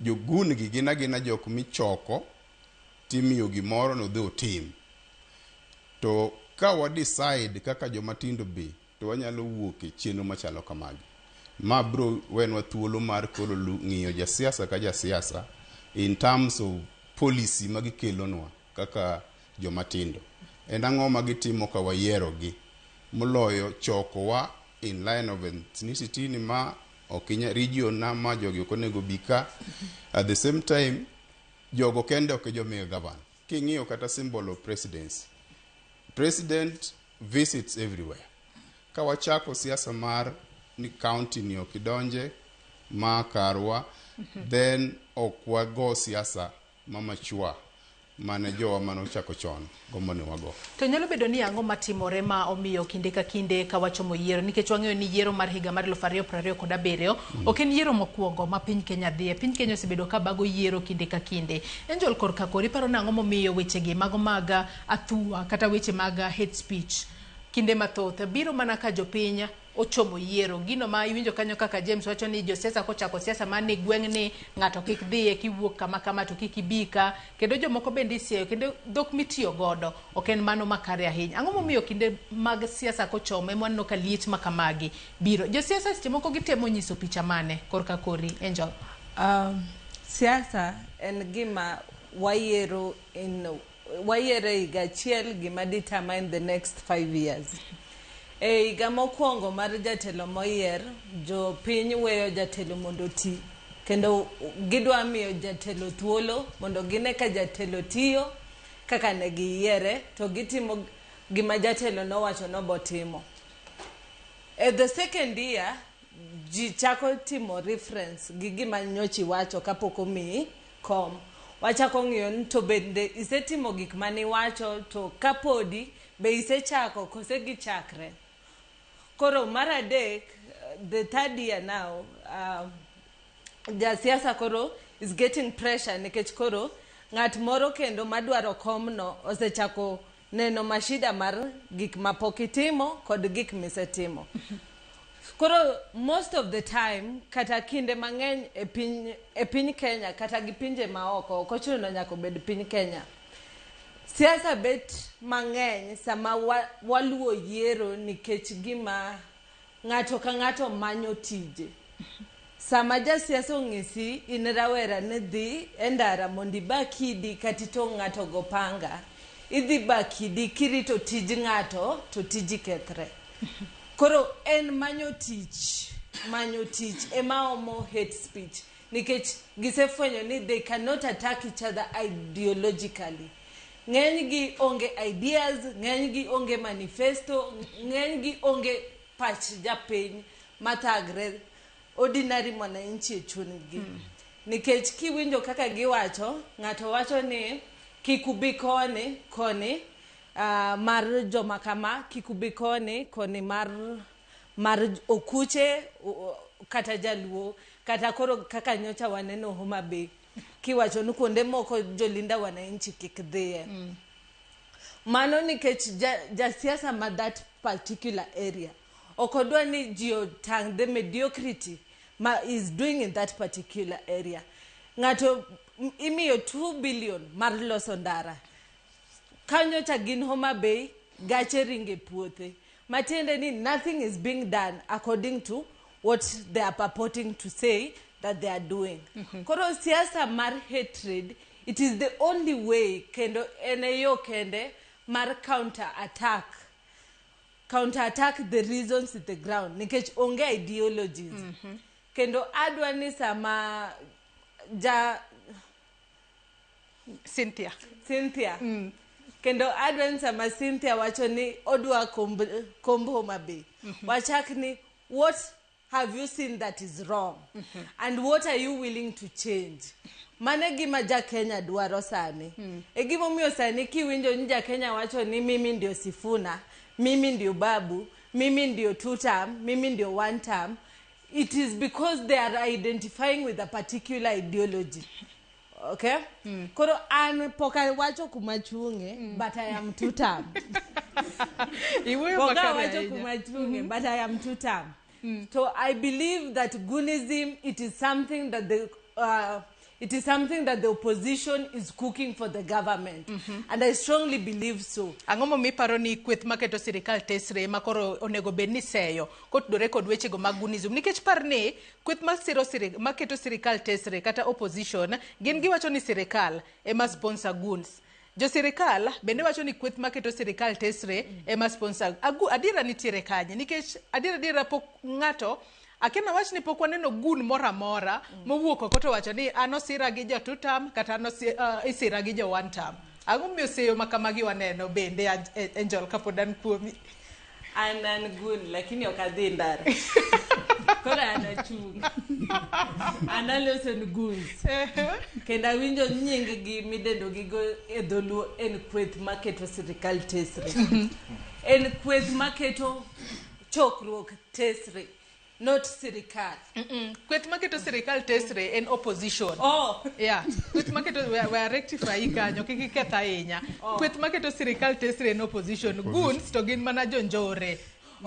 jogun gi gina jok michoko timiyo gimoro no dhi otim. To ka wa decide kaka jomatindo be to wanyalo wuok e chenro machalo kamagi. Ma bro wenwa thuolo mar koro ng'iyo jasiasa ka jasiasa in terms of policy magikelonwa kaka jomatindo. En ang'o magitimo ka wayiero gi moloyo chokowa in line of ethnicity ni ma okinya region na ma jogi okonego bika. At the same time jogo kende ok jomiyo governor. King'iyo kata symbol of presidency. President visits everywhere. Ka wachako siasa mar ni county ni okidonje ma karwa then okwago siasa mamachua mane jowa manochako chon gomone wago. To nyalo bedo ni ang'o matimore ma omiyo kinde ka kinde ka wachomo yiero nikech wang'eyo ni yiero mar higa mar 2027 ok en yiero mokwongo ma piny Kenya dhie. Piny Kenya osebedo ka bago yiero kinde ka kinde. Angel korka kori paro nang'o momiyo weche gi mago mag Athuwe kata weche mag hate speech kinde mathoth biro mana ka jopiny ochomo yiero. Gino ma iwinjo kanyo kaka James wacho ni josiasa kochako siasa mani gweng' ni ng'ato kik dhiye kiwuok kama to kik ibika kendo jomoko bende isieyo kendo dhok mitiyo godo ok en mano makare ahinya. Ang'o momiyo kinde mag siasa kochomo emwaneno ka liech makamagi biro josiasa seche moko gitemo nyiso picha mane korka kori Angel? Siasa en gima wayiero higa achiel gima determine the next 5 years. Higa mokwongo mar jatelo moyier jopiny weyo jatelo mondo ti kendo gidwa miyo jatelo thuolo mondo gine ka jatelo tiyo kaka ne giyiere to gitimo gima jatelo nowacho no botimo. The second year ji chako timo reference gi gima nyochi wacho kapok omiyi kom. Wachako ng'iyo ni to bende isetimo gik mani wacho to kapodi be isechako kose gichakre. Koro mar adek, the third year now, jasiasa koro is getting pressure nikech koro ng'at moro kendo madwaro komno osechako neno mashida mar gik mapokitimo kod gik misetimo. Koro most of the time kata kinde mang'eny e piny Kenya kata gi pinje maoko ok ochuno nyaka bed piny Kenya. Siasa bet mang'eny sama waluwo yiero nikech gima ng'ato ka ng'ato manyo tije. Sama jasiasa ong'isi in rawera ni dhi endara mondi bakidi katito ng'ato go panga. Idhi bakidi kirito tij ng'ato to tiji kethre. Koro en manyo tich ema omo hate speech nikech gisefwenyo ni they cannot attack each other ideologically. Ng'eny gi onge ideas, ng'eny gi onge manifesto, ng'eny gi onge pach japiny mathagre ordinary mwananchi e chunygi. Nikech kiwinjo kaka giwacho, ng'ato wacho ni kikubi koni mar joma kama, kikubi koni mar okuche kata jaluo, kata koro kaka nyocha waneno Homa Bay. Kiwacho ni kuonde moko jolinda wananchi kik dhiye. Mano nikech jasiasa ma that particular area. Okodwa ni ji otang' the mediocrity ma is doing in that particular area. Ng'ato imiyo 2 billion mar loso ndara. Kanyo cha gin Homa Bay gache ringe puothe. Matiende ni nothing is being done according to what they are purporting to say that they are doing. Koro siasa mar hatred, it is the only way kendo eneyo kende mar counter attack the reasons at the ground nikech onge ideologies. Kendo adwa ni sama Cynthia kendo adwa ni sama Cynthia wacho ni odwa kombo Homa Bay. Wachak ni what have you seen that is wrong? And what are you willing to change? Mane gima ja Kenya dwaro sani. Gima omiyo sani kiwinjo ni ja Kenya wacho ni mimi ndio Sifuna, mimi ndio Babu, mimi ndio 2 term, mimi ndio 1 term. It is because they are identifying with a particular ideology. Okay? Koro an poka wacho kumachunge, but I am 2 term. Poka wacho kumachunge, but I am 2 term. So I believe that Gunism, it is something that It is something that the opposition is cooking for the government. And I strongly believe so. Angomo mi paro ni kweth maketo sirikal tesre makoro onego bed ni seyo kotudore kod weche go magunizum nikech par ni kweth maketo sirikal tesre kata opposition gin giwacho ni sirikal ema sponsor guns. Jo sirikal bende wacho ni kweth maketo sirikal tesre ema sponsor adira nitiere kanye nikech adira pok ng'ato akena wach ni pok waneno gun mora mora mowuok oko to wacho ni an osira gi jo 2 term kata an isira gi jo 1 term. Ang'o miyo seyo makamagi waneno bende Angel kapod an kuomi? An gun lakini ok adhi ndara. Kora anachung. Analoso ni guns. Kenda winjo nying gi midendo gi go e dholuo en kweth maketo sirikal tesre. En kweth maketo chokruok tesre. Not sirikal. Kweth maketo sirikal tesre en opposition. Oh. Yeah. Kweth maketo we rectify kanyo kiki ketha inya. Kweth maketo sirikal tesre en opposition. Guns to gin mana jonjore.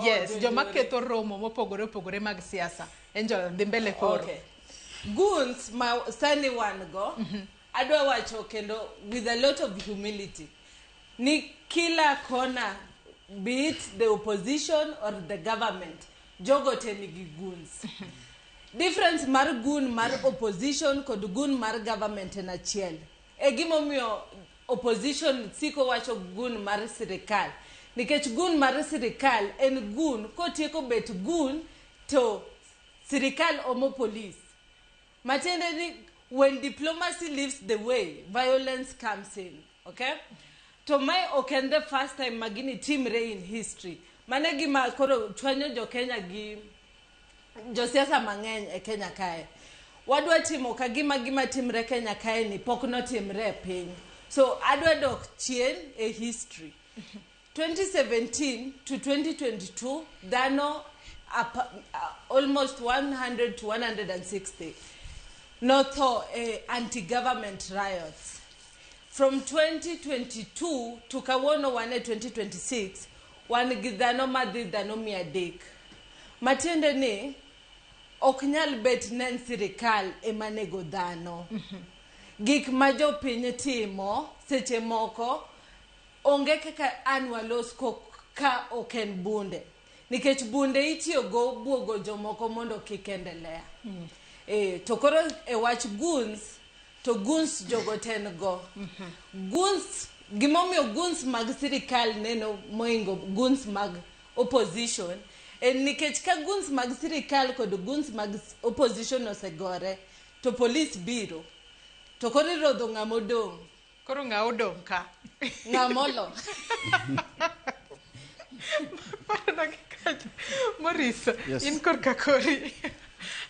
Yes, jo maketo romo mopogore opogore mag siasa. Angel dhi mbele koro. Okay. Guns ma sani wan go. Adwa wacho kendo with a lot of humility. Ni kila kona, be it the opposition or the government, jogo te nigi guns. Difference mar gun mar opposition kod gun mar government en achiel. E gimomiyo opposition siko wacho gun mar sirikal. Nikech gun mar sirikal en gun kotieko bet gun to sirikal omo police. Matiende ni when diplomacy leaves the way, violence comes in. Okay? To my oken the first time magini timre in history. Mane gima koro chwanyo jo Kenya gi jo siasa mang'eny e Kenya kae. Wadwa timo ka gima timre Kenya kae ni pok no timre piny. So adwa dok chien e history. 2017 to 2022, dhano almost 100 to 160 notho anti-government riots. From 2022 to kawono wane 2026, wan gi dhano madhi dhano 300. Matiende ni ok nyal bet nen sirikal ema nego dhano. Gik ma jopiny timo seche moko onge kaka an walos ka oken bunde. Nikech bunde itiyo go buogo jomoko mondo kikendelea. To koro e wach guns, to guns jogo ten go. Guns, gimomiyo guns mag sirikal neno moingo guns mag opposition. Nikech ka guns mag sirikal kod guns mag opposition osegore, to police biro. To koro irodho ng'amodong'. Koro ng'aodong' ka. Ng'amolo. Morris, in korka kori.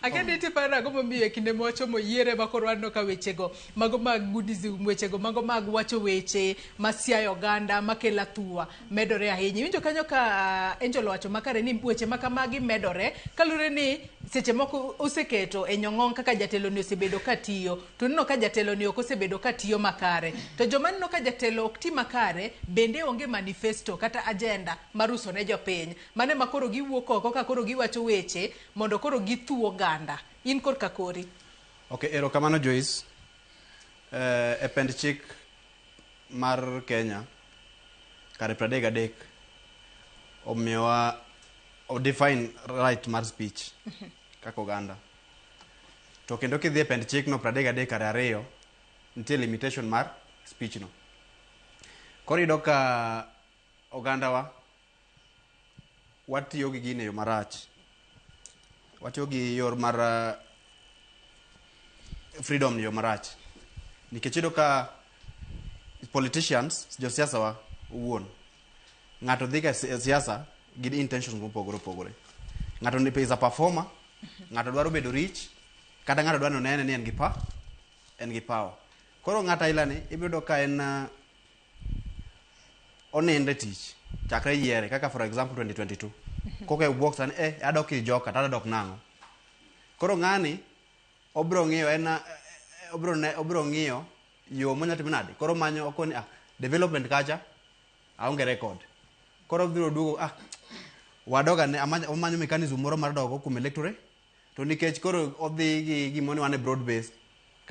Akende ti para go momiye kinde mocho moyiere makoro anno ka wechego mago mag Buddhism wechego mago mag wacho weche masiayo oganda makela Athuwe medore ahinya. Winjo kanyo ka Angel wacho makare ni weche makamagi medore kalure ni seche moko oseketo e nyong'ong kaka jatelo ni osebedo katiyo to nino ka jatelo ni ok osebedo katiyo makare to joma nino ka jatelo ok ti makare bende onge manifesto kata agenda maruso ne jopiny mane makoro giwuok oko ka koro giwacho weche mondo koro githuo ganda. In korka kori. Okay, erokamano Joyce. E pend chik mar Kenya kare 33 omiyowa o define right mar speech kaka oganda. To kendo kidhi e pend chik no 33 kare 2 nitie limitation mar speech no. Koro iyudo ka ogandawa watiyo gi gine yo marach. Watiyo gi yor mar freedom yo marach. Nikech iyudo ka politicians, jo siasa wa uwuon, ng'ato dhi ka siasa gi intentions mopogore opogore. Ng'ato ni is a performer, ng'ato dwaro bedo rich, kata ng'ato dwaro nene ni en gi power. Koro ng'ato ailani ibiro ka en onende tich chakre yiere kaka for example 2022. Koke ubok san adok i joka tada dok nango. Koro ng'ani obro ng'iyo obro ng'iyo yo monya timinade. Koro manyo okoni development kacha aonge record. Koro biro dugo wadoga ne amanyo mechanism moro mar dogo kum electorate to nikech koro odhi gi gimoni wane broad based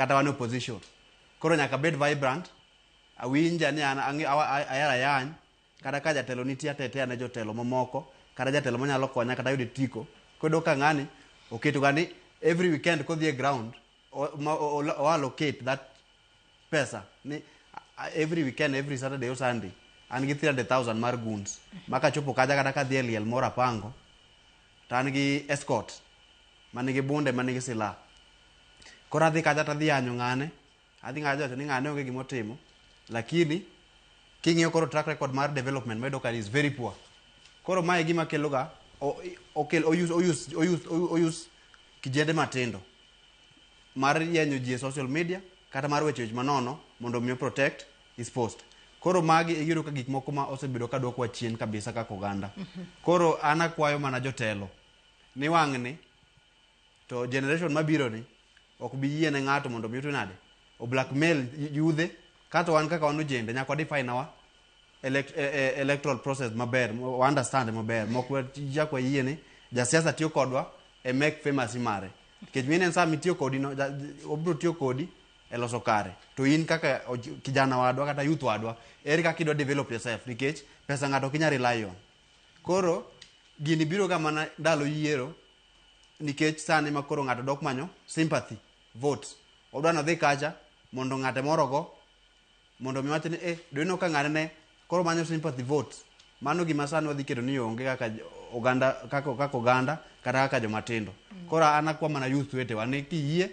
kata wan opposition. Koro nyaka bed vibrant, awinja ni ayara yany, kata ka jatelo nitie tete ane jotelo mamoko, kata jatelo manyalo konya kata yude tiko. Kodo ka ng'ani oketo gani every weekend kodhi e ground o allocate that pesa ni every weekend, every Saturday or Sunday an gi 300,000 mar goons maka chopo kaja kata ka dhi e liel moro apango to an gi escort manigi bunde manigi sila. Koro adhi kaja to adhi yanyo ng'ane, adhi ng'ajo to ni ng'ane onge gimotimo, lakini king'iyo koro track record mar development medo ka is very poor. Koro mae gima kelo ga oyus kijende matindo mar yenyo ji e social media kata mar weche manono mondo mi protect his post. Koro magi iyudo ka gik moko ma osebedo ka dwoko chien kabisa kaka oganda. Koro ana kwayo mana jotelo ni wang'ni to generation mabiro ni ok bi yiene ng'ato mondo mi nade o blackmail yudhe kata wan kaka wanu jende nyaka define our electoral process maber, we understand maber, mok jakwa yiene jasiasa tiyo kodwa e make famous mare. Kech minen sa mitiyo kodi no obro tiyo kodi e loso kare. To in kaka kijana wadwa kata youth wadwa eri kaka idwa develop yourself nikech pesa ng'ato kinya rely on. Koro gini biro ga mana ndalo yiero nikech sani makoro ng'ato dok manyo sympathy votes. Odwa no dhi kacha mondo ng'ate moro go mondo miwache ni doino ka ng'ane ne koro manyo sympathy votes. Mano gima sani wadhi keto ni onge kaka oganda kaka oganda kata kaka jomatindo. Koro anakwa mana youth wete wane kiyie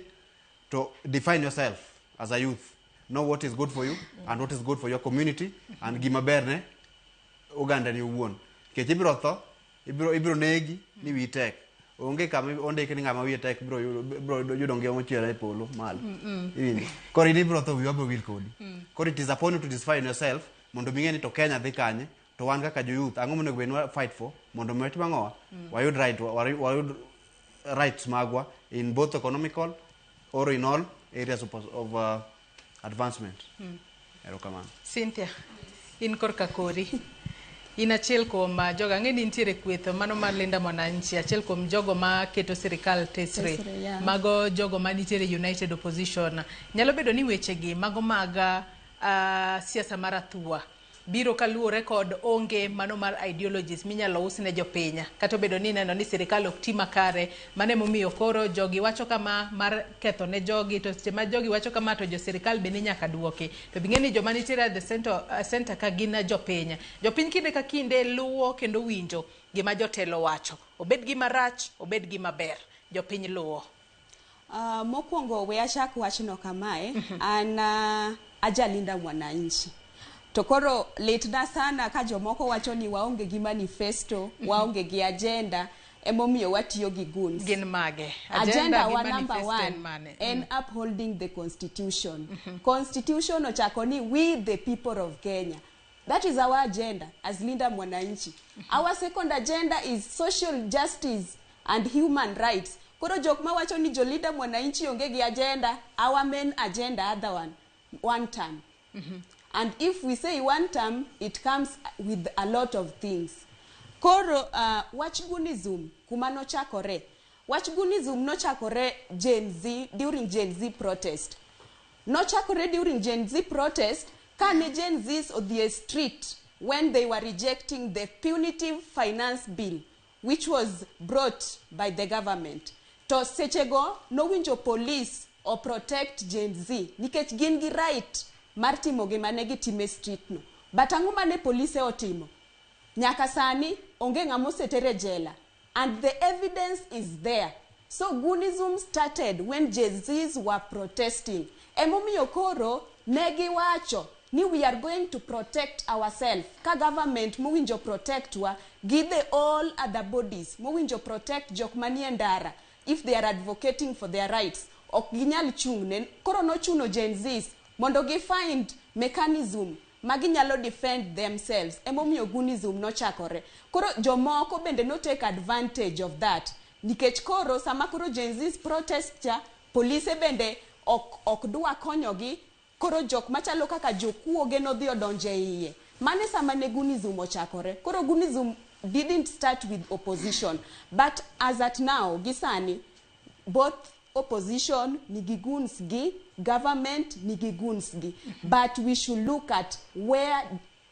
to define yourself as a youth. Know what is good for you and what is good for your community and gima berne oganda ni uwuon. Kech ibiro tho, ibiro negi ni witek. Onge kama ondike ni ng'ama wiye tek bro yudo ngeo mochiera e polo malo. Koro ibiro tho wiwa bro wil kodi. Koro it is upon you to define yourself mondo ming'eni to Kenya dhi kanye to wan kaka jo youth ang'o monego bedwa fight for mondo mwet mang'owa wayud rights magwa in both economical or in all areas of advancement. Erokamano. Cynthia, in korka kori. In achiel kuom jogo ang'eni nitiere kwetho mano mar Linda Mwananchi, achiel kuom jogo ma keto sirikal tesre, mago jogo ma nitiere United Opposition. Nyalo bedo ni wechegi mago mag siasa mar Athuwe biro kaluwore kod onge mano mar ideologies minyalo usne jopiny kata obedo ni neno ni sirikal ok ti makare, mane momiyo koro jogi wacho kama mar ketho ne jogi, to seche ma jogi wacho kama to jo sirikal bende nyaka duoki. To bing'eni joma nitiere at the center ka gin jopiny kinde ka kinde luwo kendo winjo gima jotelo wacho, obed gima rach obed gima ber, jopiny luwo. Mokwongo we achak wachno kamae an ajalinda Mwananchi. To koro litna sana ka jomoko wacho ni waonge gi manifesto, waonge gi agenda, emomiyo watiyo gi guns. Gin mage. Agenda wa number 1 and upholding the constitution. Constitution ochako ni we the people of Kenya. That is our agenda as Linda Mwananchi. Our second agenda is social justice and human rights. Koro jok ma wacho ni Linda Mwananchi onge gi agenda, our main agenda other one term. And if we say one term, it comes with a lot of things. Koro wachgunism kumano chakore. Wachgunism no chakore during Gen Z protest. No chakore during Gen Z protest, kane Gen Zs on the street when they were rejecting the punitive finance bill, which was brought by the government. To sechego no winjo police or protect Gen Z nikech gin gi right martimo gima ne gitime street no. But ang'o mane police otimo? Nyaka sani onge ng'amo setere jela, and the evidence is there. So Gunism started when Gen Zs were protesting. Emomiyo koro negi wacho ni we are going to protect ourselves. Ka government mowinjo protect wa, give the all other bodies mowinjo protect jok manie ndara if they are advocating for their rights. Ok ginyal chung'ne. Koro no chuno Gen Zs mondo gi find mechanism maginyalo defend themselves. Emomiyo Gunism no chakore. Koro jomoko bende no take advantage of that. Nikech koro sama koro Gen Z's protest cha, police bende ok dwa konyogi. Koro jok machalo kaka jokuoge no dhi odonje iye. Mane sama ne Gunism ochakore. Koro Gunism didn't start with opposition. But as at now, gisani, both opposition nigi goons gi, government nigi goons gi. But we should look at where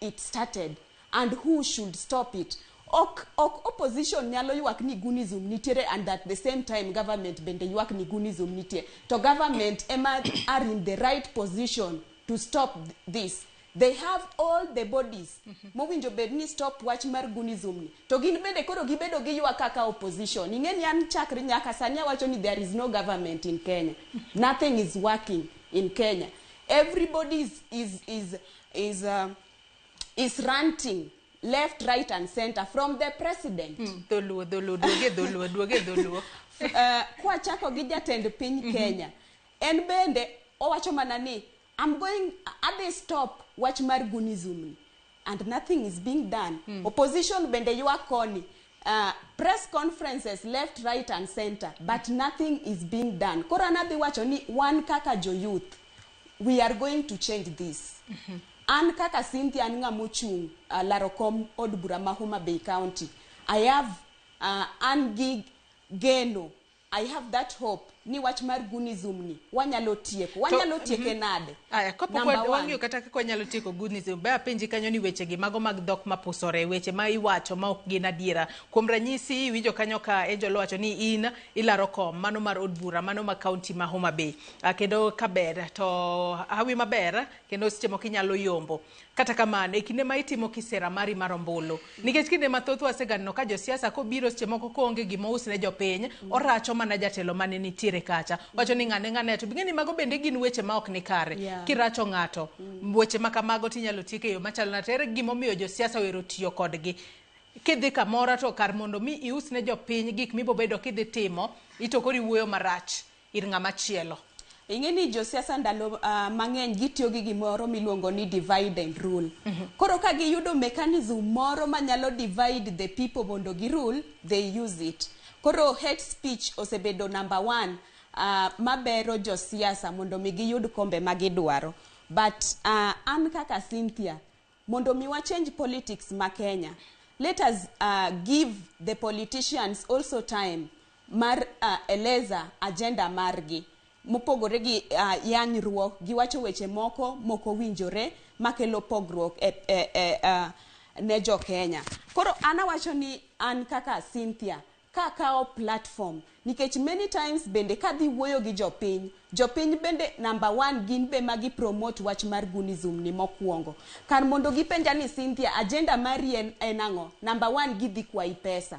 it started and who should stop it. Ok opposition nyalo ywak ni gunism nitiere, and at the same time government bende ywak ni gunism nitie. To government are in the right position to stop this. They have all the bodies. Mowinjo bed ni stop wach mar gunism ni. To gin bende koro gibedo gi ywak kaka opposition. Ing'eni an chakre nyaka sani wacho ni there is no government in Kenya. Nothing is working in Kenya. Everybody is ranting left, right and center from the president. Dholuo. Kwa chako gi jatend piny Kenya. En bende owacho mana ni at they stop wach mar gunism, and nothing is being done. Opposition bende ywak koni. Press conferences left, right and center, but nothing is being done. Koro anadhi wacho ni one kaka jo youth, we are going to change this. An kaka Cynthia an ngamuchung larokom od bura ma Homa Bay County. I have geno. I have that hope ni wach mar gunism ni wanyalo tieke nade. Aya, kopo wang'io kata kaka wanyalo tieko gunism, ba penji kanyo ni weche gi mago mag dhok mapusore, weche ma iwacho ma ok gin adiera. Kuom ranyisi winjo kanyo ka ejolo wacho ni in ilaro kom mano mar od bura mano ma county ma Homa Bay. Kendo kaber to hawi maber kendo seche moko inyalo yombo. Kata kamano e kinde ma itimo kisera mari mar ombulu, nikech kinde mathoth waseganno ka jo siasa kobiro seche moko koonge gima usne jopiny, oracho mana jatelo mane nitiere kacha. Wacho ni ng'ane to bing'eni mago bende gin weche ma ok ni kare. Kiracho ng'ato, weche ma kamago tinyalo tieke yo machalo na tere gimomiyo jo siasa wero tiyo kodgi. Kidhi kamora to kar mondo mi iusne jopiny gik mibobedo kidhi timo, itokori wuoyo marach ir ng'ama chielo. Ing'eni jo siasa ndalo mang'eny gitiyo gi gimoro miluongo ni divide and rule. Koro ka giyudo mechanism moro manyalo divide the people mondo girule, they use it. Koro hate speech osebedo number 1 mabero jo siasa mondo mi giyud kombe magidwaro. But an kaka Cynthia, mondo mi wa change politics ma Kenya, let us give the politicians also time mar eleza agenda margi. Mopogore gi yanyruok giwacho weche moko winjore makelo pogruok ne jo Kenya. Koro ana wacho ni an kaka Cynthia kakao platform, nikech many times bende kadhi wuoyo gi jopiny bende number 1 gin be magi promote wach mar gunism ni mokwongo. Kar mondo gipenja ni Cynthia agenda mari en ang'o, number 1 gidhi kwai pesa.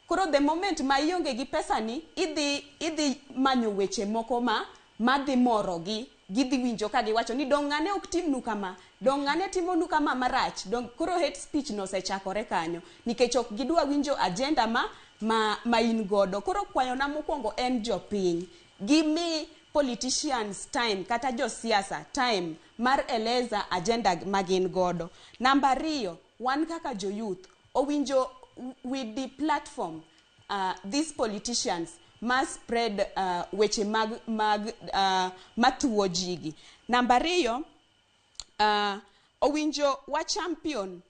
Koro the moment ma ionge gi pesa ni, idhi manyo weche moko madhi moro gidhi winjo ka giwacho ni dong ng'ane ok timnu kama, dong ng'ane timonu kama marach. Koro hate speech no osechakore kanyo, nikech ok gidwa winjo agenda ma in godo. Koro kwayo na mokwongo en jopiny, give me politicians time kata jo siasa time mar eleza agenda magin godo. Number 2, wan kaka jo youth owinjo with the platform, these politicians must spread weche mathuo jigi. Number 2, owinjo wa champion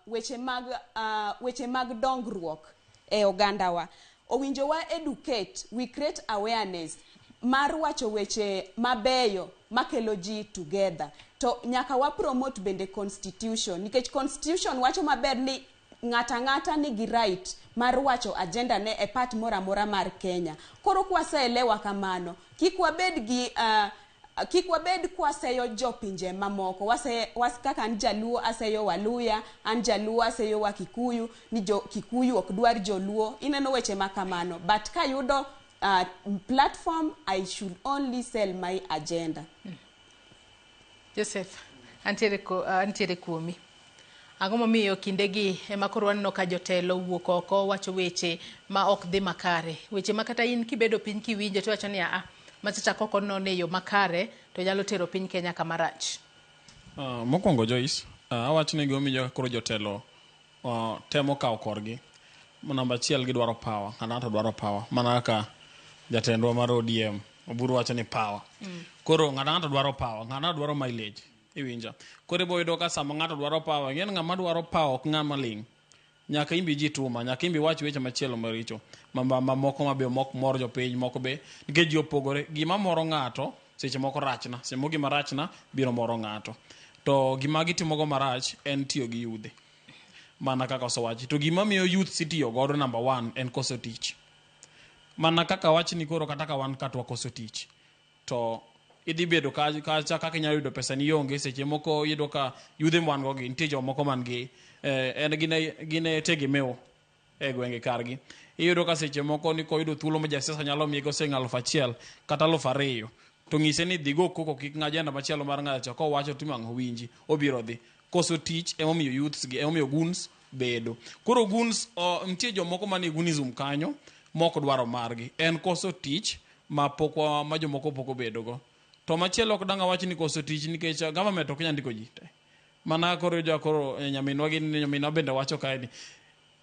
weche mag dongruok e oganda wa. Owinjo wa educate, we create awareness mar wacho weche mabeyo makelo ji together. To nyaka wa promote bende constitution, nikech constitution wacho maber ni ng'ata nigi right mar wacho agenda ne e part mora mar Kenya. Koro kwaseelewa kamano, kik wabed kwaseyo jopinje mamoko. Kaka an Jaluo aseyo Waluya, an Jaluo aseyo wa Kikuyu, ni jo Kikuyu ok dwar Joluo. Ineno weche makamano. But kayudo platform, I should only sell my agenda. Joseph, antiere kuomi. Ang'o momiyo kindegi ema koro waneno ka jotelo wuok oko wacho weche ma ok dhi makare, weche ma kata in kibedo piny kiwinjo to wacho ni machacha koko none yo makare to nyalo tero piny Kenya kamarach. Mokwongo Joyce, awacho ni gimomiyo koro jotelo temo kawo korgi. Namba 1 gidwaro power, ng'ato dwaro power. Mana ka jatendwa mar ODM oburu wacho ni power. Koro ng'ato dwaro power, ng'ato dwaro mileage. Iwinja. Koro bo yudo ka sama ng'ato dwaro power, ng'en ng'ama dwaro power ok ng'ama ling. nyaka imbi ji tuma, nyaka imbi wach weche machielo maricho, moko mabe mok mor jopiny, moko be nikech ji opogore, gima moro ng'ato seche moko rachna, seche moko gima rachna biro moro ng'ato, to gima gitimogo marach en tiyo gi yudhe, mana kaka osewachi. To gima miyo youth sitiyo godo number 1 en koso tich, mana kaka wachni koro kata ka wan katwa koso tich, to idhi bedo kacha kaka inyalo yudo pesa ni onge. Seche moko yudo ka yudhe mwan go gi nitie jomoko man gi en gine tegemeo e gwenge kargi. Iyudo ka seche moko ni koyudo thuolo ma jasiasa nyalo miego sing 1,000 kata 2,000 to ng'ise ni dhigo koko kik ng'ajenda machielo mar ng'acho kowacho timang'o winji obiro dhi. Koso tich emomiyo youths gi emomiyo goons bedo. Koro goons nitie jomoko manie goonism kanyo moko dwaro margi en koso tich ma jomoko pok obedogo. To machielo ok dang' awach ni koso tich nikech government ok nyal ndiko ji te. Mana koro nyaminwa gi nyaminwa bende wacho kae ni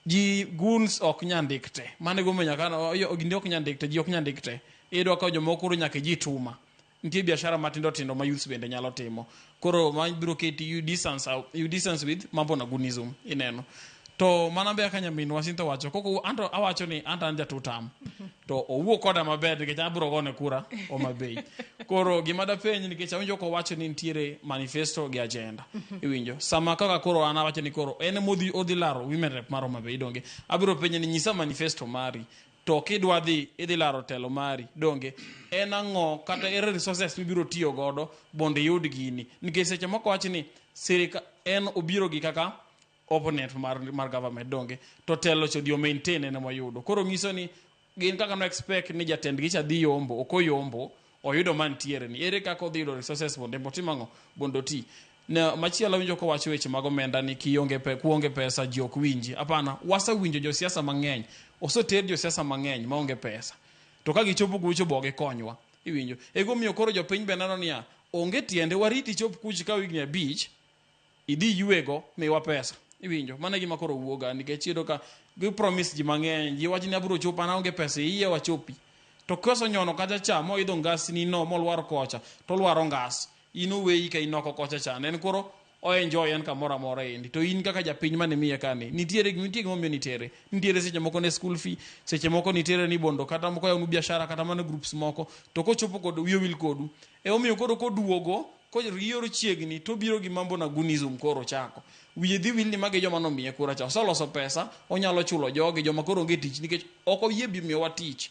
ji goons ok nyal ndik te. Mane gomo nyaka ginde ok nyal ndik te, ji ok nyal ndik te. Iyudo ka jomoko koro nyaka ji tuma. Nitie biashara matindo tindo ma youth bende nyalo timo. Koro ma biro keti you distance with mambo na goonism ineno. To mana be aka nyaminwa sinto wacho koko anto awacho ni anto an jatutam to owuok koda maber nikech abiro gone kura o mabei. Koro gima da penj nikech awinjo ko wacho ni nitiere manifesto gi agenda iwinjo sama kaka koro an awacho ni koro en odhi laro women rep maro mabei donge abiro penje ni nyisa manifesto mari to kidwa dhi idhi laro telo mari donge en ang'o kata ere resources mibiro tiyo godo bondo yud gini nikech seche moko wacho ni sirika en obiro gi kaka opponent mar government donge to telo chodhi o maintain ene moyudo. Koro ngiso ni gin kaka no expect ni jatend gi cha dhi yombo okoyombo oyudo mantiere ni ere kaka odhi yudo resources bondo timang'o bondo ti na machielo winjo ko wacho weche mag omenda ni kuonge pesa ji ok winji. Hapana, wasewinjo josiasa mang'eny oseter josiasa mang'eny maonge pesa to ka gichopo kucho boge konywa iwinjo ego miyo koro jopiny be neno niya onge tiende wariti chop kuch ka wigni 5 idhi yuego miwa pesa iwinjo mana gima koro wuoga nikech iyudo ka gi promise ji mang'eny ji wacho ni abiro chopo ana onge pesa iye wachopi to koso nyono kacha cha mo idho ngas ni no molwar kocha to lwaro ngas ino weyi ka inoko kocha cha en koro o enjoy en kamora mora endi to in kaka japiny mane miye kani nitiere gimomiyo nitiere seche moko ne school fee seche moko nitiere ni bondo kata moko ya biashara kata mana groups moko to kochopo kod wiyo wil kodu omiyo koro koduogo ko riyo chiegni to biro gi mambo na goonism koro chako wiye dhi wil ni mage joma nomiye kura cha osaloso pesa onyalo chulo jogi joma koro onge tich nikech ok oyie bi miyo wa tich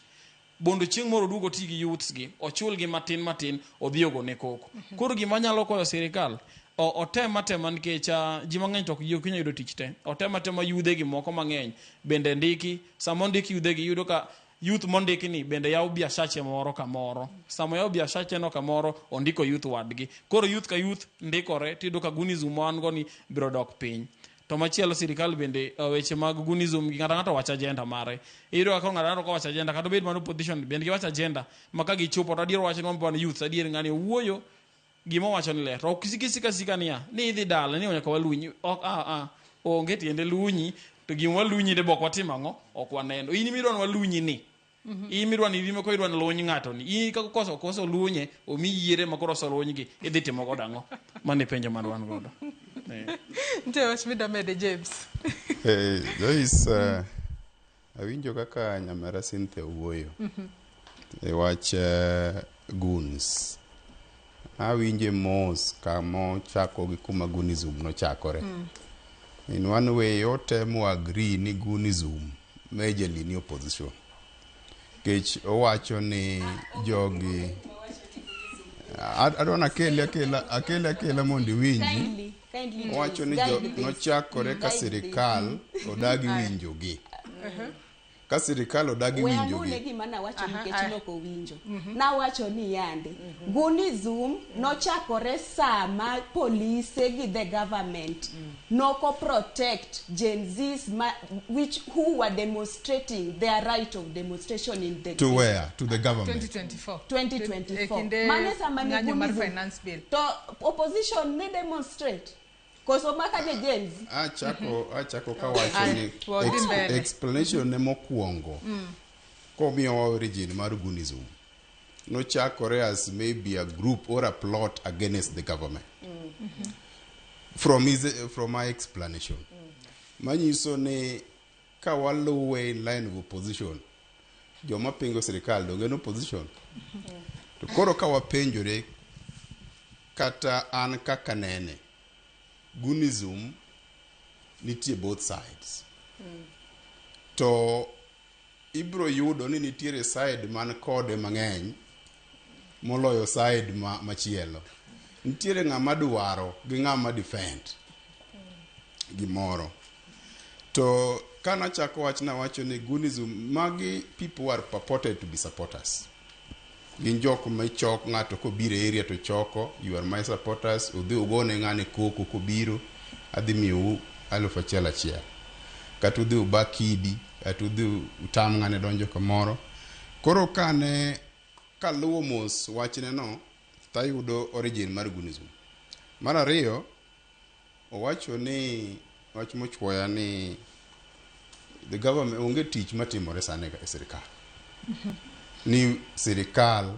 bondo chieng' moro duogo ti gi youths gi ochul gi matin odhiogo ne koko koro gima nyalo koyo sirikal otema nikech ji mang'eny to ok yudo tich te otema yudhe gi moko mang'eny bende ndiki samo ndiki yudhe gi yudo ka youth mondiki ni bende yaw biashache moro kamoro samo yaw biashache no kamoro ondiko youth wadgi koro youth ka youth ndikore tido ka goonism wan go ni biro dok piny. To machielo sirikal bende weche mag goonism gi ng'ato wacho agenda mare iyudo ka ng'ato ko wacho agenda kata bed man opposition bende giwacho agenda maka gichopo to adier wacho ni mambo youth adier ng'ani wuoyo gima wacho ni ler ok sika niya ni idhi dala ni onyaka walunyi ok onge tiende lunyi to gima walunyi de bok watimang'o ok waneno in midwan walunyi ni in midwan idhi ko idwan luny ng'ato ni in ka koso lunye omi yiere makoro oso luny gi idhi timo godo ang'o mane penjo man wan godo ntie wach midamede James. Joyce awinjo kaka nyamera Cynthia wuoyo e wach goons awinje mos kamo chako gi kuma goonism no chakore in one way yote mo agree ni goonism majorly ni opposition kech owacho ni jogi adona akela mondi winji owacho ni nochakore ka sirikal odagi winjogi ka sirikal odagi winjogi we gima na wacho nikech noko winjo na wacho ni yande goonism nochakore sama police gi the government noko protect Gen Zs who were demonstrating their right of demonstration in the to where to the government 2024 mane sama ni goonism finance bill to opposition ne demonstrate koso maka de Gen Z achako ka wacho ni explanation ne mokwongo komiyo origin mar goonism no chakore as maybe a group or a plot against the government from my explanation manyiso ni ka waluwe in line of opposition joma pingo sirikal donge no opposition to koro ka wapenjore kata an kaka nene gunism nitie both sides to ibro yudo ni nitiere side man kode mang'eny moloyo side machielo nitiere ng'ama dwaro gi ng'ama defend gimoro to kana chako wachna wacho ni gunism magi people who are purported to be supporters gin jok ma chok ng'ato kobiro area to choko you are my supporters udhi ugone ng'ane koko kobiro adhi miu 1,000 kata udhi ubakidi kata udhi utam ng'ane donjo kamoro koro kane kaluwo mos wachne no tayudo origin mar gunism mar ariyo owacho ni wach mochwoya ni the government onge tich matimore sane e sirikal ni sirikal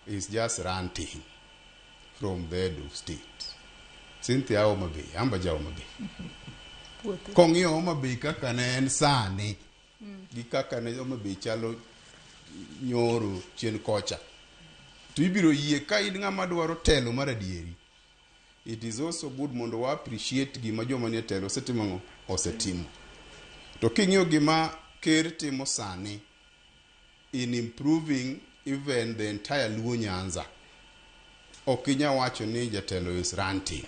is just ranting from the head of state Cynthia Homa Bay amba ja Homa Bay kong'iyo Homa Bay kaka ne en sani gi kaka ne Homa Bay chalo nyoro chien kocha to ibiro yie ka in ng'ama dwaro telo mar adieri it is also good mondo wa appreciate gima joma nie telo setimo osetimo to king'iyo gima ker timo sani in improving even the entire Luo Nyanza okinya wacho ni jatelo is ranting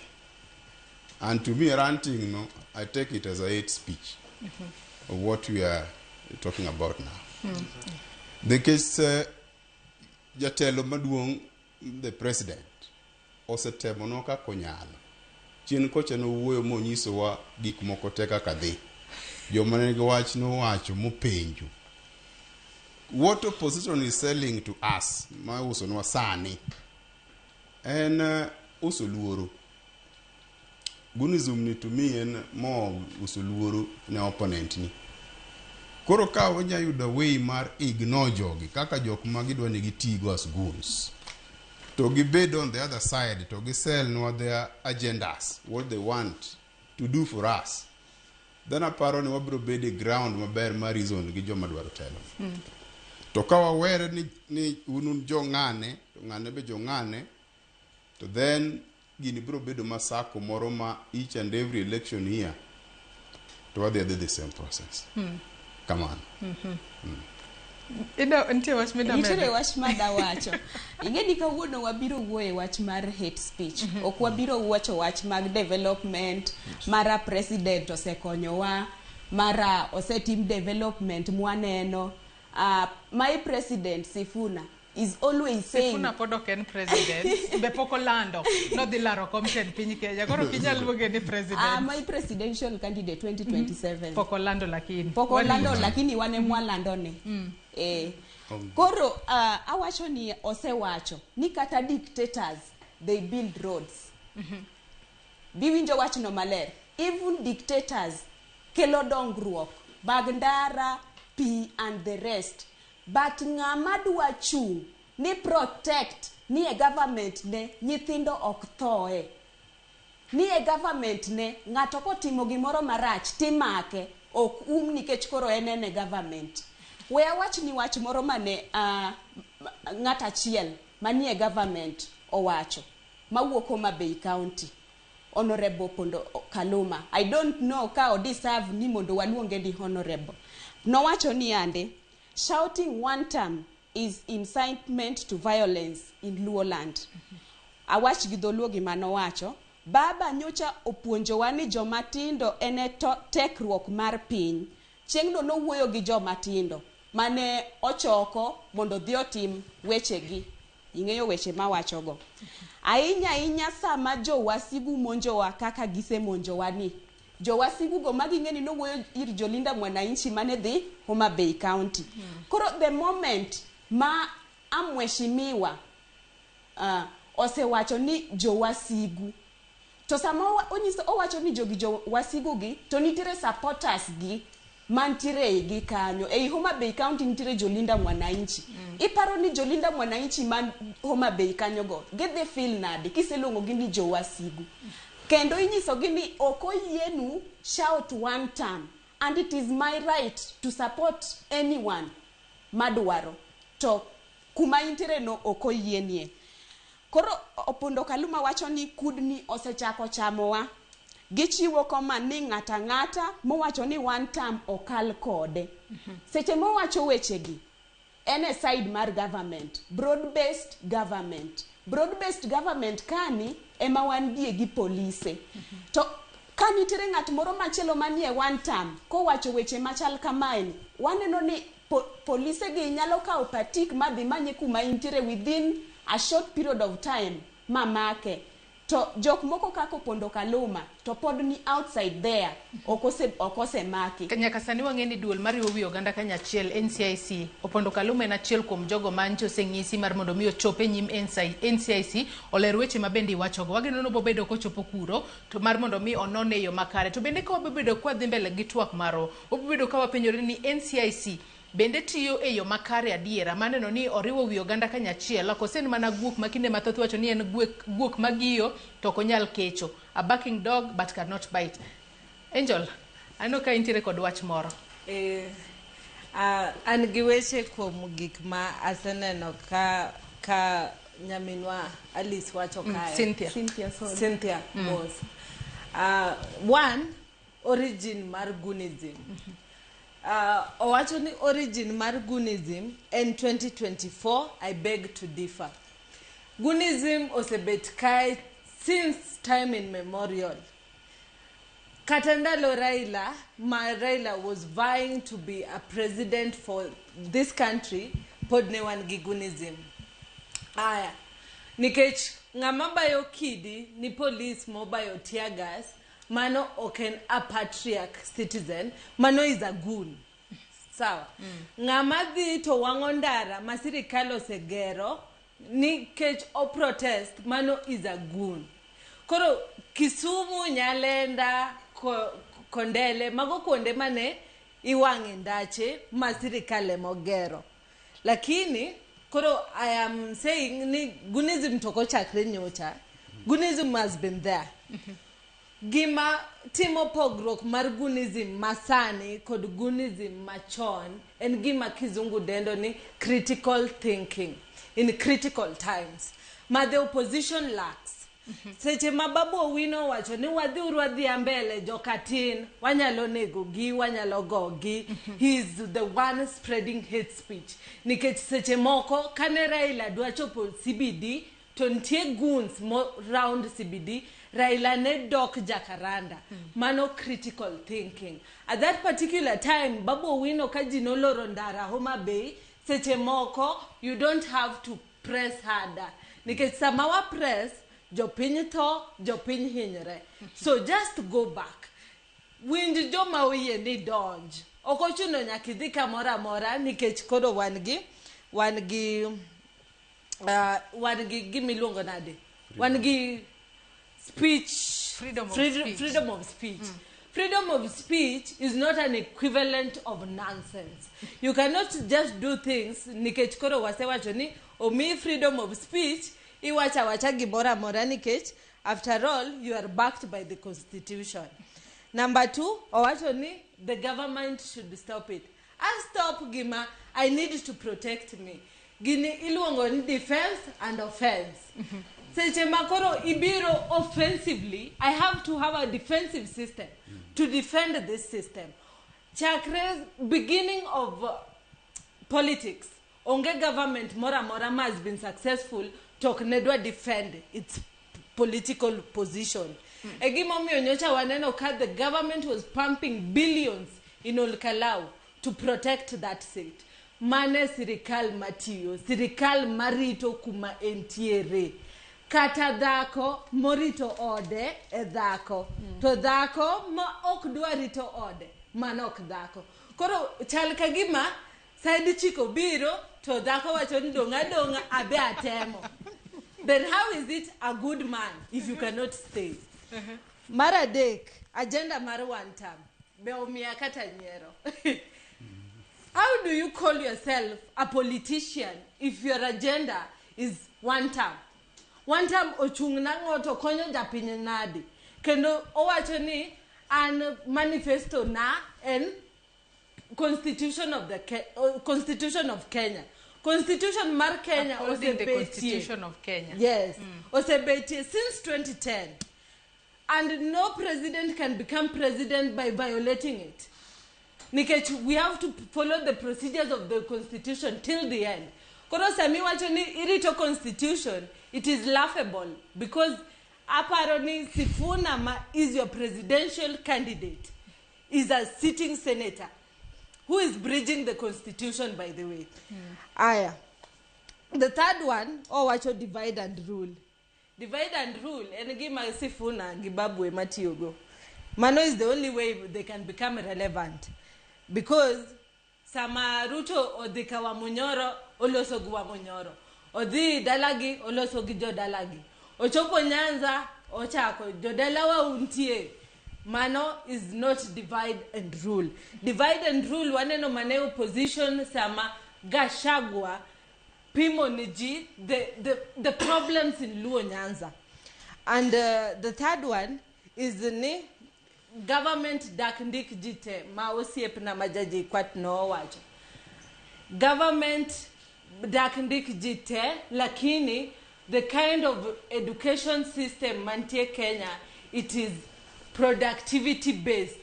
and to me ranting no I take it as a hate speech of what we are talking about now the case jatelo maduong the president osetemo no ka konyalo chien kocha no wuoyo monyiso wa gik moko te kaka dhi joma ne wach no wacho mopenjo what opposition is selling to us ma uso no sani en uso luoro gunism ni to me en mo uso luoro ne opponent ni koro ka onya yudo way mar ignore jogi kaka jok ma gidwa ni gitigo as goons to gibed on the other side to gisell no their agendas what they want to do for us then aparo ni wabro bede ground maber mar reason gi joma dwaro telo to ka wawere ni unun jo ng'ane to ng'ane be jo ng'ane to then gini bro bedo masako moro ma each and every election here to what they did the same process come on ntie wach mida medo nitiere wach mada wacho ing'eni kawuono wabiro wuoye wach mar hate speech ok wabiro wacho wach mag development mara president osekonyowa mara osetim development mwaneno my president Sifuna is always saying Sifuna podo ken president be poko lando no dhi laro komten piny Kenya koro kinyal luonge ni president my presidential candidate 2027 poko lando lakini wane mwalando ne koro awacho ni osewacho ni kata dictators they build roads biwinjo wachno maler even dictators kelo dongruok bag ndara pi and the rest but ng'ama dwa chung ni protect ni e government ne nyithindo ok thoe ni e government ne ng'ato kotimo gimoro marach timake ok nikech koro en e government we awach ni wach moro mane ng'ata achiel manie government owacho mawuok Homa Bay County Honorable Pondo Kaluma I don't know ka o deserve ni mondo waluonge ni honorable no wacho ni ande shouting one term is incitement to violence in Luo land awach gi dholuo gi mano wacho baba nyocha opuonjowa ni jomatindo ene tekruok mar piny chieng'no nowuoyo gi jomatindo mane ochoko mondo dhi otim wechegi ing'eyo weche mawachogo ahinya sama jowasigu monjowa kaka gisemonjowa ni jowasigu go maging'eni nowuoyo ir jolinda mwananchi mane dhi Homa Bay County koro the moment ma amheshimiwa osewacho ni jowasigu to sama owacho ni jogi jowasigu gi to nitiere supporters gi mantiere gi kanyo ei Homa Bay County nitiere jolinda mwananchi iparo ni jolinda mwananchi man Homa Bay kanyo go get the feel nade kiselongo gi ni jowasigu kendo inyisogi ni ok oyienu shout one term, and it is my right to support anyone madwaro, to kuma intiere no ok oyienie. Koro Opondo Kaluma wacho ni kudni osechako chamowa. Gichiwo koma ni ng'ata ng'ata mowacho ni one term okal kode. Seche mowacho wechegi, ene side mar government, broad-based government. Broad-based government kani ema wandie gi polise. To kanitiere ng'at moro machielo manie one term, kowacho weche machal kamae, waneno ni polise gi nyalo kawo patik madhi manye kuma intiere within a short period of time mamake. To jok moko kako Opondo Kaluma to pod ni outside there okose maki. Nyaka sani wang'eni duol mariwo wi oganda kanyachiel NCIC. Opondo Kaluma en achiel kuom jogo mancho seng'isi mar mondo mi ochope nyim NCIC oler weche mabende iwachogo. Wageno no bobedo kochopo kuro to mar mondo mi onone yo makare. To bende ka wabedo kwa dhi mbele gi twak maro, obedo ka wapenjore ni NCIC bende tiyo e yo makare adiera, maneno ni oriwo wi oganda kanyachiel, akosen mana guok makinde mathoth wacho ni en guok magiyo to konyal kecho, a barking dog but cannot bite. Angel, ano ka intiere kod wach moro. An gi weche kuom gik ma aseneno ka nyaminwa Alice wacho kae. Cynthia was. One, origin mar Gunism. Owacho ni origin mar Gunism in 2024, I beg to differ. Gunism osebet kae since time immemorial. Katandalo Raila was vying to be a president for this country, pod ne wan gi Gunism. Aya, nikech ng'ama bayo kidi ni police mobayo tear gas, mano oken a patriarch citizen, mano is a goon. Sawa. Ng'ama dhi to wang'o ndara ma sirikal osegero nikech o protest, mano is a goon. Koro Kisumu, Nyalenda, Kondele, mago kuonde mane iwang'e ndache ma sirikal emogero. Lakini koro I am saying ni Gunism toko chakre nyocha. Gunism has been there. Gima timo pogruok mar Gunism masani kod Gunism machon en gima kizungu dendo ni critical thinking in critical times. Ma the opposition lacks. Seche ma Babu Owino wacho ni wadhi ambele jokatin, wanyalo nego gi, wanyalo gogi. He is the one spreading hate speech. Nikech seche moko kane Raila dwa chopo CBD, to ntie goons round CBD, Raila ne dok Jacaranda. Mano critical thinking. At that particular time, Babu Owino kaji noloro ndara Homa Bay, seche moko, you don't have to press harder. Nikech samawa press, jopiny to, jopiny hinyre. So just go back. Winj joma oye ni donj. Okochuno nyakidhi kamora mora, nikech koro wan gi gimiluongo nade. Wan gi freedom of speech. Freedom of speech is not an equivalent of nonsense. You cannot just do things nikech koro wasewacho ni omi freedom of speech iwacha gimora mora nikech after all you are backed by the constitution. Number 2, owacho ni the government should stop it. I stop gima, I need to protect me. Gini iluongo ni defense and offense. Seche makoro ibiro offensively, I have to have a defensive system to defend this system. Chakre's beginning of politics, onge government mora has been successful to nedwa defend its political position. Egimo miyo nyocha waneno ka the government was pumping billions in Olkalau to protect that seat. Mane sirikal matiyo, sirikal marito kuma entiere. Kata dhako morito ode e dhako. To dhako ma ok dwa rito ode, manok dhako. Koro chal kagima side chiko biro to dhako wacho ni donga abe atemo. Then how is it a good man if you cannot stay? Maradek, agenda mar one term. Be omiya kata nyiero. How do you call yourself a politician if your agenda is one term? One term ochung na ngoto konyo japiny nadi. kendo owacho ni an manifesto na en Constitution of Kenya. Constitution mar Kenya the Constitution of Kenya. Yes. Osebetie since 2010. And no president can become president by violating it. Nikech, we have to follow the procedures of the Constitution till the end. Koro sami wacho ni irito Constitution, it is laughable because apparently Sifuna is your presidential candidate, is a sitting senator who is bridging the Constitution, by the way. Aya. The third one, wacho divide and rule. Divide and rule, enigima Sifuna Gibabwe Matiogo. Mano is the only way they can become relevant. Because sama Ruto odhikawa Munyoro, oloso guwa Munyoro. Odhi dalagi, oloso gijo dalagi. Ochopo Nyanza, ochako, jodalawa untie. Mano is not divide and rule. Divide and rule, waneno maneo position sama Gashagwa, Pimo Niji, the problems in Luo Nyanza. And the third one is the government dakindik jite maosiep na majaji kwat no wacho. Government dakindik jite, lakini the kind of education system mantie Kenya, it is productivity based,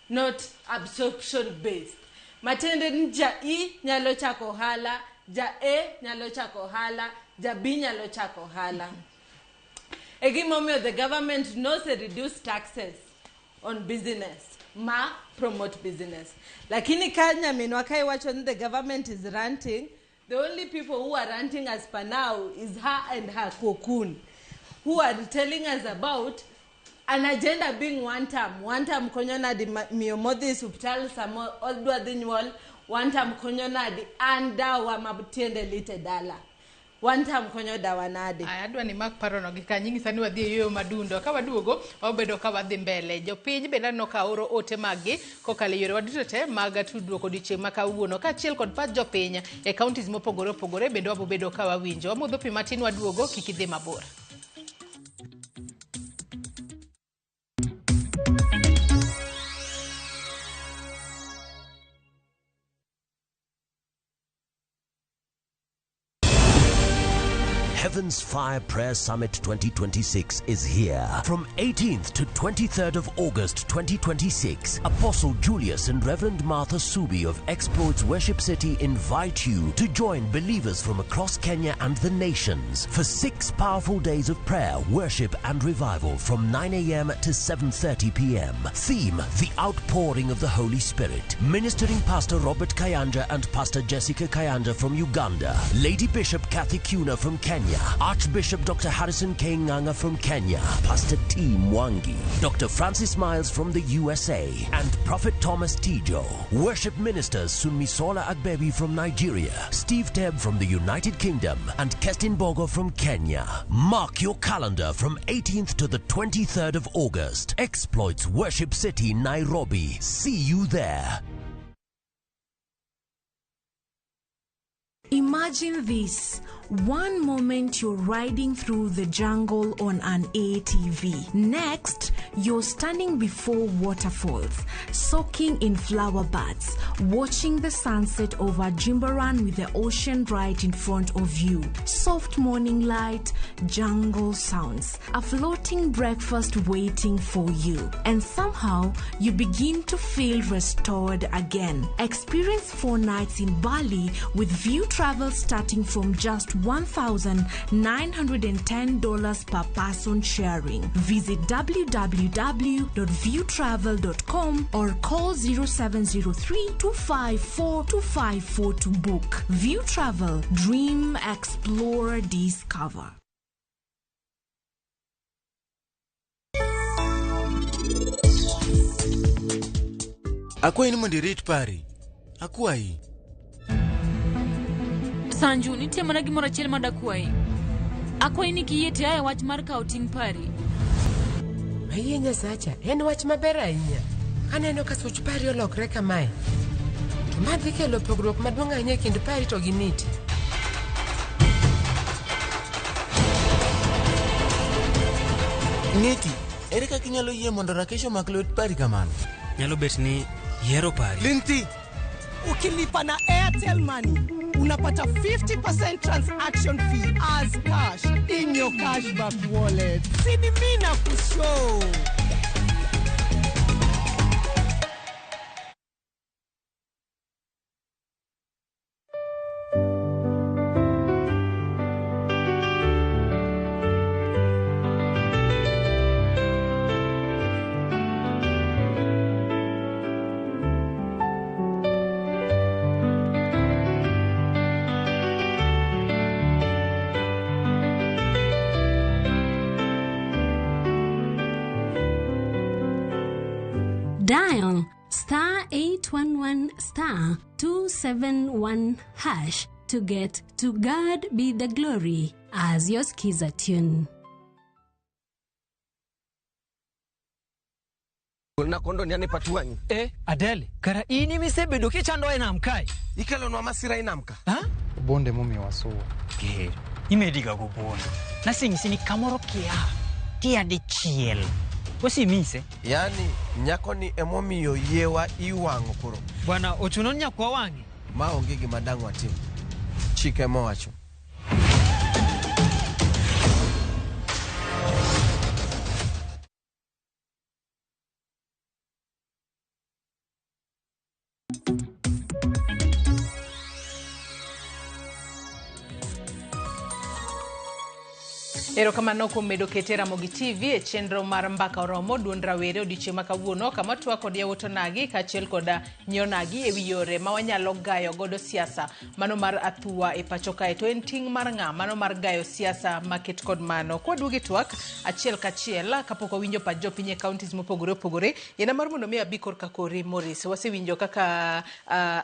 not absorption based. Matende nja I nyalo chako hala, ja E nyalo chako hala, ja B nyalo chako hala. Egimomio, the government knows to reduce taxes on business, promote business. Lakini Kenya minwakai wacho the government is ranting. The only people who are ranting as per now is her and her cocoon, who are telling us about an agenda being one term konyona di miomodhi subtal samo odwa dhinywol, one term konyona di anda wa mabutiende lite dala. One time konyo dawanade. Adwa ni mak parono gi kanyingi sani wadhi yoyo madundo. Ka waduogo obedo ka wadhi mbele. Jopiny bende no ka oro ote magi kokale yore waduto te maga tudruok odiochieng' ma kawuono ka achiel kod pat jopiny e counties mopogore opogore bende wabobedo ka wawinjo. Wamodho pi matin waduogo kik idhi mabor. Heaven's Fire Prayer Summit 2026 is here. From 18th to 23rd of August 2026, Apostle Julius and Reverend Martha Subi of Exploits Worship City invite you to join believers from across Kenya and the nations for 6 powerful days of prayer, worship and revival from 9 a.m. to 7:30 p.m. Theme: The Outpouring of the Holy Spirit. Ministering Pastor Robert Kayanja and Pastor Jessica Kayanja from Uganda. Lady Bishop Kathy Kuna from Kenya. Archbishop Dr. Harrison K. Nganga from Kenya, Pastor T. Mwangi, Dr. Francis Miles from the USA, and Prophet Thomas Tijo. Worship ministers Sunmisola Agbebi from Nigeria, Steve Tebb from the United Kingdom, and Kestin Bogo from Kenya. Mark your calendar from 18th to the 23rd of August. Exploits Worship City, Nairobi. See you there. Imagine this. One moment you're riding through the jungle on an ATV. Next, you're standing before waterfalls, soaking in flower baths, watching the sunset over Jimbaran with the ocean right in front of you. Soft morning light, jungle sounds, a floating breakfast waiting for you. And somehow, you begin to feel restored again. Experience 4 nights in Bali with View Travel starting from just $1,910 per person sharing. Visit www.viewtravel.com or call 0703-254-254 to book. View Travel. Dream, explore, discover. Akwai ni mondo irit pari. Akwai. Sanju, nitie mana gimoro achiel madakwai. Akwai ni kiyie tiaya wach mar kawo ting' pari. Ayie Nyasacha, en wach maber ahinya. Aneno ka such pari olokre kamae. To madhi kelo pogruok maduong' ahinya e kind pari to gi niti. Niti, ere kaka inyalo yie mondo Rakesho mak lwet pari kamano? Nyalo bet ni yiero pari. Linti! Ukilipa na Airtel Money, unapata 50% transaction fee as cash in your cashback wallet. Sini mina kushow. Dial *811*271# to get To God Be the Glory as your skiza tune. Na kondo nyane patuanyi. Adele, kara ini misebedo kichando enamkai. Ikelo nwa masira inamka. Ha? Bonde mumi wasuwa. Gere. Imediga go bondo. Nasini kamoro kia di chiel. Wasi mise? Yani nyako ni emomiyo yewa iwango kuro. Bwana ochunon nyako wangi. Ma onge gima dang'o atim. Chike mowacho. Erokamano kuom medo kete Ramogi TV e chenro mar Mbaka Oromo duond rawere odiochieng' ma kawuono kama Twak kod yawuoto nagi kaachiel kod nyionagi ewi yore ma wanyalo gayo godo siasa mano mar Athuwe e pacho kae. To en ting' mar ng'a mano mar gayo siasa maket kod mano. Kwaduogi Twak achiel kachiel kapok wawinjo pach jopiny e counties mopogore opogore. Yena mar mondo mi abi korka kori Morris. Wasewinjo kaka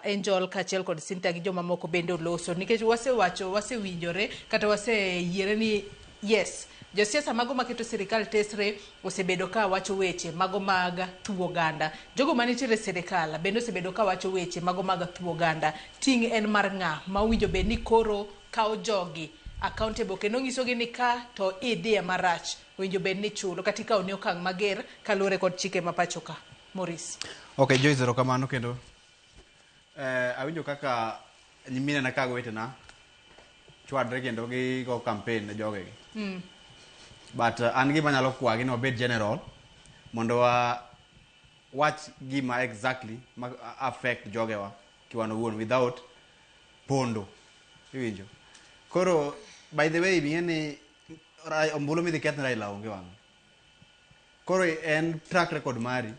Angel kaachiel kod Cynthia gi joma moko bende oloso nikech wasewinjore kata waseyiere ni yes, josiasa mago maketo sirikal tesre osebedo ka wacho weche mago mag thuo ganda. Jogo manitiere sirikal bende osebedo ka wacho weche mago mag thuo ganda. Ting' en mar ng'a ma winjo be ni koro kao jogi accountable kendo ngisogi ni ka to idhiye marach winjo be ni chulo katika oni okang' mager kalore kod chike mapacho ka. Morris. Okay, Joyce erokamano kendo awinjo kaka nyimine na kago wetena chwadre kendo gi go campaign ne jogegi. But an gima nyalo kwagi no bed general mondo watch gima exactly affect jogewa kiwano wuon without pondo iwinjo. Koro by the way bingeni ombulu mi diketna Raila onge wango. Koro en track record mari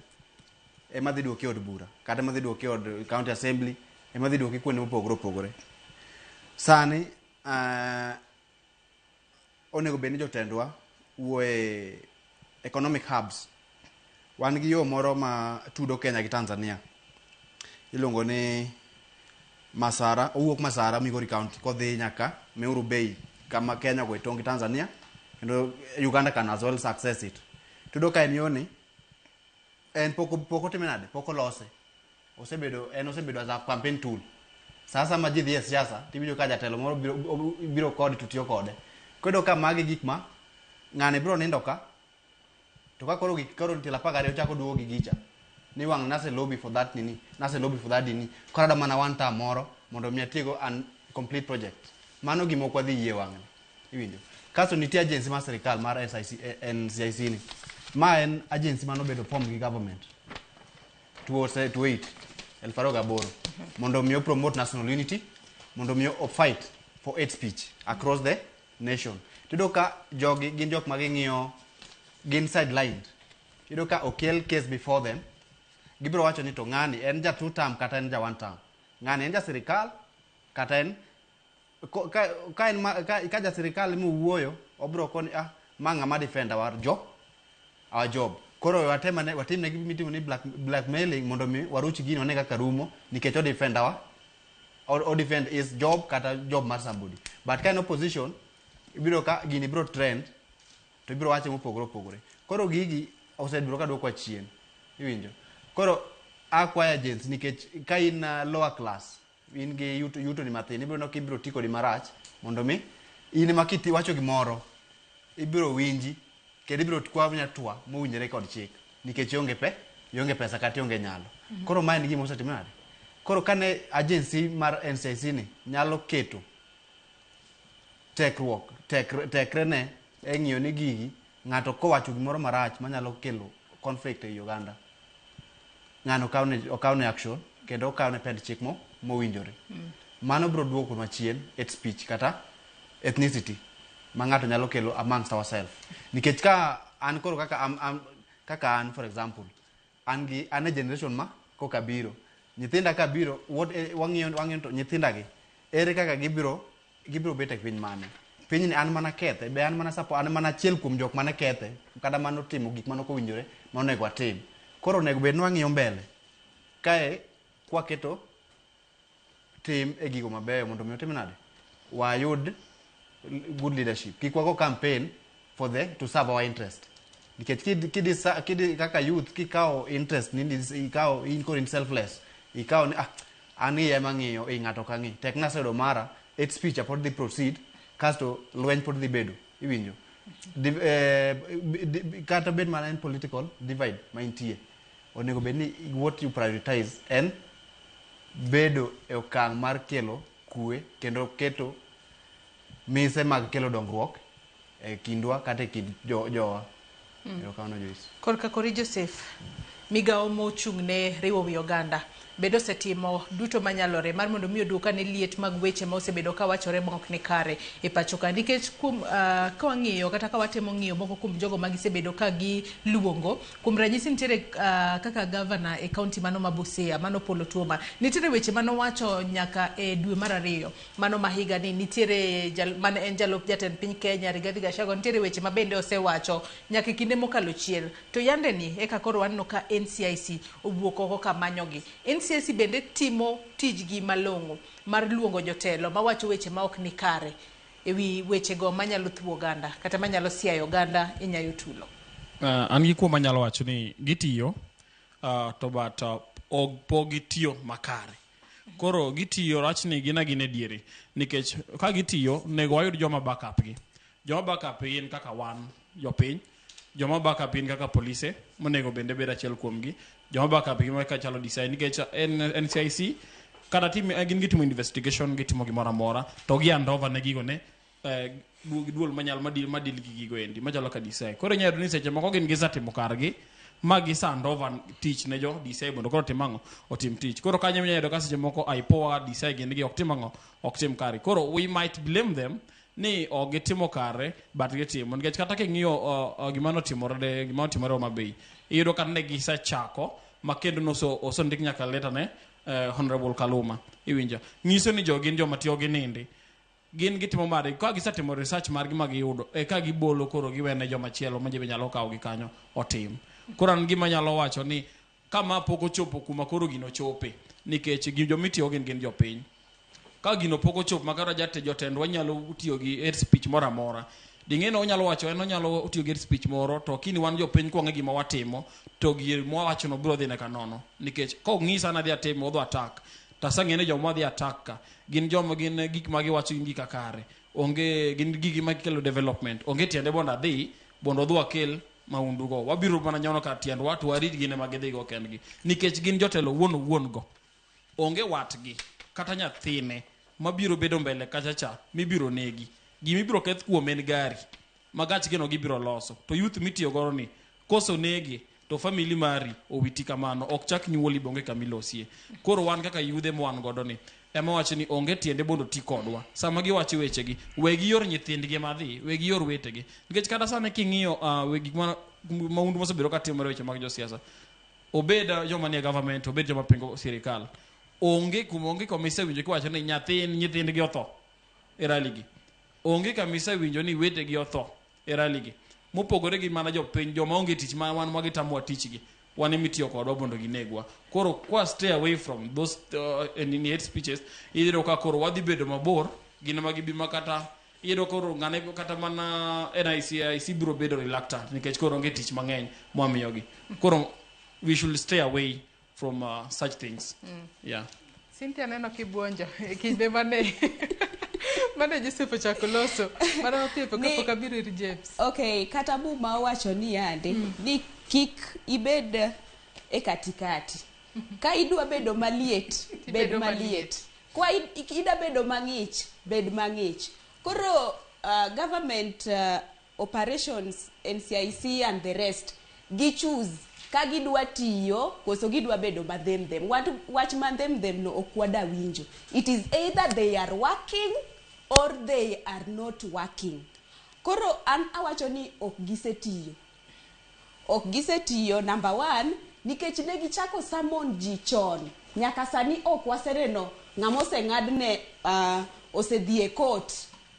ema dhi duoki od bura kata ema dhi duoki od county assembly ema dhi duoki kuonde mopogore opogore. Sani onego beni jotendwa wuoe economic hubs. Wan gi yo moro ma tudo Kenya gi Tanzania ilongo ni Masara, owuok Masara Migori County kodhi nyaka Meru Bay kama Kenya go itongi Tanzania kendo Uganda can as well access it. Tudo ka en yoni en poko timenade poko lose osebedo as a campaign tool. Sasa ma ji dhi e siasa tibido ka jatelo moro biro kod tutiyo kode. Kodo ka magi gik ma ng'ane biro nindo ka to ka koro nitila pagare ochako duogo gi gicha ni wang' nase lobby for that nini nase lobby for that nini korada mana one time moro mondo mi atiego an complete project mano gima ok wadhi yie wang'e iwinjo. Kaso nitie agency mar sirikal mar NCIC ni ma en agency mano bedo form gi government towards 2008 mondo mi promote national unity mondo mi fight for hate speech across the nation. Tido ka jogi gin jok maging'iyo gin sidelined. Tido ka okel case before them gibiro wacho ni to ng'ani en ja two term kata en ja one term. Ng'ani en ja sirikal kata en ka ja sirikal mu wuoyo obro koni ma ng'ama defend our job. Koro watimne mitimo ni blackmailing mondo mi waruch gino ne kaka rumo nikech o defend or defend his job kata job mar somebody. But kind of opposition ibiro ka gini biro trend to ibiro wache mopogore opogore. Koro gigi osedbiro ka dwoko chien iwinjo. Koro acquire agents nikech ka in lower class in gi yuto ni mathin ibiro no kibiro tiko di marach mondo mi in makiti wacho gimoro ibiro winji kendo ibiro kwanya twa mowinjore kod chik nikech ionge pesa kata ionge nyalo. Koro mae en gima osetimore. Koro kane agency mar NCIC ni nyalo keto tekrene e ng'iyo ni gigi ng'ato kowacho gimoro marach manyalo kelo conflict e Uganda, ng'ano okawne action kendo okawne pend chik mowinjore. Mano biro duoko machien hate speech kata ethnicity ma ng'ato nyalo kelo amongst ourselves. Nikech ka an koro kaka an for example, an e generation ma koka biro, nyithinda ka biro wang'iyo to nyithinda gi ere kaka gibiro bet e piny mane. Piny ni an mana kethe, be an mana achiel kuom jok mana kethe kata mano timo gik mano kowinjore monego atim. Koro onego bed ni wang'iyo mbele kae kwaketo tim e gigo mabeyo mondo mi otim nade wayud good leadership. Kik wago campaign to serve our interest. Nikech kidi kaka youth kikawo interest ni ikawo in kod selfless, ikawo ni an iye mang'iyo ng'ato ka ng'i tek nasedo mara hate speech pod dhi proceed kasto lweny pod dhi bedo iwinjo kata bed mana en political divide ma intie. Onego bed ni what you prioritize en bedo e okang' mar kelo kue kendo keto mise mag kelo dongruok e kindwa kata e kind jowa. Korka kori Joseph, migawo mochung'ne riwo wi oganda bedo setimo duto manyalore mar mondo mi oduoka ne liet mag weche ma osebedo ka wachore mok ni kare e pacho ka, nikech kuom ka wang'iyo kata ka watemo ng'iyo moko kuom jogo ma gisebedo ka gi luongo kuom ranyisi nitiere kaka governor e county mano ma Busia mano Polo Tuoma, nitiere weche mano wacho nyaka e dwe mar 2 mano mahiga ni nitiere man en jalup jatend piny Kenya Rigathi Gachagua, nitiere weche ma bende osewacho nyaka kinde mokalo chiel. To yande ni eka koro wanno ka NCIC owuok oko ka manyogi. NCIC bende timo tijgi malong'o mar luongo jotelo mawacho weche ma ok ni kare ewi weche go manyalo thuo oganda kata manyalo siayo oganda e nyayo tulo. An gi kuom manyalo wacho ni gitiyo to but po gitiyo makare. Koro gitiyo rachni gina gine diere nikech ka gitiyo nego wayud joma backup gi. Joma backup gin kaka wan jopiny, joma backup gin kaka polise monego bende bed achiel kuom gi, joma backup gin ka chalo design nikech NCIC kada gin gitimo investigation, gitimo gimoro amora to gi andova ne gigo ne duol manyal madil gi gigo endi majalo ka design. Koro nyalo ni seche moko gin gisatimo kargi magi sandova tich ne jo design mondo koro timango otim tich. Koro kanyo nyalo ka seche moko aipoa design gin gi ok timango ok tim kare. Koro we might blame them ni gitimo kare but gitimo nikech kata king'iyo gimano timore Mabei iyudo ka ne gisechako makendo noso ndik nyaka leta ne Honorable Kaluma iwinja nyiso ni gin joma tiyo gi nindi gin gitimo mare ka gisetimo research margi ma giyudo ka gibolo koro giwene joma chielo ma jibe nyalo kawo gi kanyo otim. Koro an gima nyalo wacho ni kama pok ochopo kuma koro gino chope nikech jomitiyo gin jopiny. Ka gino pok ochopo makara jotendwa nyalo tiyo gi hate speech moro amora, ding'eno onyalo wacho onyalo tiyo gi hate speech moro to kini wan jopiny kwang'e gima watimo to gir mwawachono biro dhi neka nono nikech ka ng'isa na dhi atimo odho attack tasang'ene joma dhi attack ka gin joma gin gik ma giwacho gin gika kare onge gin gigi ma kelo development onge tiende bondo adhi bondo odho akel maundugo wabiro mana nyono ka tiendwa to warit gine ma gidhigo kendgi nikech gin jotelo wuon go onge watgi kata nyathine mabiro bedo mbele kachacha mibiro negi gimibiro keth kuom en gari magach geno gibiro loso to youth mitiyo goro ni koso negi to family mari owiti kamano ok chak nyuoli bonge kamilosie. Koro wan kaka yudhe mwan godo ni ema wacho ni onge tiende bondo ti kodwa sama giwacho wechegi wegi yor nyithindgi madhi wegi yor wetegi nikech kata sane king'iyo wegi maundu mosebiro katimore weche mag josiasa obed joma nie government obed joma pingo sirikal onge komise winjo kiwacho ni nyithindgi otho e raligi onge kamise winjo ni wetegi otho e raligi mopogore gi mana jopiny joma onge tich ma wan magitamowa tichgi wan emitiyo kodwa bondo ginegwa. Koro kwa stay away from those hate speeches iyudo ka koro wadhi bedo mabor gin magibi makata iyudo koro ng'ane kata mana NIC biro bedo reluctant nikech koro onge tich mang'eny mwamiyogi. Koro we should stay away from such things. Yeah. Cynthia neno kibuonjo kinde mane Mana Joseph chakoloso. Mana piepo kapok abiro ir James. Okay, kata Buma owacho ni ande ni kik ibed e katikati. Ka idwa bedo maliet, bed maliet. Kwa ida bedo mang'ich, bed mang'ich. Koro government operations, NCIC and the rest, gi choose ka gidwa tiyo koso gidwa bedo madhem. Wach madhem no okwada winjo. It is either they are working or they are not working. Koro an awacho ni ok gisetiyo. Ok gisetiyo, number one, nikech ne gichako summon ji chon. Nyaka sani ok wasereno ng'amose ng'adne osedhi e court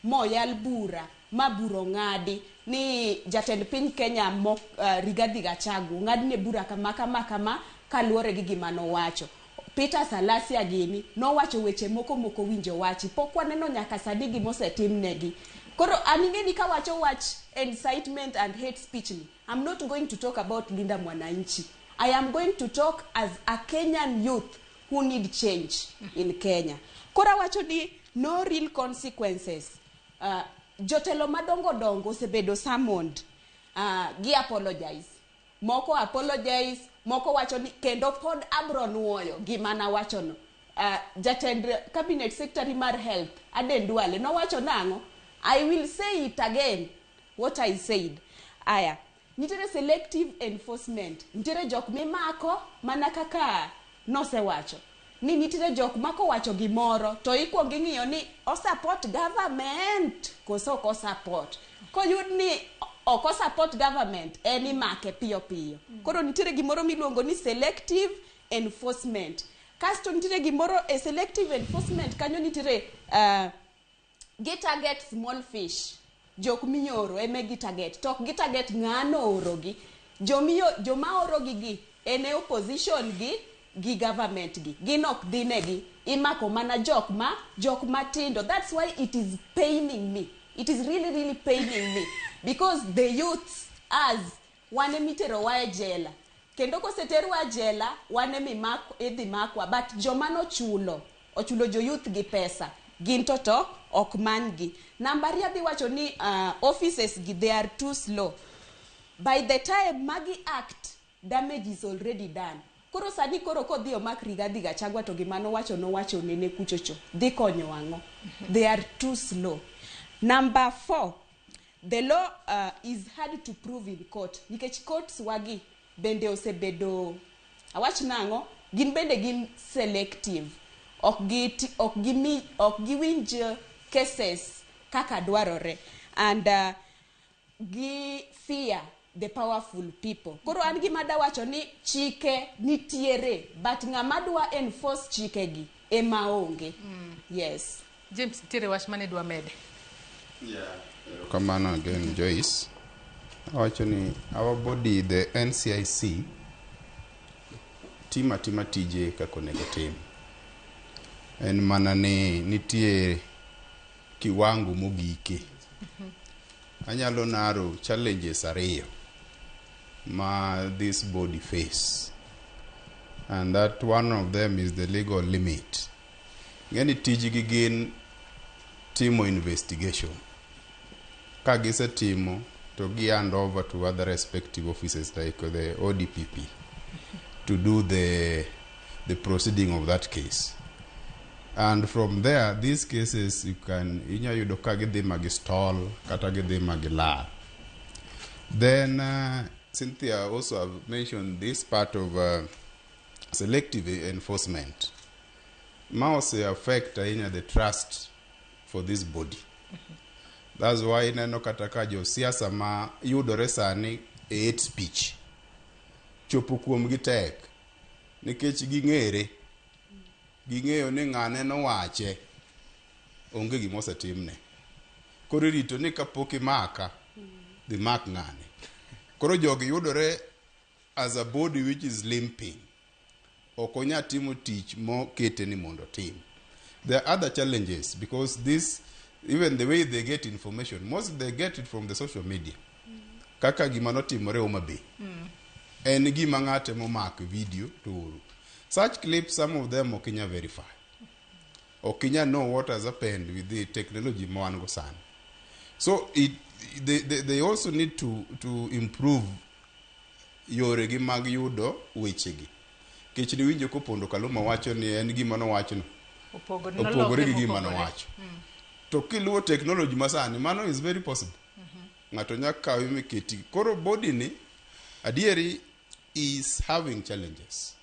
moyal bura ma buro ng'adi ni jatend piny Kenya Rigathi Gachagua ng'adne bura kama kaluwore gi gima nowacho. Peter Salasia gini nowacho weche moko winjo wachi. Pok waneno nyaka sani gimosetimnegi. Koro aning'e ni kawacho wach incitement and hate speech ni, I'm not going to talk about Linda Mwananchi. I am going to talk as a Kenyan youth who need change in Kenya. Kora wacho ni no real consequences. Jotelo madongo osebedo summoned. Gi apologize. Moko apologize, moko wacho ni kendo pod abro nuoyo gima na wacho no. Jatend cabinet secretary mar health Aden Duale no wacho nango. I will say it again what I said. Aya, nitere selective enforcement. Nitere jok mimako mana kaka nose wacho. Ni nitere jok mako wacho gimoro to ikuongo ing'iyo ni o support government koso ko support. Koyud ni oko support government eni make piyo. Koro nitere gimoro miluongo ni selective enforcement. Kasto nitere gimoro selective enforcement kanyo nitere target small fish. Jok minyoro eme target. Tok target ng'ano orogi. Joma orogi gi ene opposition gi government gi. Ginok dinegi. Imako mana jok matindo. That's why it is paining me. It is really paining me. Because the youths as wane mitero wa jela. Kendo koseteru wa jela wane idhi makwa. But joma no ochulo jo youth gi pesa. Gintoto ok mangi. Nambari adhi wacho ni offices gi they are too slow. By the time magi act, damage is already done. Koro sani kodhi omak Rigathi Gachagua to gima nowacho nene kuchocho. Dhi konyo ang'o. They are too slow. Number 4, the law is hard to prove in court. Nikech courts wagi bende osebedo awach nango gin bende gin selective. Ok giwinj cases kaka dwarore and gi fear the powerful people. Koro an gima da wacho ni chike nitiere but ng'ama dwa enforce chike gi ema onge. Yes. James tire wach mane dwa mede. Kamano again Joyce. Wacho ni our body the NCIC tima tije kako nego tim. En mana ni nitie kiwango mogike. Anyalo naro challenges ariyo ma this body face. And that one of them is the legal limit. Ngeni tiji gi gin timo investigation. Ka gise timo to gi hand over to other respective offices like the ODPP to do the proceeding of that case. And from there, these cases yudo ka gidhi magistall kata gidhi magilar. Then Cynthia also have mentioned this part of selective enforcement. Must affect the trust for this body. That's why neno kata ka jo siasa ma yudore sani hate speech. Chopo kuom gi tek nikech ging'ere. Ging'eyo ni ng'ane nowache onge gima osetimne. Koro rito ni kapok imaka dhi mak ng'ane. Koro jogi yudore as a body which is limping. Ok onya timo tich mokete ni mondo tim. There are other challenges because this, even the way they get information, most they get it from the social media. Kaka gima notimore Homa Bay. En gima ng'ate momak video to uru. Such clips, some of them Kenya verify. okinya know what has happened with the technology mawan go san. So they also need to improve yore gi mag yudo weche gi. Kech ni winjo kopondo Kaluma wacho ni en gima no wacho no. Opogore gi gima no wacho. To kiluo technology masani mano is very possible. Ngato nyaka kawi miketi. Koro body ni adieri is having challenges.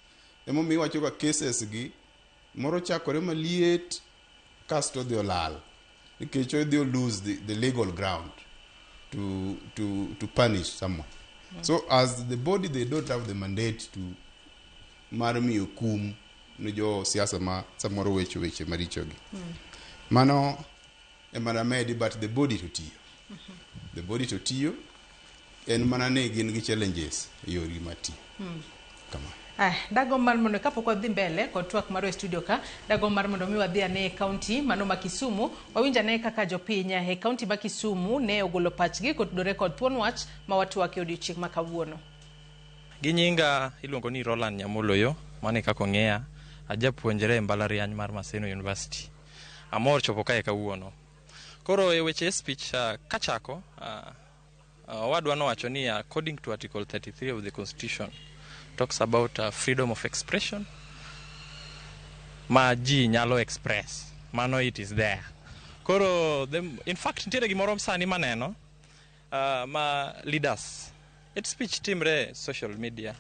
Emo mi wacho ka cases gi moro chakore maliet kasto dio lal. Nikech they'll lose the legal ground to punish someone. So as the body, they don't have the mandate to marmi hukum ni jo siasa ma samoro weche maricho gi. Mano emana medi, but the body to tiyo. The body to tiyo en mana ne gin gi challenges yori mati. Kama. Dago mar mondo kapok wadhi mbele kod twak mar studio ka, dago mar mondo mi wadhi ane county mano ma Kisumu, wawinja ne kaka jopiny e county ma Kisumu ne ogolo pachgi kotudore kod thuon wach ma watwake odiochieng' ma kawuono. Gi nyinga iluongo ni Roland Nyamoloyo, mane kako ng'eya, ajapuonjre e mbalariany mar Maseno University. Amor chopo kae kawuono. Koro e weche speech kachako, wadwa nowacho ni according to Article 33 of the Constitution, talks about freedom of expression. Ma ji nyalo express. Mano it is there. Koro, in fact, nitiere gimoro sani maneno, ma leaders. It's speech timre social media,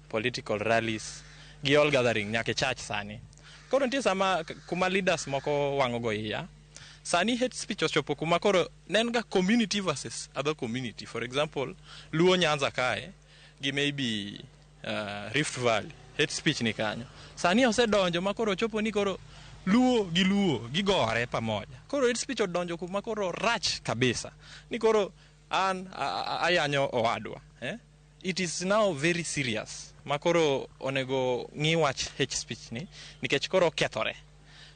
political rallies, gi all gathering, nyake church sani. Koro nitiere sama kuma leaders moko wango go iya. Sani hate speech ochopo kuma koro nenga community versus other community. For example, Luo Nyanza kae, gi maybe Rift Valley, hate speech ni kanyo. Sani osedonjo makoro chopo ni koro Luo gi gore pamoja. Koro hate speech odonjo kuma koro rach kabisa. Ni koro an ayanyo owadwa. It is now very serious. Makoro onego ng'i wach hate speech ni nikech koro kethore.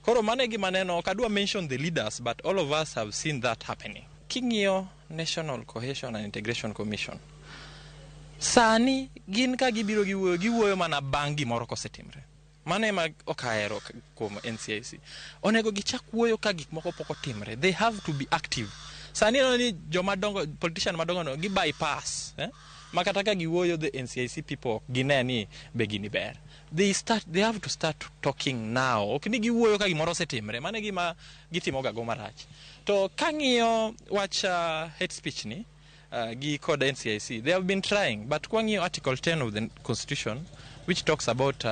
Koro manegi maneno kadwa mention the leaders, but all of us have seen that happening. King'iyo National Cohesion and Integration Commission. Sani gin ka gibiro giwuoyo mana bangi moro kosetimre. Mane ma okaero kuom NCIC. Onego gichak wuoyo ka gik moko poko timre. They have to be active. Sani ni jomadongo politician madongo no gi bypass, makata ka giwuoyo the NCIC people gineni begini ber. They have to start talking now. Okni giwuoyo ka gimoro osetimre. Mane gima gitimo ga go marach. To kang'iyo wach hate speech ni gi code NCIC, they have been trying, but kwang'iyo Article 10 of the Constitution, which talks about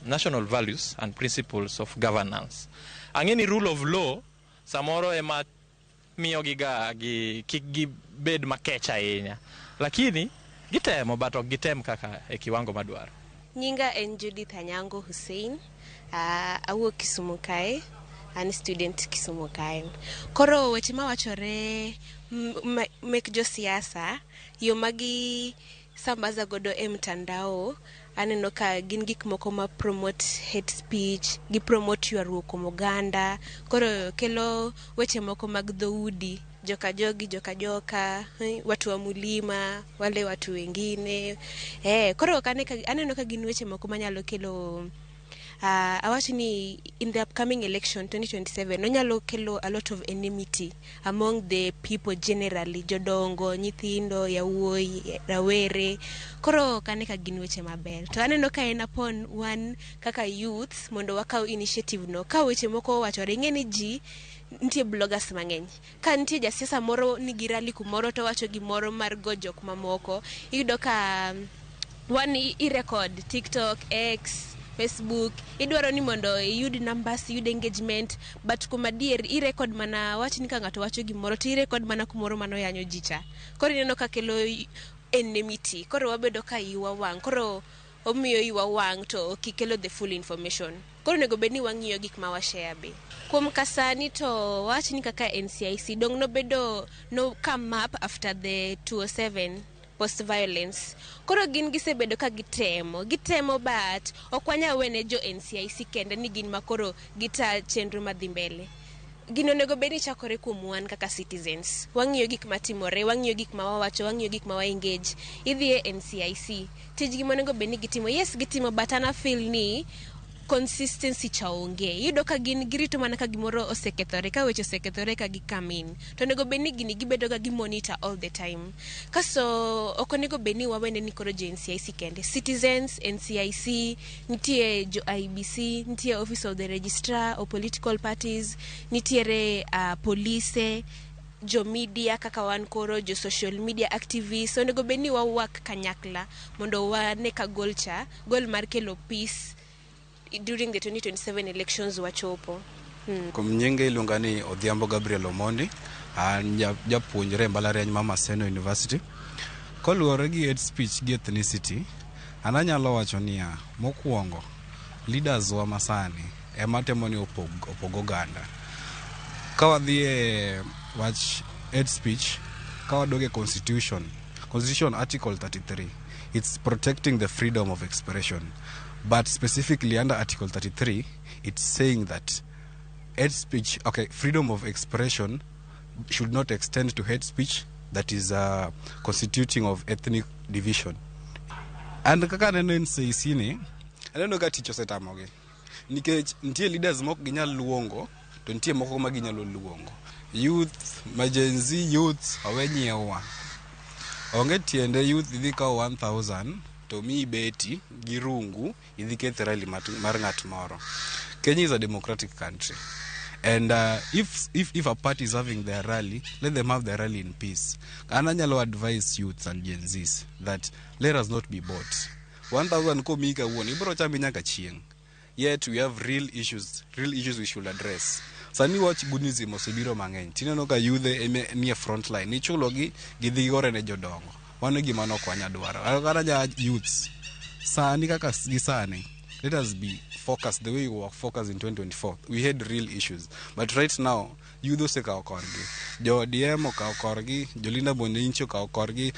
national values and principles of governance. Angeni rule of law, samoro ema miyo gi bed makecha ahinya. Lakini gitemo but ok gitem kaka e kiwango madwaro. Nyinga en Judith Anyango Hussein, awuok Kisumu kae, an student Kisumu kae. Koro weche mawachore mek jo siasa, yo magi sambaza godo e mtandao, aneno ka gin gik moko ma promote hate speech, gi promote ywaruok kuom oganda. Koro kelo weche moko mag dhoudi, joka jogi, joka joka, watu wa mulima, wale watu wengine. Koro aneno ka gin weche moko manyalo kelo awachi ni in the upcoming election 2027 onyalo kelo a lot of enmity among the people generally, jodongo, nyithindo, yawuoyi, rawere. Koro kane ka gin weche maber. To aneno ka en upon one kaka youth mondo wakaw initiative no. Ka weche moko wachore ng'eni ji ntie bloggers mang'eny. Ka ntie jasiasa moro nigi rally kumoro to wacho gimoro mar gojok mamoko, iyudo ka one i-record TikTok, X, Facebook, idwaro ni mondo yud numbers, yud engagement, but kuma dier i-record mana wach ni ka ng'ato wacho gimoro to i-record mana kumoro mano yanyo jicha. Koro ineno ka kelo enmity. Koro wabedo ka iwa wang'. Koro omiyo iwa wang' to kikelo the full information. Koro nego bedni wang'iyo gik ma washare be. Kuom kasani to wach ni kaka NCIC dong no bedo no come up after the 207 post violence. Koro gin gisebedo ka gitemo but okwanya wene jo NCIC kende ni gin makoro gita chenro madhi mbele. Gino nego beni chakore kuom wan kaka citizens. Wang'iyo gik matimore, wang'iyo gik ma wawacho, wang'iyo gik ma wa engage. Idhi e NCIC. Tijgi monego beni gitimo. Yes, gitimo but ana feel ni consistency chaonge yudo ka gin girito mana ka gimoro osekethore ka weche osekethore ka gikamin to nego beni gini gibedo ga gi monitor all the time kaso okonego beni wawene ni koro jo NCIC kende citizens NCIC nitie jo IBC nitie office of the registrar or political parties nitiere police jo media kaka wan koro jo social media activists onego beni wa work kanyakla mondo wane ka goal mar kelo peace during the 2027 elections wachopo. Kum nyinge iluonga ni Odhiambo Gabriel Omondi, an japuonjre mbalariany ma Maseno University. Koluwore gi hate speech gi ethnicity, an anyalo wacho niya, mokwongo leaders wa masani ema temo ni opogo oganda. Ka wadhi e wach hate speech, ka wadoge constitution article 33, it's protecting the freedom of expression. But specifically under Article 33, it's saying that hate speech, freedom of expression should not extend to hate speech that is constituting of ethnic division. And kaka neno NCIC ni, aneno ka tich osetamogi. Nikech nitie leaders moko ginyal luongo, to nitie moko ma ginyalo luongo. Youth, majenzi youth, awenyiewa. Onge tiende youth idhi ka 1,000, to mi beti girungu idhi kethe rally mar ng'at moro. Kenya is a democratic country, and if a party is having their rally, let them have their rally in peace. And anyalo advise youths and Gen Zs that let us not be bought. 1,000 ko mi ka won ibro chami nyaka chieng. Yet we have real issues we should address. Sani watch Gunism osebiro mang'eny. Tineno ka youth nie front line. Ichulo gi gidhi gore ne jodongo. Wano gima nok wanya dwaro. Akara youths. Sani kaka gisani. Let us be focused the way we were focused in 2024. We had real issues. But right now, youth osekawo korgi. Jo ODM okawo korgi, jo Linda Boninchi okawo korgi.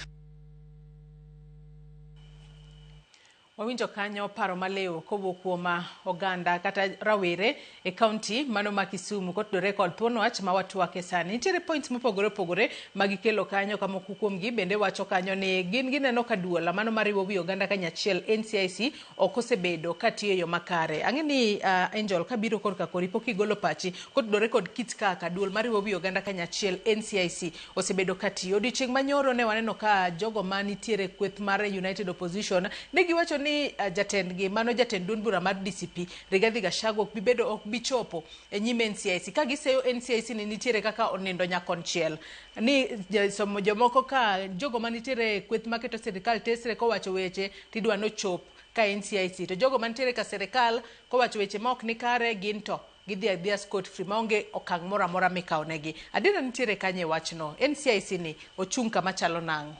Wawinjo kanyo paro maleo kowuok kuom oganda kata rawere e county mano ma Kisumu kotudore kod thuon wach ma watwake sani. Nitiere points mopogore magikelo kanyo kama kuomgi bende wacho kanyo ni gineno ka duola mano mariwo wi oganda kanyachiel NCIC ok osebedo katiyo yo makare. Ang'eni Angel kabiro korka kori pok igolo pachi kotudore kod kit kaka duol mariwo wi oganda kanyachiel NCIC osebedo katiyo. Odiochieng' manyoro ne waneno ka jogo manitiere kweth mar United Opposition ne giwacho ni jatendgi mano jatend duond bura mar DCP Rigathi Gachagua ok bichopo e nyime NCIC ka giseyo NCIC ni nitiere kaka onindo nyakonchiel ni somo jomoko ka jogo manitiere kweth maketo sirikal tesre kowacho weche tidwa no chop ka NCIC to jogo manitiere ka sirikal kowacho weche ma ok ni kare ginto gidhi adhia scot free maonge okang' moro amora mikawnegi. Adina nitiere kanye wachno NCIC ni ochung' kama chalo nang'o?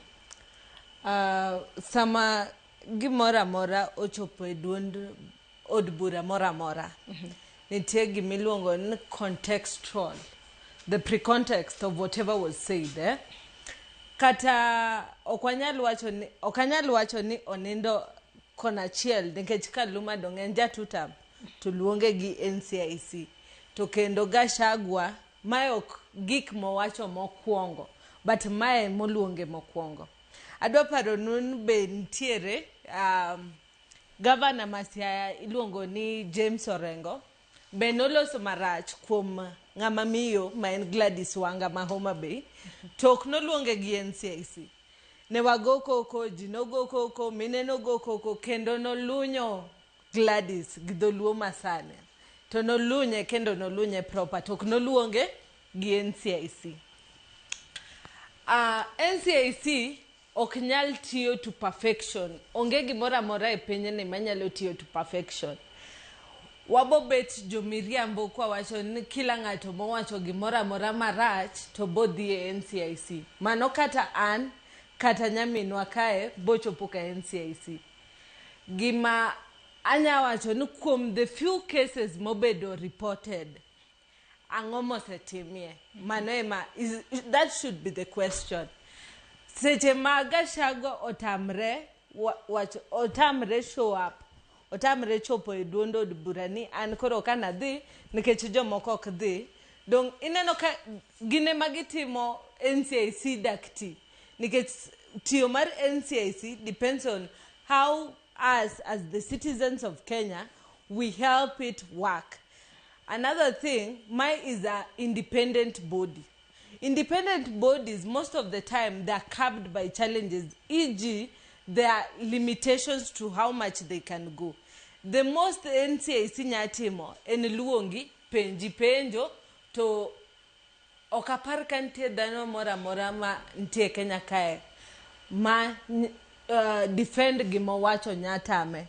Sama gimora mora ochopo e duond od bura mora mora. Nitie gimiluongo ni contextual, the pre-context of whatever was said. Kata okanyal wacho ni onindo konachiel nikech kaluma dongen jatutam to luonge gi NCIC to kendo Gachagua mae ok gik mowacho mokwongo but mae moluonge mokwongo. Adwa paro nun be ntiere governor Masiaya iluongo ni James Orengo be noloso marach kuom ng'ama miyo ma en Gladys Wanga ma Homa Bay tok noluonge gi NCIC ne wago koko jinogo koko mineno go koko kendo nolunyo Gladys gi dholuo masane to nolunye kendo nolunye proper tok noluonge gi NCIC. NCIC ok nyal tiyo to perfection. Onge gimora mora e pinyni manyalo tiyo to perfection. Wabobet jomiriambo kwa wacho ni kila ng'ato mowacho gimora mora marach to bodhi e NCIC. Mano kata an kata nyaminwa kae bochopo ka NCIC. Gima anya wacho ni kuom the few cases mobedo reported ang'o mosetimie. Mano ema that should be the question. Seche ma Gachagua otamre show up, otamre chopo e duond od burani an koro kana dhi nikech jomoko ok dhi dong ineno ka gine magitimo NCIC dakti nikech tiyo mar NCIC depends on how us as the citizens of Kenya we help it work. Another thing, MAI is an independent body. Independent bodies, most of the time, they're curbed by challenges, e.g., there are limitations to how much they can go. The most NCIC nyatimo en luongi penji penjo to okapar kantie dhano mora mora ma ntie Kenya kae ma defend gimo wacho nyatame.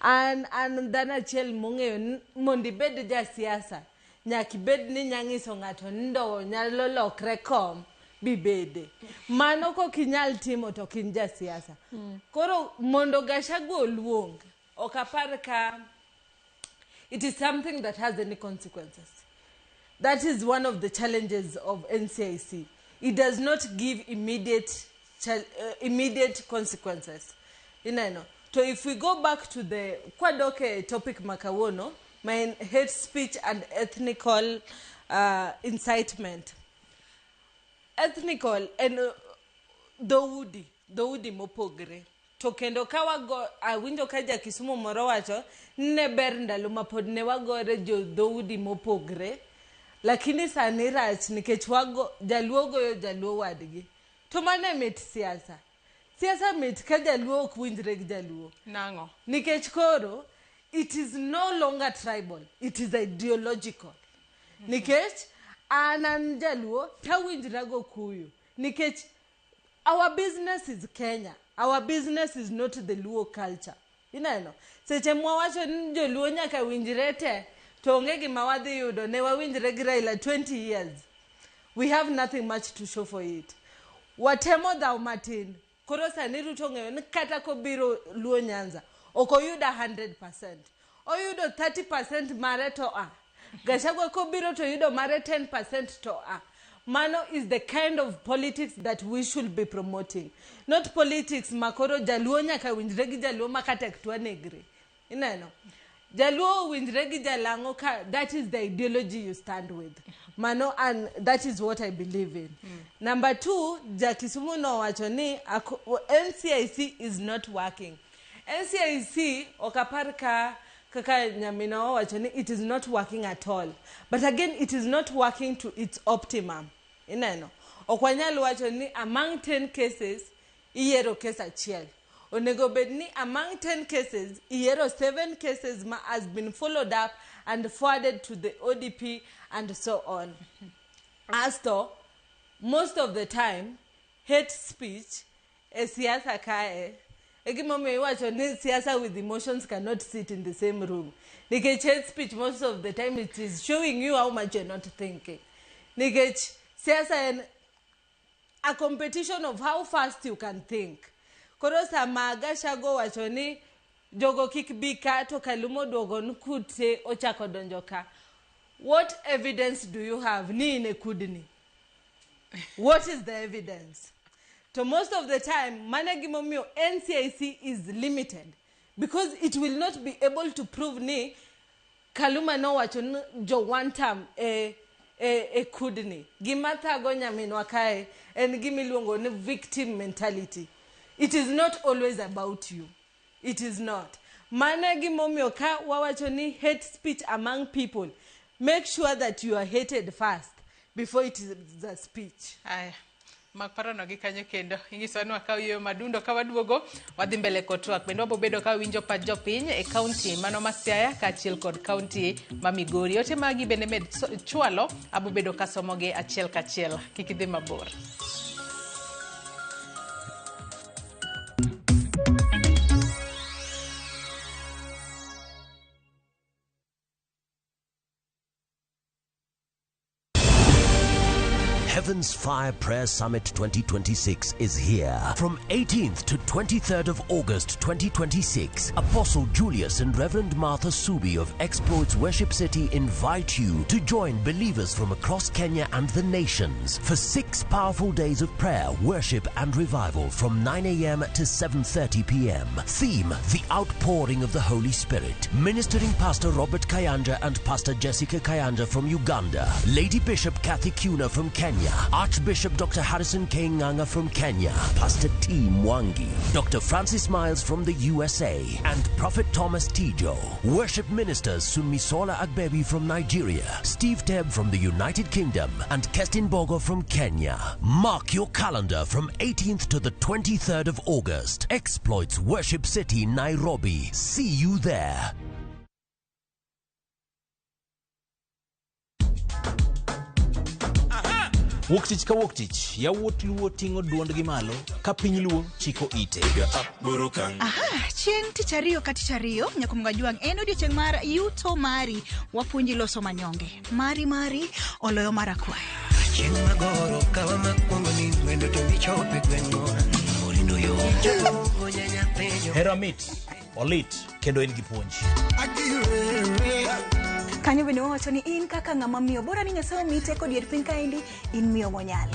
An dhano achiel mong'eyo mondo ibed ja siasa nyaka ibed ni nyanyiso ng'ato ndo nyalo lokre kom bibede. Mano kok inyal timo to kin ja siasa. Koro mondo Gachagua oluong okapar ka it is something that has any consequences. That is one of the challenges of NCIC. It does not give immediate consequences. You know. So if we go back to the kwadoke topic makawono, my hate speech and ethnical incitement. Ethnical and dhoudi mopogre. To kendo ka wago awinjo ka ja Kisumu moro wacho ne ber ndalo ma pod ne wagore jo dhoudi mopogre, lakini sani rach nikech wago jaluo goyo jaluo wadgi. To mane mit siasa. Siasa mit ka jaluo ok winjre gi jaluo. Nango. Nikech koro it is no longer tribal, it is ideological. Nikech anan jaluo tawinjra go kuyu. Nikech our business is Kenya. Our business is not the Luo culture. You know. Seche mwawacho njo Luo nyaka winjrete to onge gima wadhi yudo ne wawinjre gi Raila 20 years. We have nothing much to show for it. Watemo dhao matin. Koro sani Ruto ng'eyo ni kata kobiro Luo Nyanza oko yuda 100%. Oyudo 30% mare to a. Gachagua kobiro to yudo mare 10% to a. Mano is the kind of politics that we should be promoting. Not politics makoro jaluo nyaka winjre gi jaluo makata ktwa negre. You know. Jaluo winjre gi jalango ka, that is the ideology you stand with. Mano, and that is what I believe in. Number 2, Kisumu no wacho ni NCIC is not working. NCIC okapar ka kaka nyamina wacho ni it is not working at all. But again, it is not working to its optimum. You know. Okwanyalo wacho ni among 10 cases, iero case achiel. Onego bed ni among 10 cases, iero 7 cases has been followed up and forwarded to the ODP and so on. As to, most of the time, hate speech, siasa kae, egimome wacho ni siasa with emotions cannot sit in the same room. Nikech hate speech, most of the time, it is showing you how much you're not thinking. Nikech siasa and a competition of how fast you can think. Koro sama Gachagua wacho ni jogo kik bi ka to kalumo dogo nkute ochako donjo ka. What evidence do you have ni ine kudni? What is the evidence? So most of the time, managimomio NCIC is limited because it will not be able to prove ni kaluma no wacho jo one term kudni. Gimata go nyaminwa kae en gimiluongo ni victim mentality. It is not always about you. It is not. Managimomio ka wawacho ni hate speech among people. Make sure that you are hated first before it is a speech. Aya. Makparano gi kanyo kendo ingiso ni wakaw yo madundo ka waduogo wadhi mbele kod Twak. Bende wabobedo ka winjo pach jopiny e kaunti mano ma Siaya kaachiel kod kaunti ma Migori. Ote magi bende med chwalo abobedo ka somogi achiel kachiel. Kik idhi mabor. Heaven's Fire Prayer Summit 2026 is here. From 18th to 23rd of August 2026, Apostle Julius and Reverend Martha Subi of Exploits Worship City invite you to join believers from across Kenya and the nations for 6 powerful days of prayer, worship and revival from 9 a.m. to 7:30 p.m. Theme: The Outpouring of the Holy Spirit. Ministering Pastor Robert Kayanja and Pastor Jessica Kayanja from Uganda. Lady Bishop Kathy Kuna from Kenya. Archbishop Dr. Harrison K. Nganga from Kenya, Pastor T. Mwangi, Dr. Francis Miles from the USA, and Prophet Thomas Tijo. Worship ministers Sunmisola Agbebi from Nigeria, Steve Tebb from the United Kingdom, and Kestin Bogo from Kenya. Mark your calendar from 18th to the 23rd of August. Exploits Worship City, Nairobi. See you there. Wuok tich ka wuok tich, yawuot luo ting'o duondgi malo, ka piny luo chiko ite. Chieng' tich ariyo ka tich ariyo, nyako mga juang en odiochieng' mar yuto mari, wapuonji loso manyonge. Mari, oloyo mara kwayo. Chieng' magoro kawa makwongo ni wendo to michope gweng'o. Morindo yo. Hera mit, olit, kendo en gi puonj. Kanyo bende wawacho ni in kaka ng'ama miyo, bora ni Nyasaye omiyi teko dier piny kaendi, in miyo monyalo.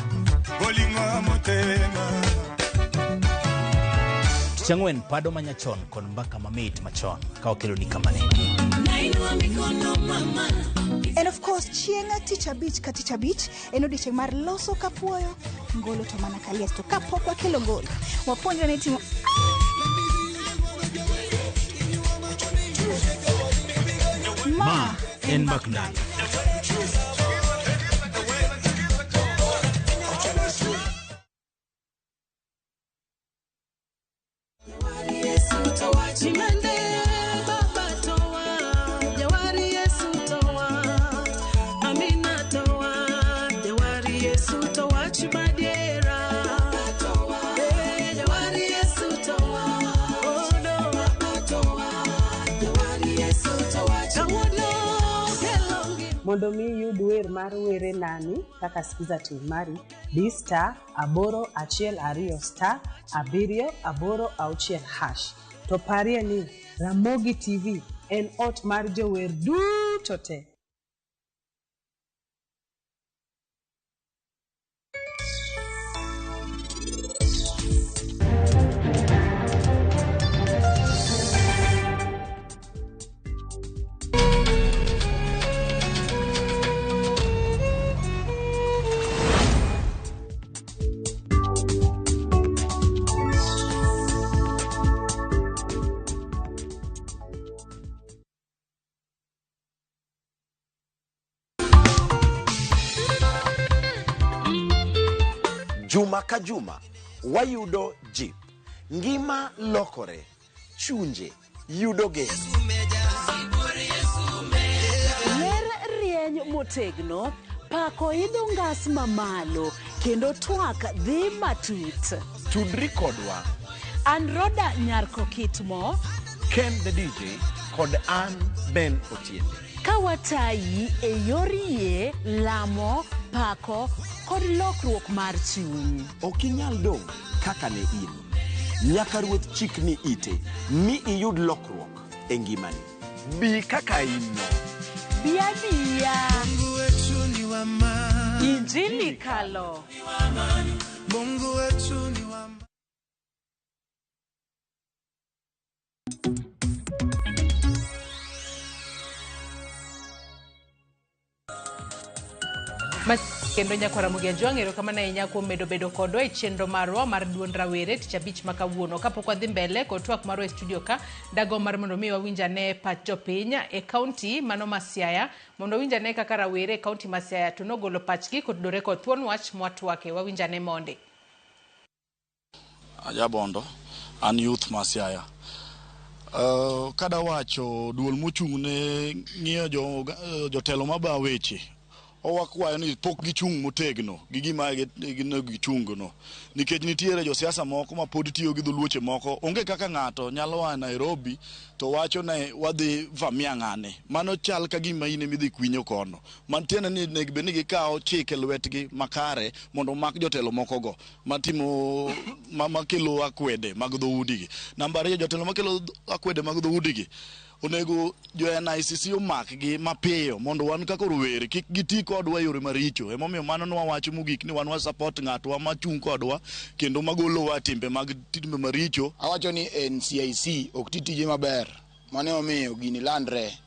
Tich ang'wen pado manyachon kod mbaka mamit machon ka okelo ni kamane. And of course, chieng' tich abich ka tich abich en odiochieng' mar loso kapuoyo, ngolo to mana kalies to kapok wakelo ngolo. Wapuonjwa ni timo Ma en Bakdan. Mondo mi yud wer mar were nani kaka Sikiza Tune mari di *8 1 2 *7 8 6#. To parie ni Ramogi TV en ot mar jower duto te. Juma ka juma wayudo jip, ngima lokore, chunje yudo geno. Ler rieny motegno, pako idho ngas mamalo, kendo twak dhi matut. Tudri kodwa An Roda Nyarko Kitmo, Ken the DJ, kod an Ben Otiende. Kawatayi e yor yie, lamo, pako, kod lokruok mar chuny. Okinyal dong kaka ne in. Nyaka ruoth chikni ite, mi iyud lokruok e ngimani. Bi kaka in no. Biya. Injili kalo. Mungu wetu ni wa Kendo nyakwara Mugia Jwang'ero kama na inyako medo bedo kodwa e chenro marwa mar duond rawere tich abich makawuono kapok wadhi mbele kod twak marwa e studio ka dago mar mondo mi wawinjane pach jopiny e kaunti mano ma Siaya mondo winjane kaka rawere e kaunti ma Siaya to nogolo pachgi kotudore kod thuon wach mwatwake wawinjane monde. Ajabondo an youth ma Siaya. Kada wacho duol mochung'ne ng'iyo jotelo maba weche owakwayo ni pok gichung' motegno gi gima gichung'no nikech nitiere jo siasa moko ma pod tiyo gi dhuluoche moko onge kaka ng'ato nyalo wa Nairobi to wacho ne wadhi vamia ng'ane mano chal ka gima ine midhi kwinyo kono mantiene ni negbe ni gikawo chike lwetgi makare mondo mak jotelo moko go matimo makelo akwede mag dhoudigi. Namba 2 jotelo makelo akwede mag dhoudigi onego jo NICC omakgi mapiyo mondo wan kaka rowere kik giti kodwa yore maricho. Emomiyo mano nwawacho mogik ni wan wa support ng'atwa machung' kodwa kendo magolowa timbe maricho. Awacho ni NCIC ok titije maber mane omiyo gini landre.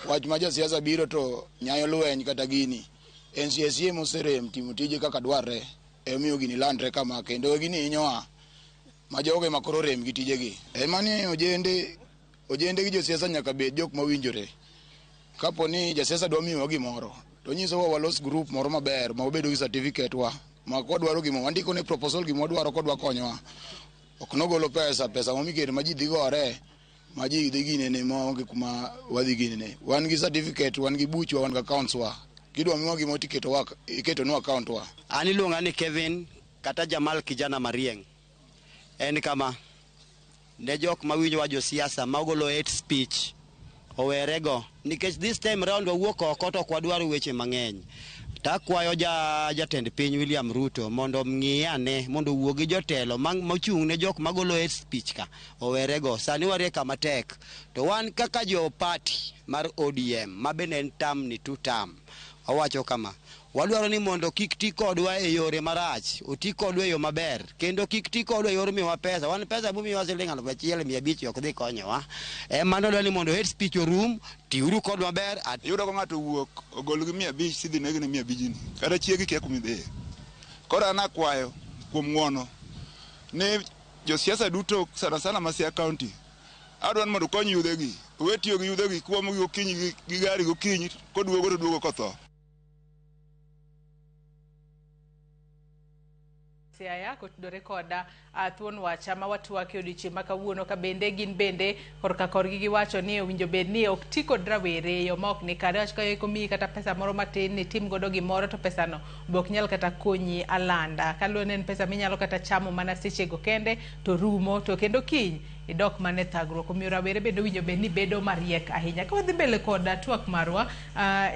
Wach ma josiasa biro to nyayo lweny kata gini NCSA moserem timo tije kaka dwarre emiyo gini landre kama kendo gini inyoa ma joge makoro rem gi tijegi emani ojende gi josiasa nyaka bed jok mawinjore kapo ni jasiasa dwa miyowa gimoro to nyisowa walos group moro maber ma obedo gi certificate wa ma kodwaro gimo wandiko ne proposal gimo dwaro kodwa konyowa ok nogolo pesa momiketo ma ji dhi gore ma ji dhi ginene maonge kuma wadhi ginene wan gi certificate wan gi buchwa wan gi accounts wa kidwa miwa gimo iketo no account wa. An iluonga ni Kevin kata Jamal kijana Marieng. En kama ne jok mawinjo wa josiasa magolo hate speech owerego nikech this time round wawuok oko to kwadwaro weche mang'eny. Takwayo jatend piny William Ruto mondo ng'iyane mondo wuo gi jotelo mochung' ne jok magolo hate speech ka owerego sani warie kama tek to wan kaka jo party mar ODM mabende en tam ni 2 term awacho kama wadwaro ni mondo kik ti kodwa e yore marach oti kodwa e yo maber kendo kik ti kodwa e yor miwa pesa wan pesa bumiwa siling 1,500 ok dhi konyowa mano dwani mondo hate speech orum tiuru kodwa maber yudo ko ng'ato wuok ogol gi 500 sidhi negi ne 500 ni kata chiegi kia kumidhi kora ana kwayo kuom ng'wono ne josiasa duto sana ma Siaya County adwan mondo kony yudhegi wetiyo gi yudhegi kuomo gi okinyi gi gari gokinyi koduogo to duogo kotho. Siaya kotudore koda thuon wacha ma watwak odiochieng' ma kawuono ka bende gin bende korka korgi giwacho ni owinjo bed ni ok ti kod rawere yo ma ok ni kare wach ka komiyi kata pesa moro matin ni tim godo gimoro to pesano be ok nyal kata konyi alanda kaluwore en pesa minyalo kata chamo mana sechego kende to rumo to kendo kiny idok mane thagruok omiyo rawere bende owinjo bed ni bedo mariek ahinya ka wadhi mbele koda twak marwa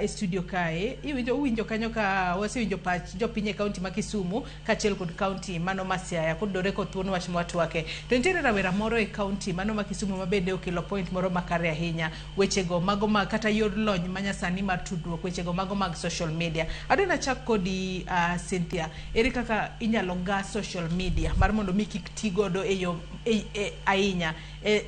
e studio kae uwinjo kanyo ka wasewinjo pach jopiny e kaunti ma Kisumu kaachiel kod kaunti mano ma Siaya kudore kod thuon wach mwatwake to nitiere rawera moro e kaunti mano ma Kisumu ma bende okelo point moro makare ahinya wechego mago mag kata yor lony manyasani mar tudruok wechego mago mag social media adwa nachak kodi Cynthia ere kaka inyalo ga social media mar mondo mi kik ti godo e yo ahinya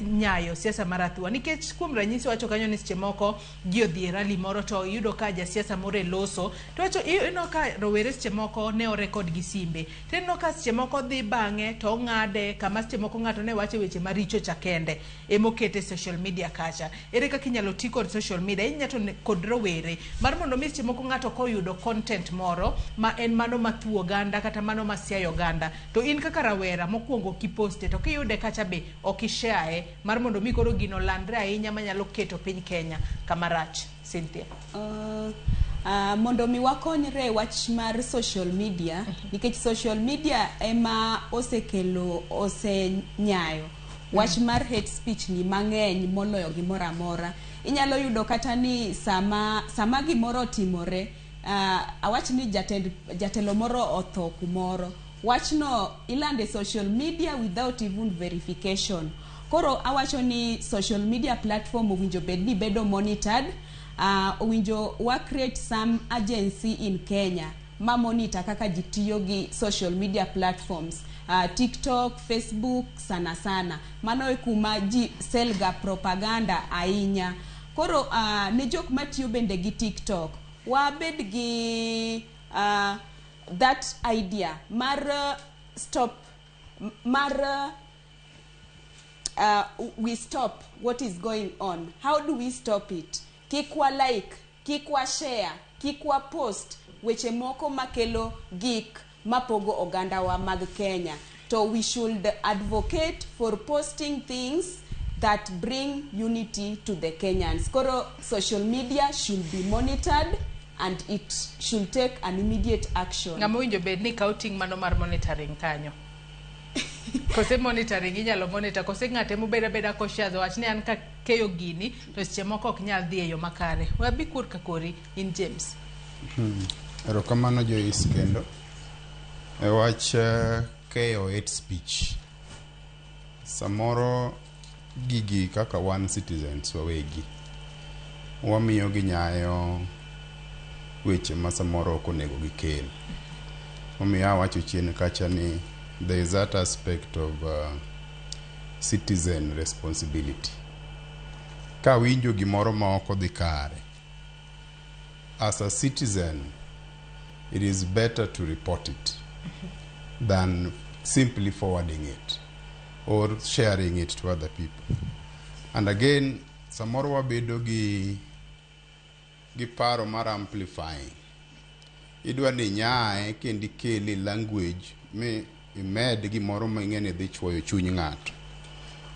nyayo siasa mar Athuwe nikech kuom ranyisi wacho kanyo ni seche moko ji odhi e rally moro to yudo ka jasiasa moro e loso to wacho ino ka rowere seche moko ne orekod gi simbe to ino ka seche moko dhi bang'e to ng'ade kama seche moko ng'ato ne wacho weche maricho cha kende emokete social media kacha ere kaka inyalo ti kod social media inyato kod rowere mar mondo mi seche moko ng'ato koyudo content moro ma en mano mathuo oganda kata mano ma siayo oganda to in kaka rawera mokwongo kiposte to kiyude kacha be okishare mar mondo mi koro gino landre ahinya manyalo keto piny Kenya kamarach. Cynthia mondo mi wakonyre wach mar social media nikech social media ema osenyayo wach mar hate speech ni mang'eny moloyo gimoro amora inyalo yudo kata ni sama gimoro timore awach ni jatelo moro otho kumoro wachno ilande social media without even verification koro awacho ni social media platform owinjo bed ni bedo monitored owinjo wa create some agency in Kenya ma monitor kaka jitiyo gi social media platforms TikTok, Facebook sana mano e kuma ji selga propaganda ahinya koro ne jok matiyo bende gi TikTok wabed gi that idea mar we stop what is going on. How do we stop it? Kikwa like, kikwa share, kikwa post weche moko makelo gik mapogo oganda wa mag Kenya. So we should advocate for posting things that bring unity to the Kenyans. Koro social media should be monitored and it should take an immediate action. Ngamo winjo bed ni counting mano mar monitoring kanyo. Kose monitoring inyalo monitor kose ng'ate mobeda ko share wach ni an ka keyo gini to seche moko ok nyal dhi e yo makare. Wabi kur ka kori in James. Erokamano Joyce kendo. E wach keyo hate speech. Samoro gigi kaka one citizens wawegi. Wamiyo gi nyayo weche ma samoro ok onego gikel. Omiyo awacho chien kacha ni there is that aspect of citizen responsibility. Ka winjo gimoro ma ok odhi kare, as a citizen it is better to report it than simply forwarding it or sharing it to other people. And again, samoro wabedo gi paro mar amplifying. Idwa ni nyae kendi keli language me imed gimoro mang'ene dhi chwoyo chuny ng'ato.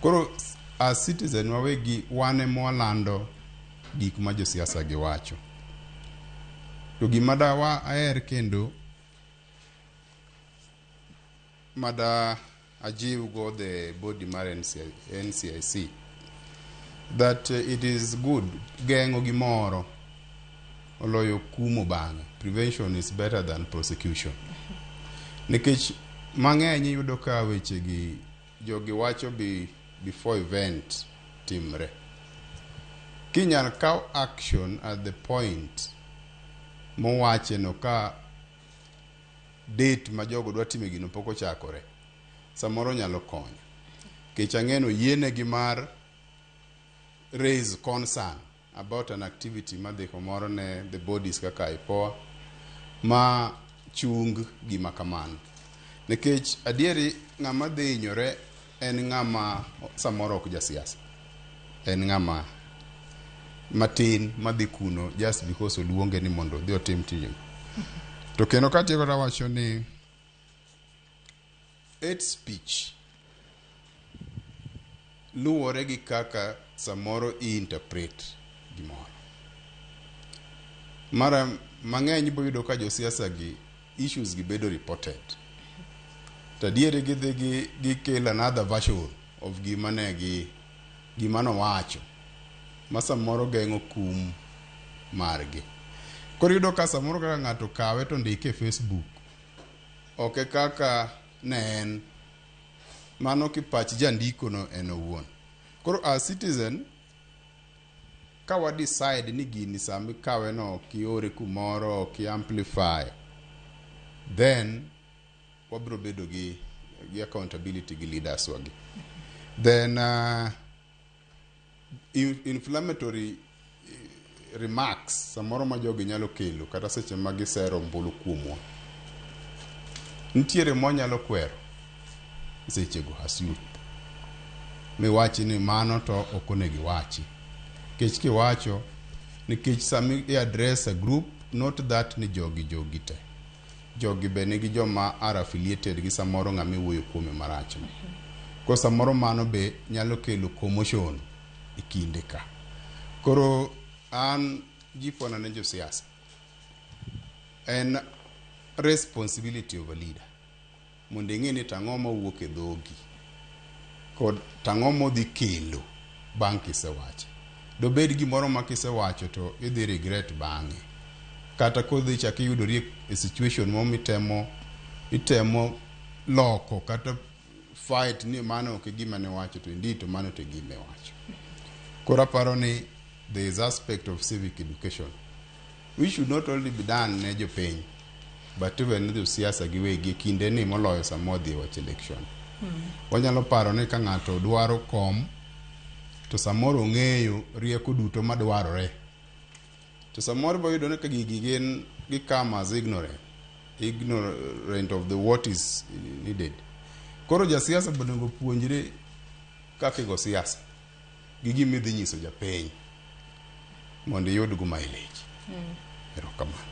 Koro as citizen wawegi wane mwalando gik ma josiasa giwacho. To gima dawa aher kendo mada ajiv go the body mar NCIC that it is good geng'o gimoro oloyo kumo bang'e. Prevention is better than prosecution. Nikech mang'eny yudo ka weche gi jogi wacho before event timre. Kinyal kaw action at the point mowache no ka date ma jogo dwa time gino pok ochakore. Samoro nyalo konyo. Kech ang'eno yiene gi mar raise concern about an activity madhi komoro ne the bodies kaka IPOA ma chung gima kamano. Nikech adieri ng'ama dhi hinyore en ng'ama samoro ok jasiasa. En ng'ama matin madhi kuno just because oluonge ni mondo dhi otim tijno. To kendo katieko tawacho ni hate speech luwore gi kaka samoro interpret gimoro. Mara mang'eny boyudo ka josiasa gi issues gi bedo reported. Tadiere gi kill another version of gima no wacho. Masa moro geng'o kum margi. Koro yudo ka samoro kaka ng'ato kawe to ndike e Facebook. Ok kaka ne en. Mano kipach jandiko no en owuon. Koro as citizen ka wa decide ni gini sami kawe no kiore kumoro ki amplify, then wabro bedo gi accountability gi leaders wagi. Then inflammatory remarks samoro ma jogi nyalo kelo kata seche ma gisero mbulu kuomwa. Nitiere mo nyalo kwero seche go asut. Mi wachi ni mano to okonegi wachi. Kech ki wacho ni kech sami address a group, not that ni jogi te. Jogi bene gi joma are affiliated gi samoro ng'ami wuoyo kuome marach. Ko samoro mano be nyalo kelo commotion e kinde ka. Koro an jipona ne josiasa. En responsibility of a leader. Mondo ing'e ni tang'o mawuok e dhogi kod tang'o modhi kelo bang' kisewacho. Dobed gimoro ma kisewacho to idhi regret bang'e. Kata kodhi chaki yudori e situation mo itemo loko kata fight ni mano ok gima ne wacho to indito mano to gima wacho. Kora paro ni there is aspect of civic education which should not only be done ne jopiny but even the siasa giwegi kinde ni moloyo samodhi wach election. Wanyalo paro ni ka ng'ato dwaro kom to samoro ng'eyo rieko duto madwarore. To samoro boyudo ni ka gigi gin gikama as ignorant of the what is needed. Koro jasiasa bonego puonjre kaka go siasa. Gigi midhi nyiso japiny mondo yud go mileage. Erokamano.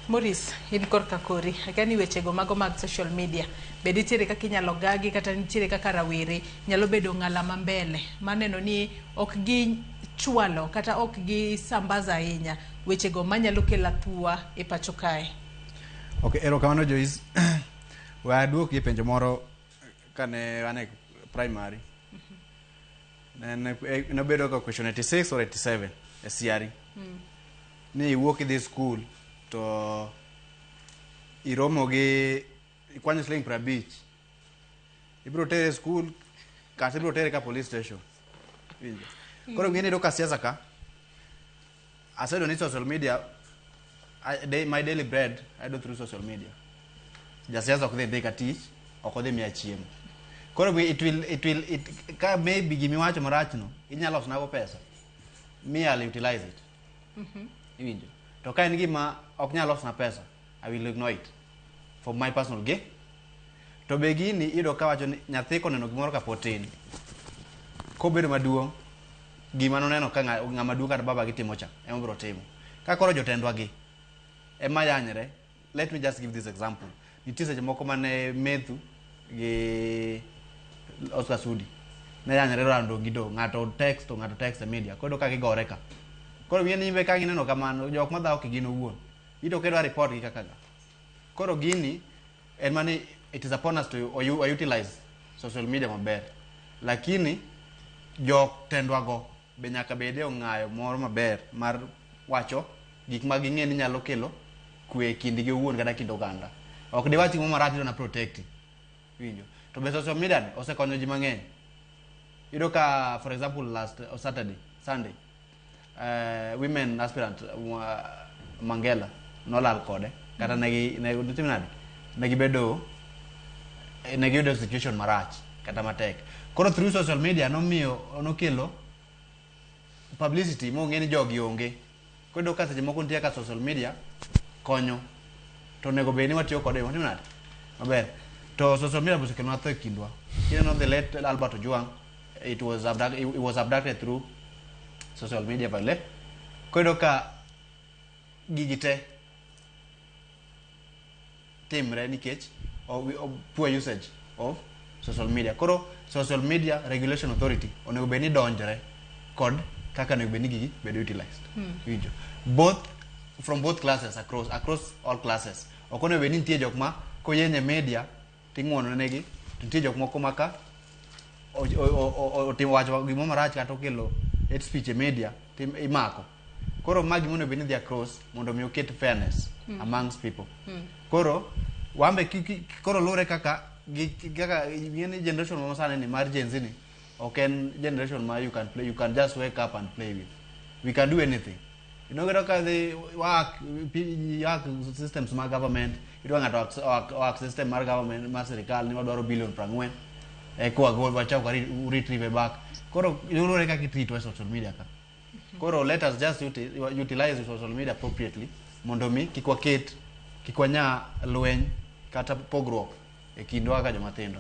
Maurice, in korka kori, akani wechego mago mag social media, bedi nitiere kaka inyalo gagi kata nitiere kaka rawere nyalo bedo ng'ala mambele, maneno ni ok gi chwalo kata ok gi sambaza ahinya wechego manyalo kelo Athuwa e pacho kae. Okay, erokamano Joyce. Waduok gi penjo moro kane ane primary. Ne bedo ka question 86 or 87 e CRE. Ni iwuok idhi school to iromo gi ikwanyo sling 50. Ibro tere school kata ibro tere ka police station. Koro ng'eni do ka siasa ka. I said on social media, my daily bread I do through social media. Jasiasa ok dhi ka tich, ok odhi miya chiemo. Koro it will ka maybe gimi wacho marach no, inyalo loso nago pesa. Me I'll utilize it. Iwinjo. To ka en gima ok nyalo loso na pesa, I will ignore it for my personal gain. To be gini iyudo ka wacho ni nyathi koneno gimoro kapod tin kobedo maduong' gima noneno ka ng'ama duong' kata baba gi timo cha ema biro timo. Ka koro jotendwa gi ema yanyre. Let me just give this example. Nitie seche moko mane Methu gi Oscar Sudi ne yanyre rando gido ng'ato text e media kodo ka gigore ka. Koro mien nyimbe ka gineno kamano jok ma dhawo gino wuon ito kedwa report gi kaka ga. Koro gini en mani it is upon us to utilize social media maber, lakini jok tendwa go be nyaka bede ong'ayo moro maber mar wacho gik ma ging'e ni nyalo kelo kwe kindgi wuon kata kind oganda. Ok de wachi mo marach na protect winjo. To be social media osekonyo ji mang'eny. Iyudo ka for example last Sunday women aspirant Mangela nolal kode kata negiyudo situation marach kata matek. Koro through social media nokelo publicity mong'e ni jogi onge. Koro ka seche moko nitie ka social media konyo to nego be ni watiyo kode maber. To social media osekelo matho e kindwa. You know the late Albert Ojwang, it was abducted through social media pale. Koro ka gigi te timre nikech poor usage of social media. Koro social media regulation authority onego be ni donjre kod kaka onego be ni gigi bedo utilized. Winjo. From both classes across all classes. Okonego be ni nitie jok ma koyenye media ting'uono negi, nitie jok moko maka otimo wacho gimo marach kata okelo hate speech e media imako. Koro magi mondo be ni dhia cross mondo mi oket fairness amongst people. Koro wambe koro lure kaka ni generation mo sana ni mar Gen Z ni okay generation ma you can just wake up and play with. We can do anything. You know the work systems mar government, you don't have to work system mar government mar serikal ni wadwaro billion 40 kwa goal wacha retrieve back. Koro lure kaka treat social media ka. Koro let us just utilize social media appropriately mondo mi kikwanya lweny kata pogruok e kindwa ka joma tindo.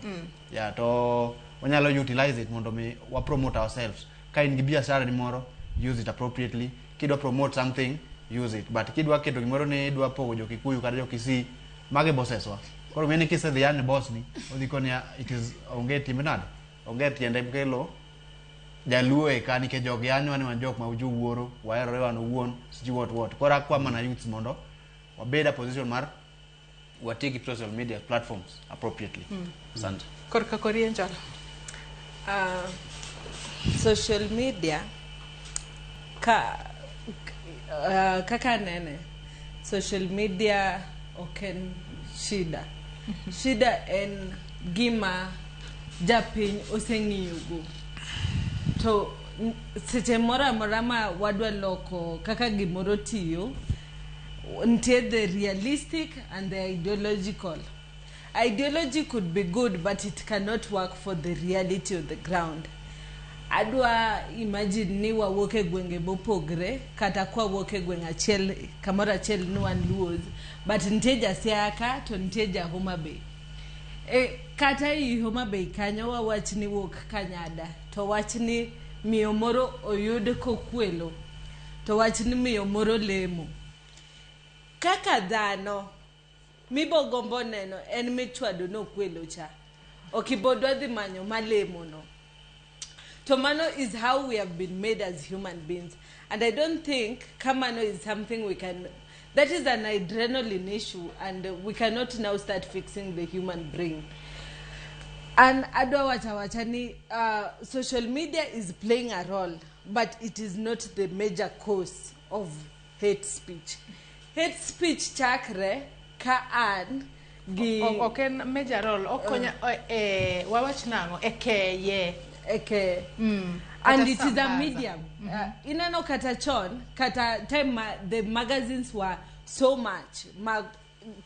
Yeah, to wanyalo utilize it mondo mi wa promote ourselves. Ka in gi biashara ni moro, use it appropriately. Kidwa promote something, use it. But kidwa keto gimoro ni dwa pogo jo Kikuyu kata jo Kisii, mage bosses wa. Koro mene kise the yan boss ni, odhi konya it is onge timenade. Onge tiende kelo jaluo e kani ke jog yanyo ani wan jok ma uju wuoro, waerore wan wuon, siji what. Koro akwa mana youths mondo wabeda position mar watiki social media platforms appropriately. Asante. Korka korienjal. Social media kaka nene social media oken shida. Shida en gima japiny oseng'iyogo. To seche mora ma wadwa loko kaka gimoro tiyo, ntie the realistic and the ideological. Ideology could be good, but it cannot work for the reality of the ground. Adwa imagine ni wawoke gwenge mopogre kata kwa woke gwenge achiel kamoro achiel ni wan Luos, but nitie ja Siaka to nitie ja Homa Bay. Kata i Homa Bay kanyo wawach ni wok Kanyada to wach ni miyo moro oyud kokwelo to wach ni miyo moro lemo. Kaka dhano mibogombo neno en michwado no kwelo cha okibodwa dhi manyo malemo no. So mano is how we have been made as human beings. And I don't think Kamano is something we can... That is an adrenaline issue, and we cannot now start fixing the human brain. And Adwa Wachawachani, social media is playing a role, but it is not the major cause of hate speech. Hate speech chakre ka an gi... Okay, major role. Okonya wawach nango ekeye. Okay. And it is a medium. Inano kata chon, kata time the magazines were so much.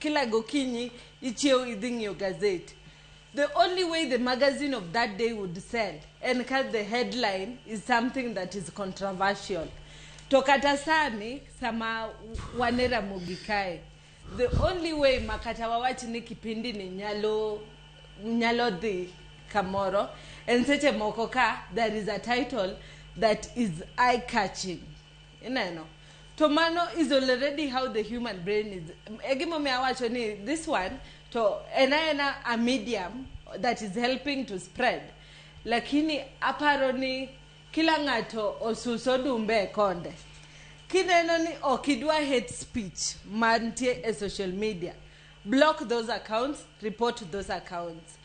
Kila gokinyi, ichio iding your gazette. The only way the magazine of that day would sell and cut the headline is something that is controversial. Tokata sani sama wanera mugikai. the only way makata wawach ni kipindi ni nyalo dhi kamoro and seche moko ka there is a title that is eye catching, to mano is already how the human brain is. Egimo me awacho ni this one to ena a medium that is helping to spread, lakini aparo ni kila ngato osuso dumbe konde. Kineno ni okidwa hate speech mantie e social media, block those accounts, report those accounts.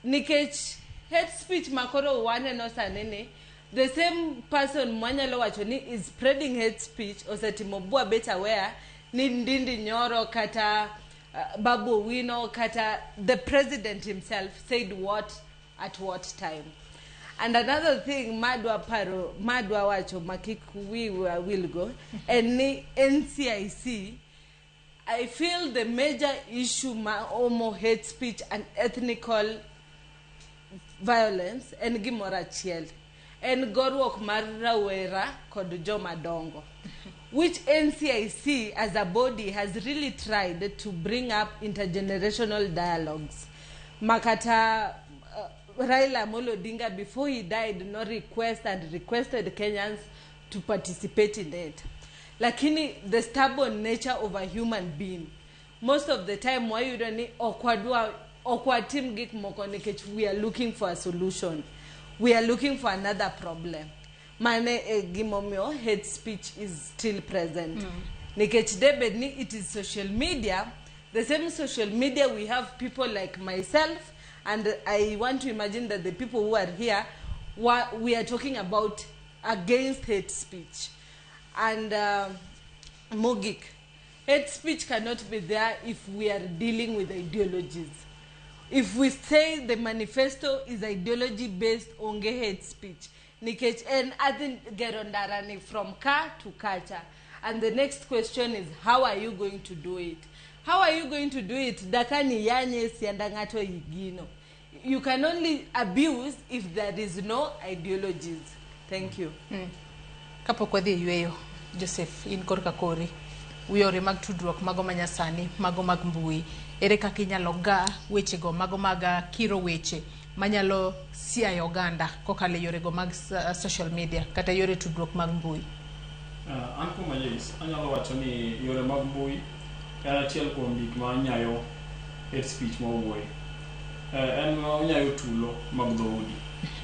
Nikech hate speech makoro wane no sanene, the same person mwanyalo wacho ni is spreading hate speech osetimo bua bet aware ni Ndindi Nyoro kata Babu Owino kata the president himself said what at what time. And another thing madwa wacho makikuwi will go and ni NCIC, I feel the major issue ma omo hate speech and ethnical violence en gimora chiel en gorwok mar rawera kod joma dongo, which NCIC as a body has really tried to bring up intergenerational dialogues. Makata Raila Amolo Odinga, before he died, requested Kenyans to participate in it. Lakini the stubborn nature of a human being, most of the time why you don't need okwatim gik moko nikech we are looking for a solution. We are looking for another problem. Mane gimomio hate speech is still present. Nikech debed ni it is social media. The same social media we have people like myself, and I want to imagine that the people who are here, we are talking about against hate speech. And Mogik, hate speech cannot be there if we are dealing with ideologies. If we say the manifesto is ideology based on hate speech, Nikech and I think get on darani from car to culture. And the next question is, how are you going to do it? How are you going to do it? Dakani yanye siandangato igino. You can only abuse if there is no ideologies. Thank you. Kapo kwa dhi yweyo, Joseph, in korka kori, uyore mag tudruok mago manyasani, mago mag mbui, ere kaka inyalo ga weche go mago mag kiro weche manyalo siayo oganda kokalo yore go mag social media kata yore tudruok mag mbui. An kuma yes, anyalo wacho ni yore mag mbui en achiel kuom gik ma nyayo hate speech mawuoye. En onyayo tulo mag dhoudi.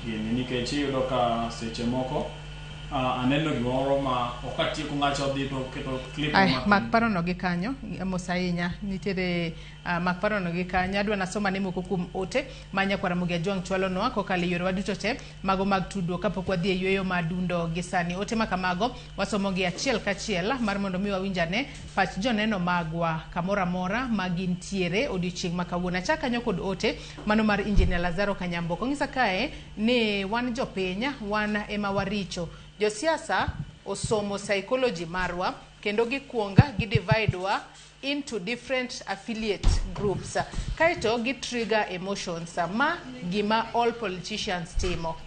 Nikech iyudo ka seche moko aneno gimoro ma okatieko ng'acho dhi to keto clip mak parono gi kanyo mosainya nitiere mak parono gi kanyo adwa nasoma ne moko kuom ote manya kwara mugi ajwang chwalo no kokalo yore waduto te mago mag tudo kapok wadhi e yweyo madundo gi sani ote makamago wasomo gi achiel kachiel mar mondo mi wawinjane pach joneno magwa kamora mora magintiere odiochieng' makawuono chaka kanyo kod ote mano mar Engineer Lazaro Kanyambo ng'isa kae ni wan jopiny wan ema waricho. Josiasa osomo psychology marwa kendo gikuonga gidivide wa into different affiliate groups. Kaito trigger emotions ma gima all politicians timo.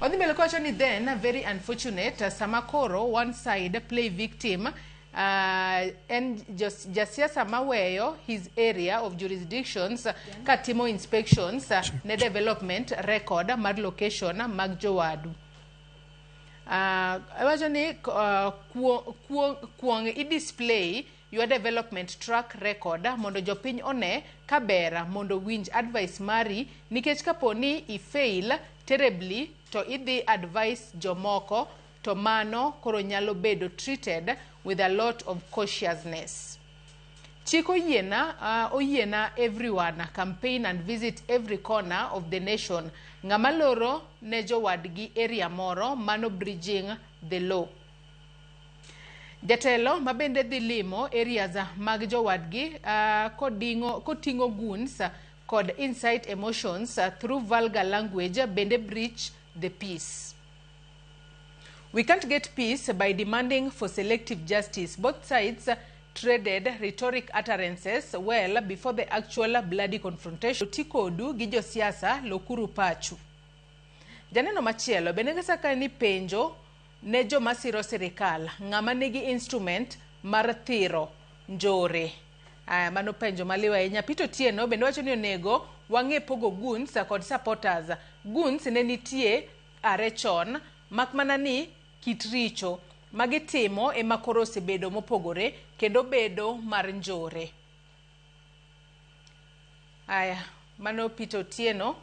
Odhimele kwacho ni then very unfortunate samakoro one side play victim and jasiasa maweyo his area of jurisdictions katimo inspections ne development record mar location mag jowadu. Wacho ni kuong i-display your development track record mondo jopiny one kabera mondo winj advice mari nikech kaponi i-fail terribly to idhi advice jomoko to mano koro nyalo bedo treated with a lot of cautiousness. Chiko oyiena everyone campaign and visit every corner of the nation. Ngamaloro ne jowadgi area moro mano bridging the law. Jatelo mabende dhi limo areas mag jowadgi koting'o goons kod incite emotions through vulgar language bende breach the peace. We can't get peace by demanding for selective justice. Both sides traded rhetoric utterances well before the actual bloody confrontation. Tikodu gi josiasa lokuru pachu. Janeno machielo bende saka ni penjo ne jomasiro sirikal ng'ama nigi instrument mar thiro njore Mano penjo maliwa ahinya. Pito Tieno bende wacho ni onego wang'e pogo goons kod supporters. Goons ne nitie are chon, mak mana ni kit richo magitimo ema koro osebedo mopogore kendo bedo mar njore. Mano Pito Tieno.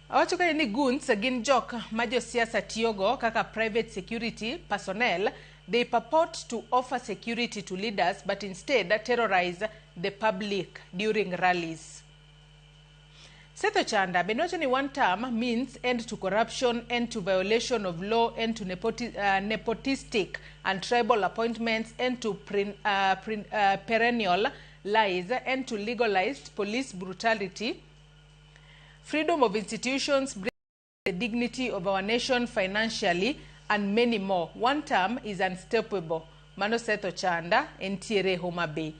Awacho ka ni goons gin jok ma josiasa tiyogo kaka private security personnel. They purport to offer security to leaders but instead terrorize the public during rallies. Setho Chanda bende wacho ni one term means end to corruption, end to violation of law, end to nepotistic and tribal appointments, end to perennial lies, end to legalized police brutality, freedom of institutions, the dignity of our nation financially, and many more. One term is unstoppable. Mano Setho Chanda entiere Homa Bay.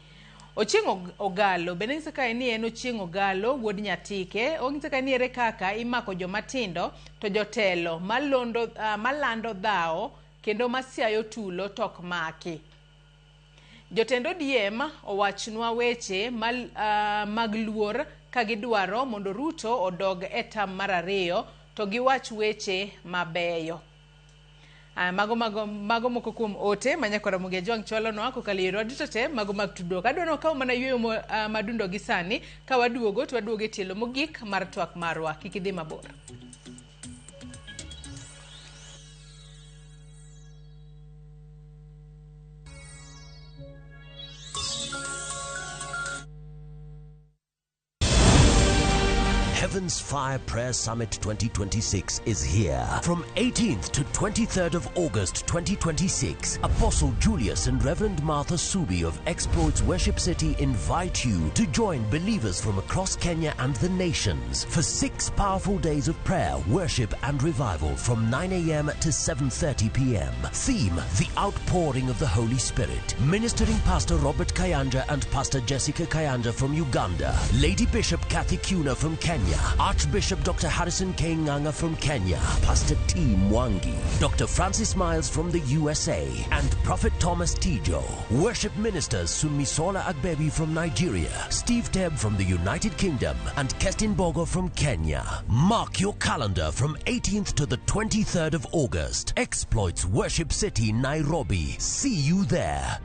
Ochieng' Ogalo bende ng'isa ka ni en Ochieng' Ogalo wuod Nyatike. Ong'isa ka ni ere kaka imako jomatindo to jotelo malando dhao kendo masiayo tulo tok maki. Jotend ODM owachnwa weche mag luor ka gidwaro mondo Ruto odog e tam mar 2 to giwach weche mabeyo. Mago moko kuom ote manyakora muge jwang cholo no kokalo yero aditote mago mag tudruok. Adwano kaw mana yweyo madundo gi sani ka waduogo to waduogo e tielo mogik mar twak marwa. Kik idhi mabor. Heaven's Fire Prayer Summit 2026 is here. From 18th to 23rd of August 2026, Apostle Julius and Reverend Martha Subi of Exploits Worship City invite you to join believers from across Kenya and the nations for 6 powerful days of prayer, worship and revival from 9 a.m. to 7:30 p.m. Theme: the outpouring of the Holy Spirit. Ministering Pastor Robert Kayanja and Pastor Jessica Kayanja from Uganda. Lady Bishop Kathy Kuna from Kenya. Archbishop Dr. Harrison K. Nganga from Kenya, Pastor T. Mwangi, Dr. Francis Miles from the USA, and Prophet Thomas Tijo. Worship ministers Sunmisola Agbebi from Nigeria, Steve Tebb from the United Kingdom, and Kestin Bogo from Kenya. Mark your calendar from 18th to the 23rd of August. Exploits Worship City, Nairobi. See you there.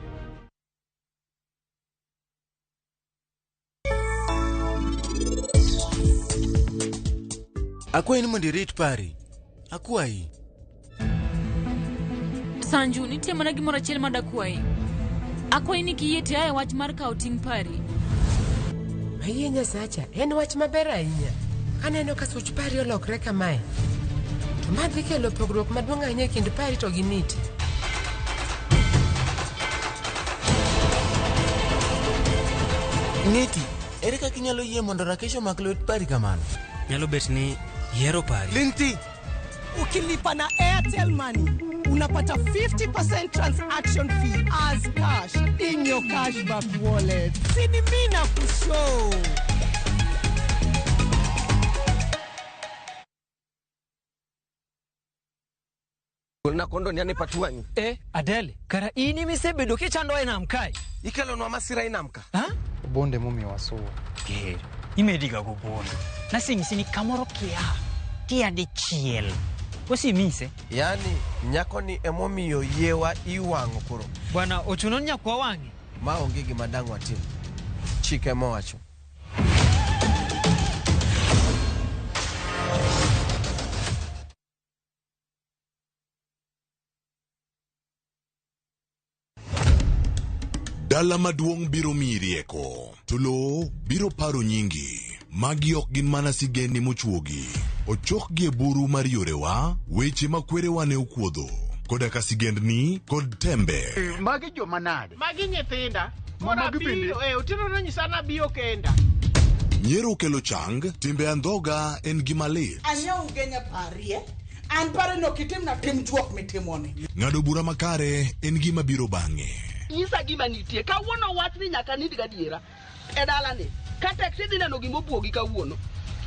Akwayi ni mondo irit pari. Akwayi. Sanju, nitie mana gimoro achiel madakwayi. Akwayi ni kiyie tiaye wach mar kawo ting' pari. Ayie Nyasacha, en wach maber ahinya. Aneno ka such pari olokre kamae. To madhi kelo pogruok maduong' ahinya e kind pari to gi niti. Niti, ere kaka inyalo yie mondo Rakesho mak lwet pari kamano? Nyalo bet ni Yero pari. Linti. Ukilipa na Airtel Money, unapata 50% transaction fee as cash in your cashback wallet. Sini mina kushow. Na kondo ni anepatuani. Adele, kara ini misebedo kichando ina mkai. Ikelo no masira ina mka. Bonde mumi wasuwa. Gero. Imediga go bonde. Na sini kamoro kia de chiel. Kosi mise. Yani nyako ni emomiyo yewa iwango kuro. Bwana ochuno nyako wangi. Ma onge gima dango atim. Chike mowacho. Dala maduong' biro miyi rieko, to lo biro paro nyingi. Magi ok gin mana sigeni mochuogi. Ochokgi e buru mar yorewa, weche makwerewa ne okuodho. Koda ka sigendni kod tembe. Magi joma nade? Magi nyithinda. Mama bende. Otino nonyisana biyo kenda. Nyiero kelo chang, timbe andhoga en gima lit. Anya ugenya parie. An pare no kitim na tim juok mitimoni. Ng'ado bura makare en gima biro bang'e. Nyisa gima nitie. Kawuono wach ni nyaka nid gadiera. E dalane. Ka taxi dineno gimo buogi kawuono.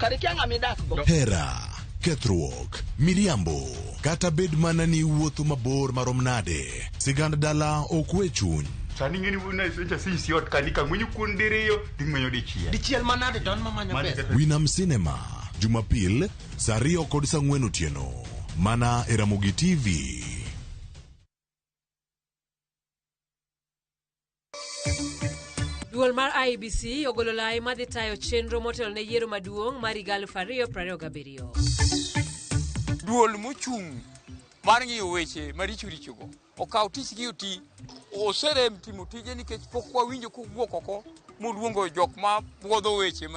Kare kia ng'ama idak go. Hera, kethruok, miriambo, kata bed mana ni wuotho mabor marom nade. Sigand dala ok we chuny. Sani ngeni una isenja sisi ot kanika ngwenyu kundiriyo tingmenyo dichiel. Dichiel manade don mamanyo pesa. Winam Cinema, Jumapil, saa 2 kod saa 4 otieno. Mana e Ramogi TV. Duol mar IEBC ogolo lai madhi tayo chenro motelo ne yiero maduong' mar higa 2027. Duol mochung' mar ng'iyo weche maricho richogo okaw tichgi oti oserem timo tije nikech pok wawinjo kowuok oko moluongo jok ma puodho weche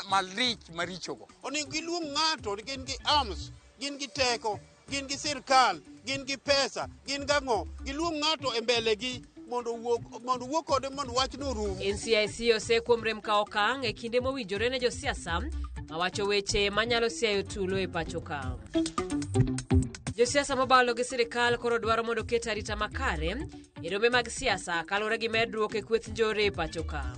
malich marichogo. Onego giluong ng'ato, gin gi arms, gin gi teko, gin gi sirkal, gin gi pesa, gin gang'o, giluong ng'ato e mbele gi mondo wuok kode mondo wach no rum. NCIC osekuom rem kawo okang' e kinde mowinjore ne josiasa mawacho weche manyalo siayo tulo e pacho ka. Josiasa mobalo gi sirikal koro dwaro mondo ket arita makare e rombe mag siasa kalore gi medruok e kweth njore e pacho ka.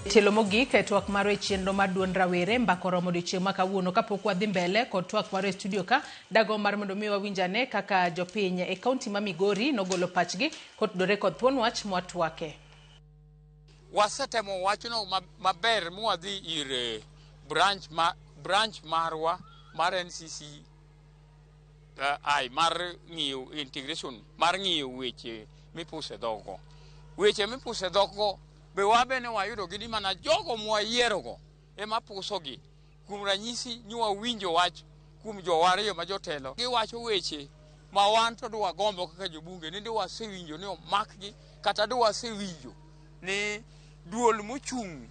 Telo mogik e twak maro e chenro mar duond rawere Mbaka Oromo odiochieng' ma kawuono kapok wadhi mbele kod twak maro e studio ka dago mar mondo mi wawinjane kaka jopiny e kaunti ma Migori nogolo pachgi kotudore kod thuon wach mwatwake. Wasetemo wachno maber mwadhi ir branch marwa mar NCC mar ng'iyo integration mar ng'iyo weche mipuse dhogo. Weche mipuse dhogo be wabe ne wayudo gini mana jogo mwayierogo ema pusogi. Kuom ranyisi nywa winjo wach kuom jowariyo ma jotelo giwacho weche ma wan to dwa gombo kaka jobunge ni dwa sewinjo ni omakgi kata dwa sewinjo ni duol mochung'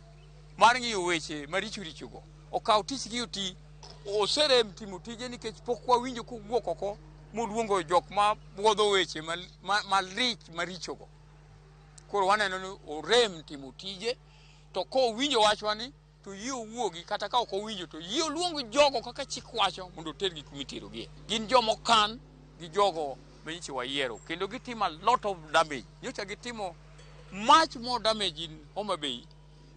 mar ng'iyo weche maricho richogo okaw tichgi oti oserem timo tije nikech pok wawinjo kowuok oko moluongo jok ma puodho weche malich marichogo. Koro waneno ni orem timo tije to ko winjo wachwani to yie owuogi kata ka ok owinjo to yie oluong jogo kaka chik wacho mondo tergi kumitirogie. Gin jomo kan gi jogo menyiche wayiero kendo gitimo a lot of damage. Nyocha gitimo much more damage in Homa Bay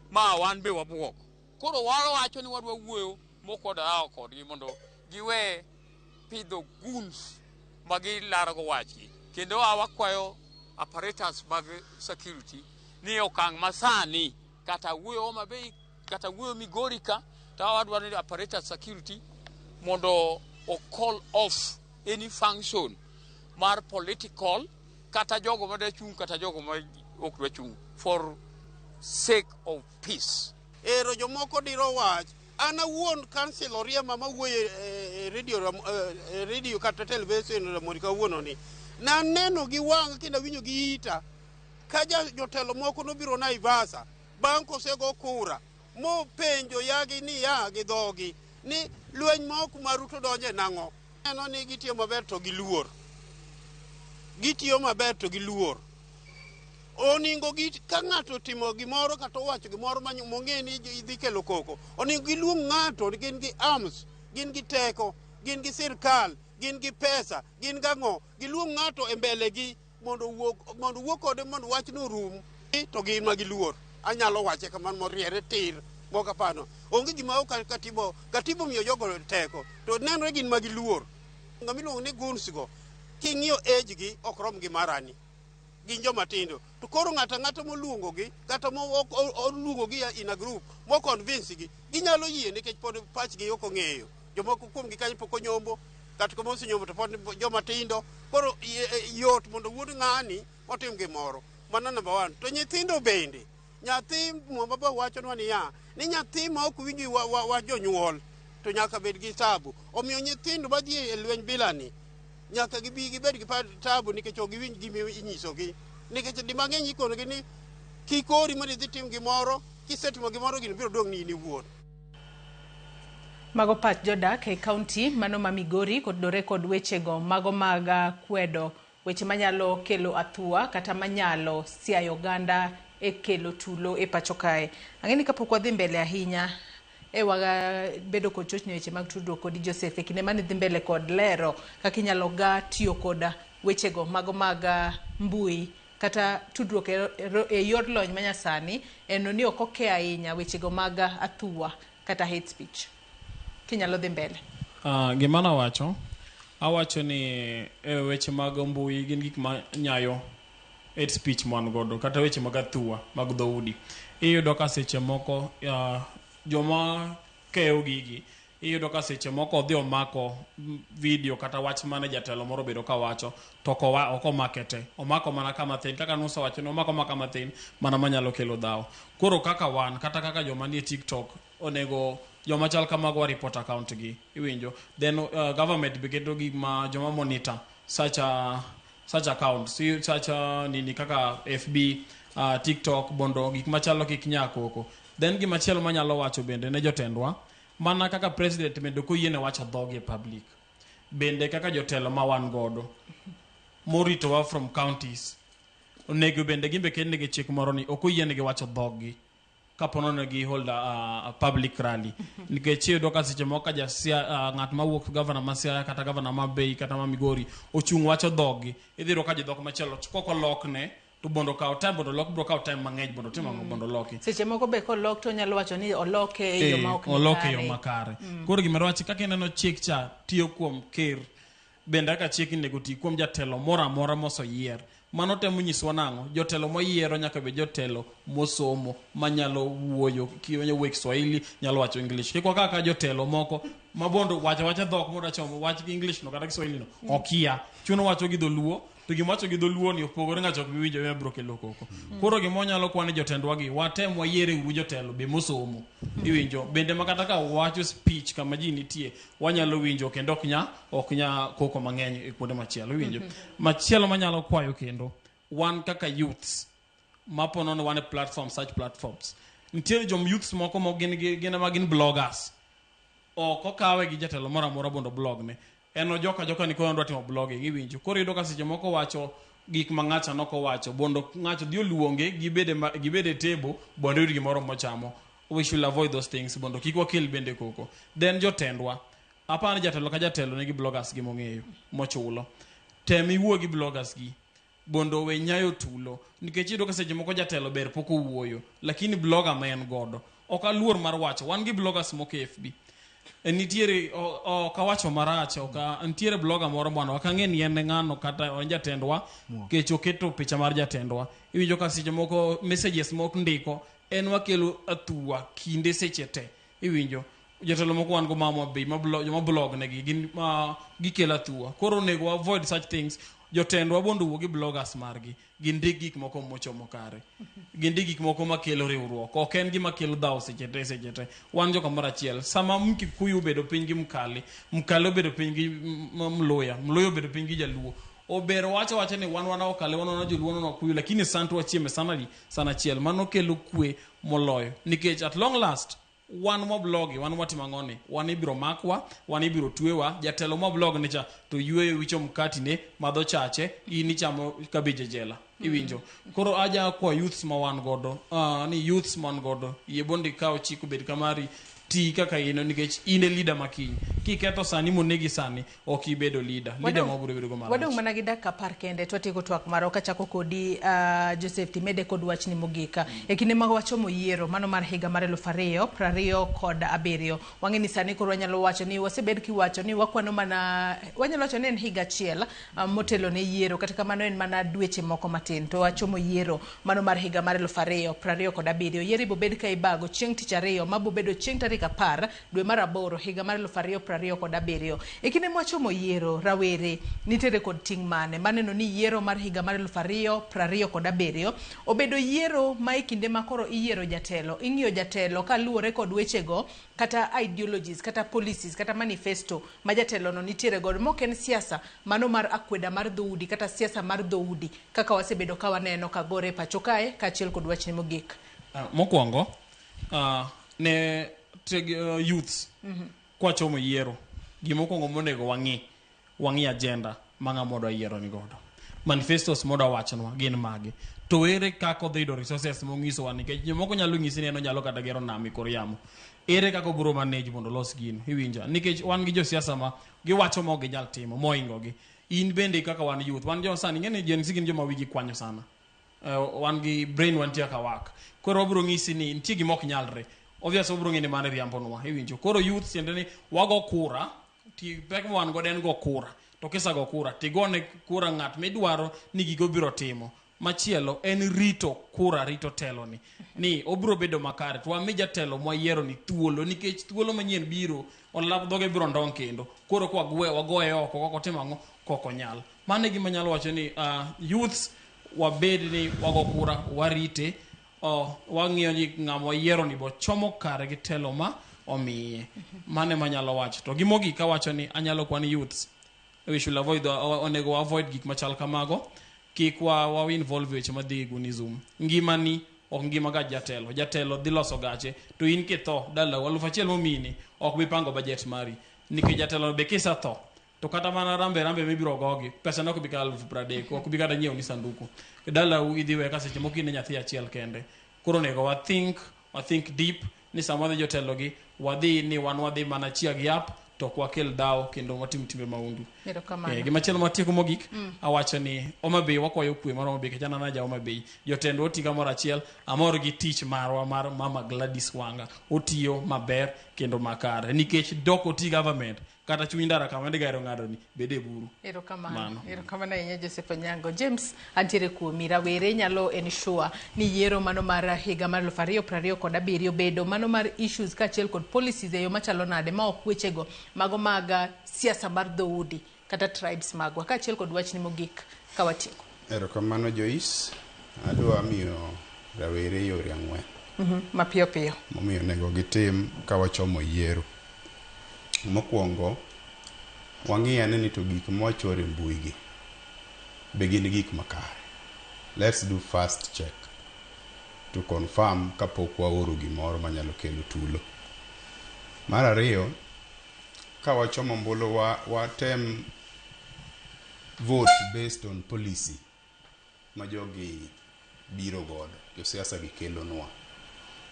ma wan be wabuok. Koro wacho ni wadwa wuoyo mokoda kodgi mondo giwe pidho goons magilarago wachgi kendo wakwayo apparatus mag security ni okang' masani kata wuoyo Homa Bay kata wuoyo Migori ka tawadwaro ni apparatus security mondo o call off any function mar political kata jogo madachung' kata jogo ma ok dwachung' for sake of peace. Ero jomoko diro wach ana wuon council oriema mawuoyo e radio kata television Ramogi kawuono ni na neno gi wang' kendo winjo gi ita ka jotelo moko nobiro Naivasha bang' kosego kura mo penjo yagi ni yagi dhogi ni lweny moko maruto donje nang'o. Neno ni gitiyo maber to gi luor. Gitiyo maber to gi luor. Oningo ka ng'ato timo gimoro kata owacho gimoro mong'e ni idhi kelo koko, oningo giluong ng'ato ni gin gi arms, gin gi teko, gin gi sirkal, gin gi pesa, gin gang'o, giluong ng'ato e mbele gi mondo wuok kode mondo wach no rum to gin ma giluor. Anyalo wache kamano moriere tir moka pano. Onge gima ok katibo miyo jogo teko to nenore gin ma giluor. Ngamiluongo ni goons go king'iyo age gi ok rom gi marani. Gin joma tindo to koro ng'ata moluongo gi kata oluongo gi in a group mo convince gi ginyalo yie nikech pod pachgi ok ong'eyo. Jomoko kuom gi kanyo pok onyombo kata komo osenyombo to pod joma tindo koro yot mondo wuod ng'ani otim gimoro. Mano number 1. To nyithindo bende nyathi mama wachonwa ni nyathi ma ok winji wa jonyuol to nyaka bed gi tabu. Omiyo nyithindo madhi e lweny bilani nyaka gibed gi tabu nikech ok giwinj gima inyisogi. Nikech di mang'eny ikonogi ni kikori mondo idhi tim gimoro, kisetimo gimoro gino biro dong' ni in iwuon. Mago pach jodak e kaunti mano ma Migori kotudore kod wechego mago mag kwedo weche manyalo kelo athuwa kata manyalo siayo oganda e kelo tulo e pacho kae. Ang'eni kapok wadhi mbele ahinya waga bedo kod chochni weche mag tudruok kod Joseph e kinde mane dhi mbele kod lero kaka inyalo tiyo kod wechego mago mag mbui kata tudruok e yor lony manyasani en ni ok oke ahinya wechego mag Athuwe kata hate speech. Kinyalo dhi mbele. Gima awacho ni weche mag mbui gin gik ma nyayo hate speech man godo kata weche mag Athuwe mag dhoudi. Iyudo ka seche moko joma keyo gigi iyudo ka seche moko odhi omako video kata wach mane jatelo moro bedo ka wacho to ok omakete, omako mana kama thin kaka nusa wacho, omako mana kama thin mana manyalo kelo dhawo. Koro kaka wan kata kaka joma nie TikTok onego joma chal kamago report account gi, iwinjo, then government beketo gi ma joma monitor such accounts, such nini kaka FB, TikTok, bondo gik machalo kik nyakoko. Then gima chielo manyalo wacho bende ne jotendwa, mana kaka president bende koyiene wacho dhogi e public, bende kaka jotelo ma wan godo moritowa from counties onego bende gimbe kende gi chik moro ni ok oyienegi wacho dhogi kapono ne gi hold a public rally. Nikech iyudo ka seche moko ng'at mawuok governor ma Siaya kata governor ma Bay kata ma Migori ochung' wacho dhogi, idhiro ka jodhok machielo koko lokne to bondo kawo time, bondo lok bro kawo time mang'eny bondo timo bondo loki. Seche moko be kolok to nyalo wacho ni oloke e yo ma ok ni kare. Oloke e yo makare. Koro gima wacho kaka ineno chik cha tiyo kuom ker, bende aka chik nego ti kuom jatelo moro amora moseyier. Mano temo nyiswa nang'o, jotelo moyiero nyaka be jotelo mosomo manyalo wuoyo wuoyo Kiswahili, nyalo wacho English. Kiko kaka jotelo moko mabondo wacho dhok moda chomo wach gi English no kata Kiswahili no okia, chuno wacho gi dholuo to gimacho gi dholuo ni opogore ng'acho gi winjo e broke lokoko. Koro gimo nyalo kwane jotendwa gi watem wayiere u jotelo be mosomo, iwinjo, bende makata ka wacho speech kama ji nitie wanyalo winjo kendo ok nya koko mang'eny e kuonde machielo, iwinjo. Machielo manyalo kwayo kendo wan kaka youths mapono no wan platform, such platforms nitie jom youths moko mo gin bloggers oko kawe gi jatelo moro amora bondo blog ne eno joka ni kono ndwa timo blogging, iwinjo. Koro iyudo ka seche moko wacho gik ma ng'acha noko wacho bondo ng'acho dio luonge gibede table bondo yud gimoro mochamo. We should avoid those things bondo kik wakel bende koko. Then jotendwa apani jatelo ka jatelo ne gi bloggers gi mong'eyo mochulo, temi wuo gi bloggers gi bondo we nyayo tulo, nikech iyudo ka seche moko jatelo ber poko wuoyo lakini blogger ma en godo ok aluor mar wacho. Wan gi bloggers moko FB nitiere kawacho marach nitiere blogger moro bwana wakang'e ni en ng'ano kata on jatendwa kech oketo picha mar jatendwa, iwinjo ka seche moko messages moko ndiko en wakelo Athuwe kinde seche te, iwinjo. Jatelo moko wan go mama be ma blog ne gin gikelo Athuwe. Koro nego avoid such things. Jotendwa bondo wuogi bloggers margi gindik gik moko mochomo kare, gindik gik moko makelo riwruok, ok en gima kelo dhawo seche te. Wan joka moro achiel sama Mkikuyu bedo piny gi Mkale bedo piny gi Mluya bedo piny gi Jaluo, obero wacho ni wan okale wan joluo no Kuyu, lakini santu wachieme sana chiel, mano kelo kwe moloyo. Nikech at long last wan mo blogi, wan watimo ng'oni, wan ibiro makwa, wan ibiro twewa, jatelo mo blog ne cha to yweyo wicho mkati ne madho chache, ini chamo kabije jela, iwinjo. Koro aja kwa youths ma wan godo, ni youths man godo, yebondi kao chiku bedi kamari ti kaka ino, nikech ine leader makiny. Kiketo sani monegi sani ok ibedo leader mo biro bedo go marach. Wadong mana gi dakika par kende twatieko twak maro kachako kodi Joseph Timede kod wachni mogika e kinde ma wachomo yiero mano mar higa mar 2027. Wang'e ni sani koro wanyalo wacho ni wasebed kiwacho ni wakwano mana wanyalo wacho ni en higa achiel motelo ne yiero, kata kamano en mana dweche moko matin to wachomo yiero mano mar higa mar 2027. Yiero bo bed ka ibago chieng' tich ariyo mabo bedo chieng' tarik 10 dwe mar 8 higa mar 2027. E kinde mwachomo yiero rawere nitere kod ting' mane maneno ni yiero mar higa mar 2027 obedo yiero ma e kinde makoro iyiero jatelo, ing'iyo jatelo kaluwore kod wechego kata ideologies kata policies kata manifesto ma jatelo no nitere god moken siasa mano mar akweda mar dhoudi kata siasa mar dhoudi kaka wasebedo ka waneno kagore pacho kae kaachiel kod wachni mogik. Mokwongo ne youths kwa chomo yiero gimokwongo monego wang'i agenda manga modo yiero ni godo, manifestos modo wachnwa gin mage, to ere kako dhido resources mong'iso wan, nikech jomoko nyalo ng'isi ni eno nyalo kata gero nami kor yamo, ere kako buro manage mondo los gino, iwinja. Nikech wan gi josiasa ma giwacho mo ginyal timo moingo gi, in bende kaka wan youth wan jo sani ng'eni Gen Z gin joma wigi kwanyo sana, wan gi brain wantie ka wak koro obro ng'isi ni nitie gima ok nyalre obvious obro ng'ini mane riambonwa iwinjo koro youth tiende ni wago kura ti pek ma wan godo en go kura to kisago kura tigone kura ng'at midwaro ni gigo biro timo machielo en rito kura rito telo ni obro bedo makare to wami jatelo mwayiero ni thuolo nikech thuolo manyien biro olap dhoge biro ndong kendo koro kwa wagoye oko koko timo ang'o koko nyal mane gima nyalo wacho ni youths wabed ni wago kura warite wang'iyo ni ng'ama wayiero ni bo chomo kare gi telo ma omiye mane manyalo wacho to gimogi kawacho ni anyalo kwani youths we should avoid onego avoid gik machal kamago kik wa involve weche madhi gunism ngimani ok ngima ga jatelo dhi loso gache to in kitho dala 1000 momini ok bi pango budget mari nikech jatelo be kisa tho to kata mana rambe mibiro gogi pesa nok bi kal 30 ok bi kata nyiew ni sanduku dala idhi weka seche mokine nyathi achiel kende koro nego wa think deep ni samodhi jotelo gi wadhi ni wadhi mana chiag yap to kwakel dawo kendo watim timbe maundu gimachielo matieko mogik awacho ni Homabay wakwayo kwe mar Homabay kechana na ja Homabay jotendo otiga moro achiel amor gi tich marwa mar mama Gladys Wanga otiyo maber kendo makare nikech dok oti government kata chuny ndara kama ndigaro ng'ado ni bede buru erokamano ahinya Joseph Onyango. James antiere kuomi rawere nyalo ensure ni yiero mano mar higa mar 2027 bedo mano mar issues kachiel kod policies eyo machalo nade ma ok wechego mago mag siasa mar dhoudi kata tribes magwa kachiel kod wachni mogik kawatieko. Erokamano Joyce, adwa miyo rawere yore ang'wen mapiyo momiyo nego gitim kawachomo yiero. Mokwongo wang'iya ni to gik mwachore mbui gi be gin gik makare. Let's do fast check to confirm kapok waoro gimoro manyalo kelo tulo. Mar ariyo, ka wachomo mbulu watem vote based on policy ma jogi biro godo josiasa gi kelonwa.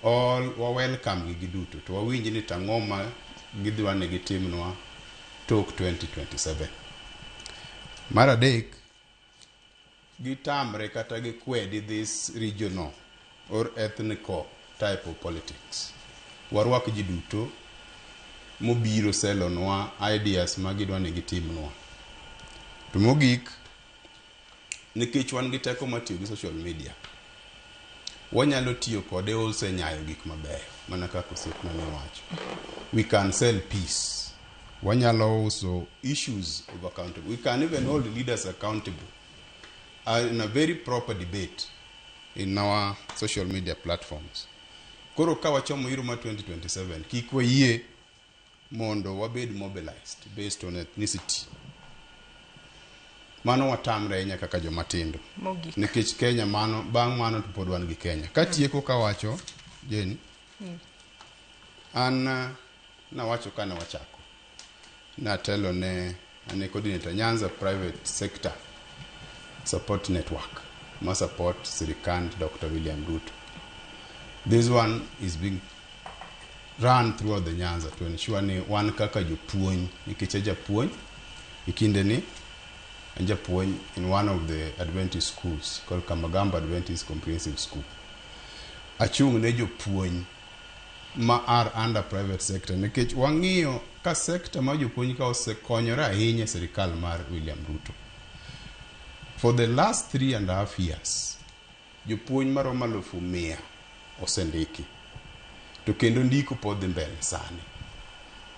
All wa welcome gi duto to wawinji ni tang'o ma gidwa ne gitimnwa tok 2027. Mar adek, gitamre kata gikwedi this regional or ethnical type of politics. Warwak ji duto mobiro selonwa ideas ma gidwa ne gitimnwa. To mogik, nikech wan gi teko matiyo gi social media, wanyalo tiyo kode also nyayo gik mabeyo mana kaka osiepna ne wacho. We can sell peace. Wanyalo uso issues of accountable. We can even hold leaders accountable in a very proper debate in our social media platforms. Koro ka wachomo yiero ma 2027 kik wayie mondo wabed mobilized based on ethnicity. Mano watamre ahinya kaka jomatindo nikech Kenya mano bang' mano to pod wan gi Kenya. Katieko kawacho Jeni an nawacho kana wachako natelo ne ane coordinator Nyanza private sector support network ma support sirikand Dr. William Ruto. This one is being run throughout the Nyanza to ensure ni wan kaka jopuonj nikech japuonj ikinde ni japuonj in one of the Adventist schools called Kamagamba Adventist Comprehensive School. Achung ne jopuonj ma are under private sector nikech wang'iyo ka sector ma jopuonj ka osekonyore ahinya sirikal mar William Ruto. For the last 3.5 years, jopuonj maromo 100,000 osendiki. To kendo ndiko pod dhi mbele sani.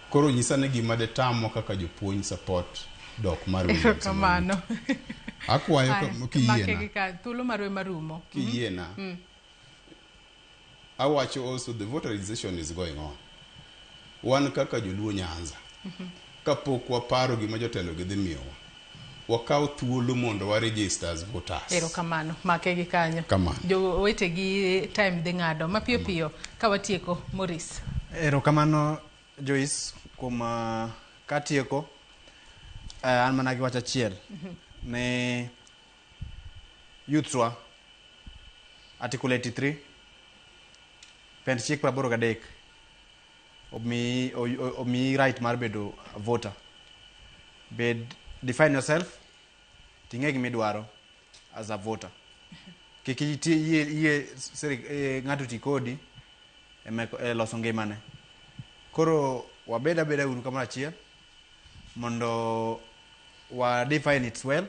Koro nyisa ni gima de tamo kaka jopuonj support dok mar William. Kamano. Akwayo kiyiena. Makegi thuolo marwe marumo. Kiyiena. Awacho also the voterization is going on. Wan kaka joluo Nyanza. Kapok waparo gima jotelo gi dhi miyowa. Wakaw thuolo mondo wa register as voters. Erokamano, makegi kanyo. Kamano. Jo wetegi time dhi ng'ado mapiyo kawatieko Morris. Erokamano Joyce kuom katieko an mana gi wach achiel ne youthwa article 83 pend chik 83 omi right mar bedo voter. Define yourself, ting'e gimidwaro as a voter. kiki yie ng'ato ti kodi e loso ngimane. Koro wabeda uru kamoro achiel mondo wa define it well,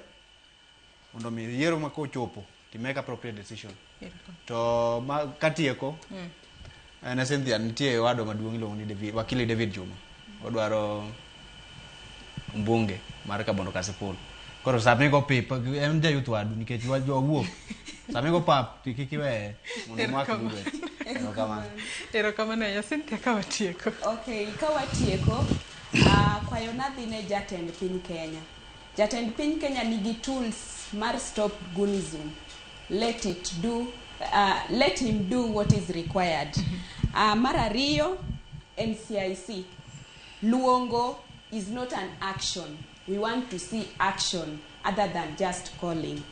mondo mi yiero ma kochopo to make appropriate decision. To katieko na Cynthia nitie wado maduong' iluongo ni wakili David Juma, odwaro mbunge mar Kabondo Kasipul. Koro sami go pipa en jayuth wadu nikech wawuok sami go pap tikikiwe mondo mak duwe. Erokamano ya Cynthia kawatieko. Okay, kawatieko kwayo nadhi ne jatend piny Kenya. Jatend piny Kenya nigi tools mar stop goonism. Let him do what is required. Mar ariyo, NCIC luongo is not an action. We want to see action other than just calling.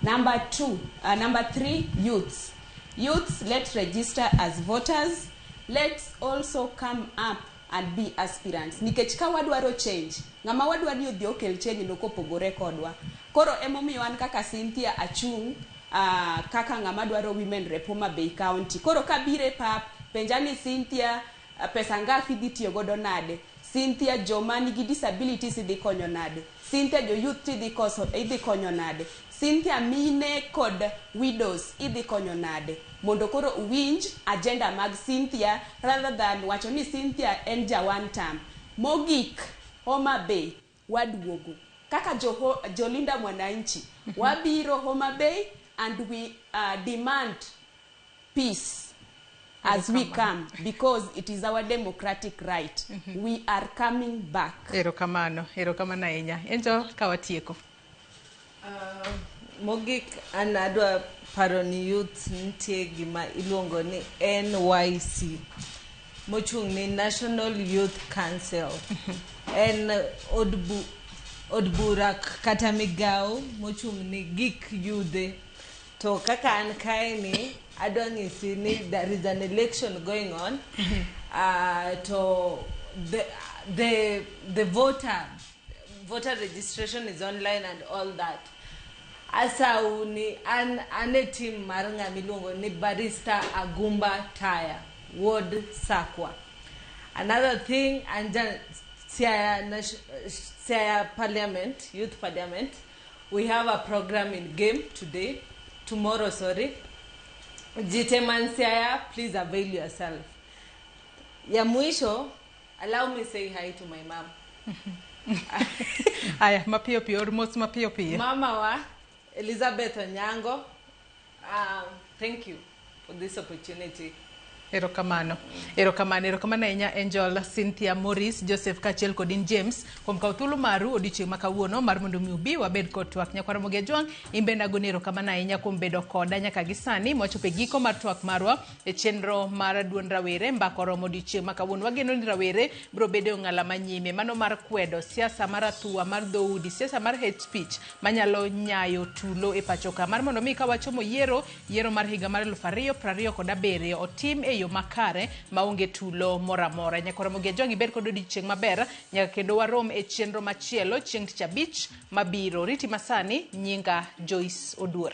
Number 3, youths. Youths, let's register as voters. Let's also come up and be aspirants. Nikech ka wadwaro change, ng'ama wadwa ni odhi okel change no kopogore kodwa. Koro emomiyo an kaka Cynthia achung' kaka ng'ama dwaro women rep Homa Bay County. Koro kabire pap penjani Cynthia pesa ngapi dhi tiyo godo nade? Cynthia joma nigi disabilities idhi konyo nade? Cynthia jo youth idhi konyo nade? Cynthia mine kod widows idhi konyo nade? Mondo koro uwinj agenda mag Cynthia rather than wacho ni Cynthia en ja one term. Mogik Homa Bay waduogo. Kaka jolinda mwananchi wabiro Homa Bay and we demand peace as we come because it is our democratic right. We are coming back. Erokamano ahinya. Enjo kawatieko. Mogik an adwa paro ni youth nitie gima iluongo ni NYC mochung' ni National Youth Council. En od bura kata migao mochung' ni gik yudhe. To kaka an kae ni adwa ng'isi ni there is an election going on. To the voter registration is online and all that. Asauni ane team mar ng'ama iluongo ni Barrister Agumba Taya, Ward Sakwa. Another thing, and Siaya Parliament, Youth Parliament, we have a program in game tomorrow, Jiteman Siaya, please avail yourself. Ya mwisho, allow me say hi to my mom. Aya, mapio mapio. Mama wa Elizabeth Onyango, thank you for this opportunity. Erokamano ahinya Angel Cynthia Morris Joseph Kachel Kodin James kuom kawo thuolo maru odiochieng' makawuono mar mondo mi ubi wabed kod twak nyakwara moge jwang' imbe nagoni erokamano ahinya kuom bedo koda nyaka gisani mwachopo e giko mar twak marwa e chenro mar duond rawere Mbaka Oromo odiochieng' makawuono. Wageno ni rawere biro bedo e ong'ala manyime mano mar kwedo siasa mar Athuwe mar dhoudi, siasa mar hate speech manyalo nyayo tulo e pachoka mar mondo mi kawachomo yiero mar higa mar 2027 otim e yo makare maonge tulo moramora. Nyakwara moge jwang' ibed kod odiochieng' maber nyaka kendo warom e chenro machielo chieng' tich abich mabiro. Riti masani nyinga Joyce Oduor.